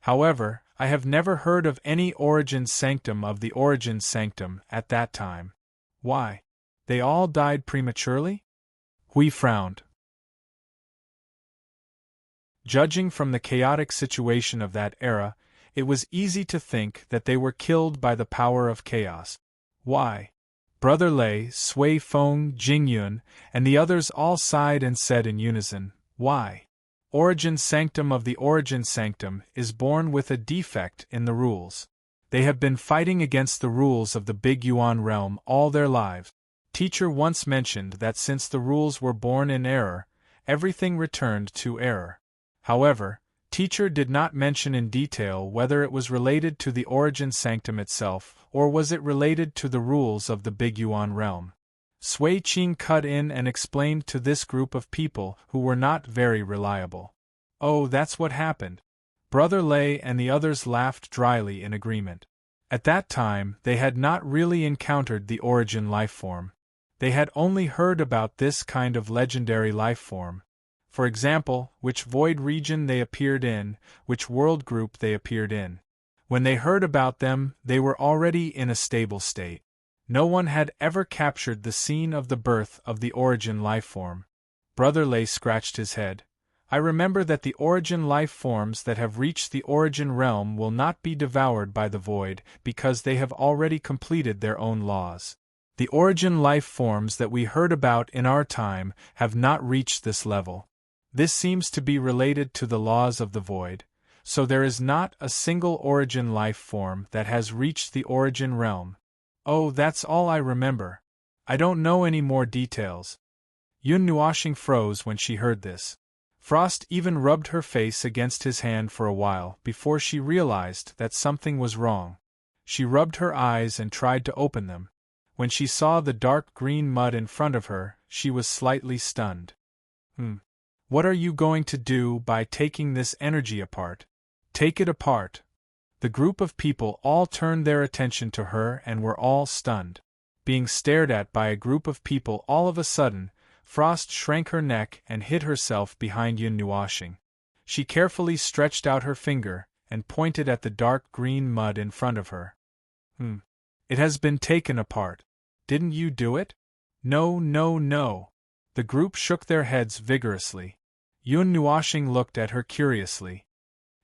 However, I have never heard of any Origin Sanctum of the Origin Sanctum at that time. Why? They all died prematurely? Hui frowned. Judging from the chaotic situation of that era, it was easy to think that they were killed by the power of chaos. Why? Brother Lei, Sui Feng, Jingyun, and the others all sighed and said in unison, why? Origin Sanctum of the Origin Sanctum is born with a defect in the rules. They have been fighting against the rules of the Big Yuan realm all their lives. Teacher once mentioned that since the rules were born in error, everything returned to error. However, Teacher did not mention in detail whether it was related to the Origin Sanctum itself, or was it related to the rules of the Big Yuan realm. Sui Qing cut in and explained to this group of people who were not very reliable. Oh, that's what happened. Brother Lei and the others laughed dryly in agreement. At that time, they had not really encountered the Origin life form. They had only heard about this kind of legendary life form. For example, which void region they appeared in, which world group they appeared in. When they heard about them, they were already in a stable state. No one had ever captured the scene of the birth of the Origin life form. Brother Lei scratched his head. I remember that the Origin life forms that have reached the Origin realm will not be devoured by the void because they have already completed their own laws. The Origin life forms that we heard about in our time have not reached this level. This seems to be related to the laws of the void, so there is not a single Origin life form that has reached the Origin realm. Oh, that's all I remember. I don't know any more details. Yun Nuoxing froze when she heard this. Frost even rubbed her face against his hand for a while before she realized that something was wrong. She rubbed her eyes and tried to open them. When she saw the dark green mud in front of her, she was slightly stunned. What are you going to do by taking this energy apart? Take it apart. The group of people all turned their attention to her and were all stunned. Being stared at by a group of people all of a sudden, Frost shrank her neck and hid herself behind Yun Nuoxing. She carefully stretched out her finger and pointed at the dark green mud in front of her. It has been taken apart. Didn't you do it? No, no, no. The group shook their heads vigorously. Yun Nuoxing looked at her curiously.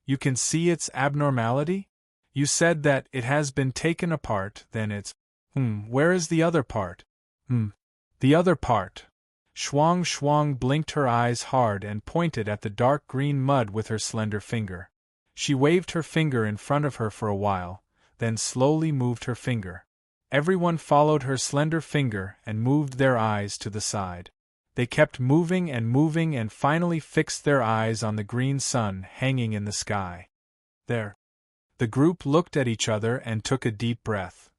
You can see its abnormality? You said that it has been taken apart, then it's… where is the other part? The other part. Shuang blinked her eyes hard and pointed at the dark green mud with her slender finger. She waved her finger in front of her for a while, then slowly moved her finger. Everyone followed her slender finger and moved their eyes to the side. They kept moving and finally fixed their eyes on the green sun hanging in the sky. There. The group looked at each other and took a deep breath.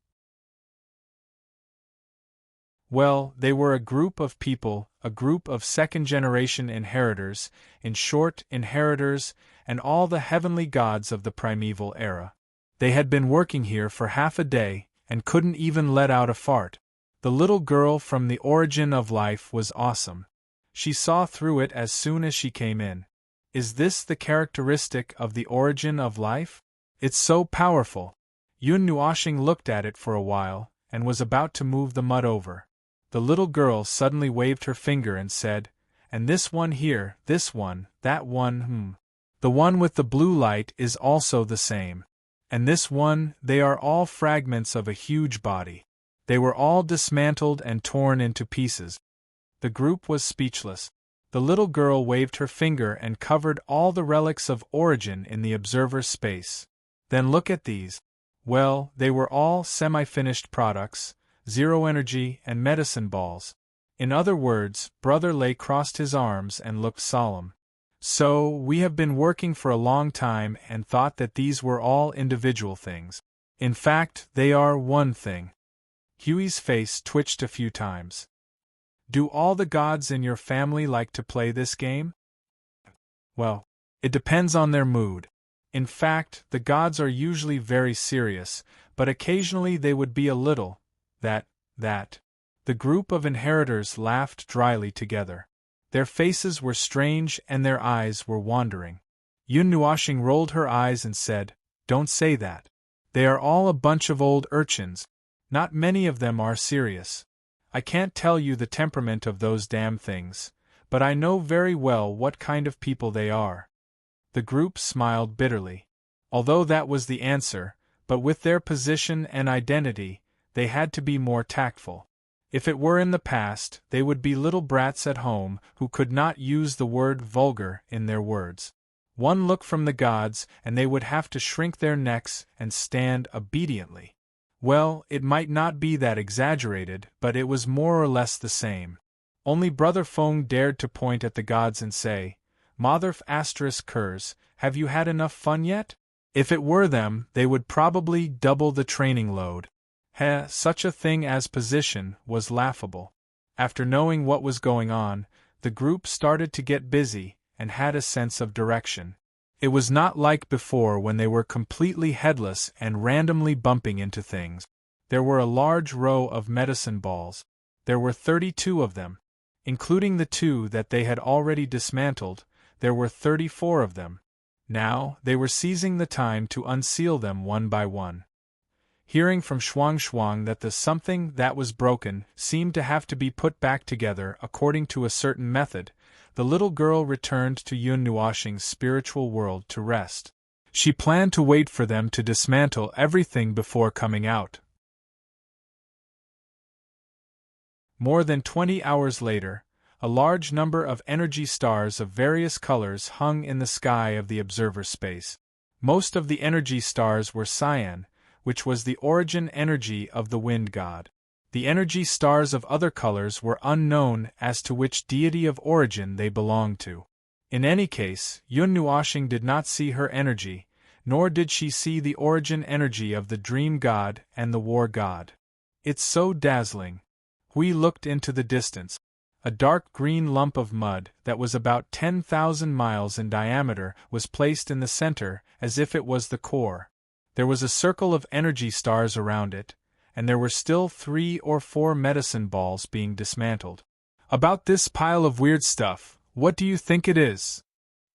Well, they were a group of people, a group of second-generation inheritors, in short, inheritors, and all the heavenly gods of the primeval era. They had been working here for half a day, and couldn't even let out a fart. The little girl from the Origin of Life was awesome. She saw through it as soon as she came in. Is this the characteristic of the Origin of Life? It's so powerful. Yun Nuoxing looked at it for a while, and was about to move the mud over. The little girl suddenly waved her finger and said, and this one here, this one, that one, The one with the blue light is also the same. And this one, they are all fragments of a huge body. They were all dismantled and torn into pieces. The group was speechless. The little girl waved her finger and covered all the relics of Origin in the observer's space. Then look at these. Well, they were all semi-finished products, zero energy and medicine balls. In other words, Brother Lei crossed his arms and looked solemn. So, we have been working for a long time and thought that these were all individual things. In fact, they are one thing. Huey's face twitched a few times. Do all the gods in your family like to play this game? Well, it depends on their mood. In fact, the gods are usually very serious, but occasionally they would be a little, that. The group of inheritors laughed dryly together. Their faces were strange and their eyes were wandering. Yun Nuoxing rolled her eyes and said, Don't say that. They are all a bunch of old urchins. Not many of them are serious. I can't tell you the temperament of those damn things, but I know very well what kind of people they are." The group smiled bitterly. Although that was the answer, but with their position and identity, they had to be more tactful. If it were in the past, they would be little brats at home who could not use the word vulgar in their words. One look from the gods, and they would have to shrink their necks and stand obediently. Well, it might not be that exaggerated, but it was more or less the same. Only Brother Fong dared to point at the gods and say, "Motherf asterisk curs, have you had enough fun yet?" If it were them, they would probably double the training load. Such a thing as position was laughable. After knowing what was going on, the group started to get busy and had a sense of direction. It was not like before when they were completely headless and randomly bumping into things. There were a large row of medicine balls. There were 32 of them. Including the 2 that they had already dismantled, there were 34 of them. Now, they were seizing the time to unseal them one by one. Hearing from Shuang that the something that was broken seemed to have to be put back together according to a certain method, the little girl returned to Yun Nuoxing's spiritual world to rest. She planned to wait for them to dismantle everything before coming out. More than 20 hours later, a large number of energy stars of various colors hung in the sky of the observer space. Most of the energy stars were cyan, which was the origin energy of the wind god. The energy stars of other colors were unknown as to which deity of origin they belonged to. In any case, Yun Nuoxing did not see her energy, nor did she see the origin energy of the dream god and the war god. "It's so dazzling." Hui looked into the distance. A dark green lump of mud that was about 10,000 miles in diameter was placed in the center as if it was the core. There was a circle of energy stars around it, and there were still 3 or 4 medicine balls being dismantled. "About this pile of weird stuff, what do you think it is?"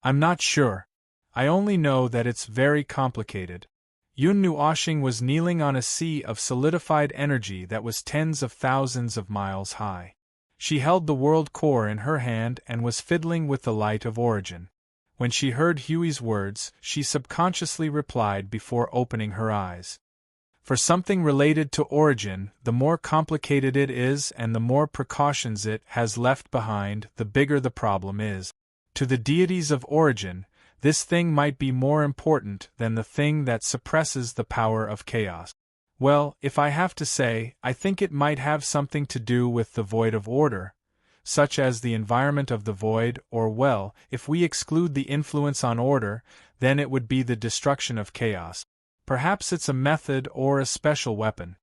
"I'm not sure. I only know that it's very complicated." Yun Nuoxing was kneeling on a sea of solidified energy that was tens of thousands of miles high. She held the world core in her hand and was fiddling with the light of origin. When she heard Huey's words, she subconsciously replied before opening her eyes. For something related to origin, the more complicated it is and the more precautions it has left behind, the bigger the problem is. To the deities of origin, this thing might be more important than the thing that suppresses the power of chaos. Well, if I have to say, I think it might have something to do with the void of order, such as the environment of the void, or well, if we exclude the influence on order, then it would be the destruction of chaos. Perhaps it's a method or a special weapon.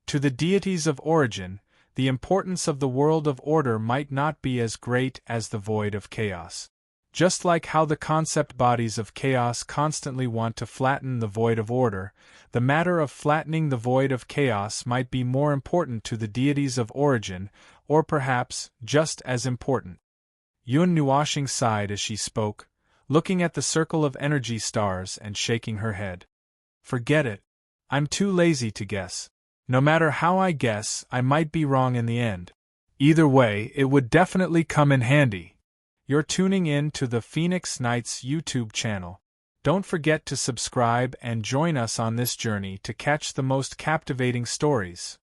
To the deities of origin, the importance of the world of order might not be as great as the void of chaos. Just like how the concept bodies of chaos constantly want to flatten the void of order, the matter of flattening the void of chaos might be more important to the deities of origin, or perhaps just as important. Yun Nuoxing sighed as she spoke, looking at the circle of energy stars and shaking her head. "Forget it. I'm too lazy to guess. No matter how I guess, I might be wrong in the end. Either way, it would definitely come in handy." You're tuning in to the Phoenix Nights YouTube channel. Don't forget to subscribe and join us on this journey to catch the most captivating stories.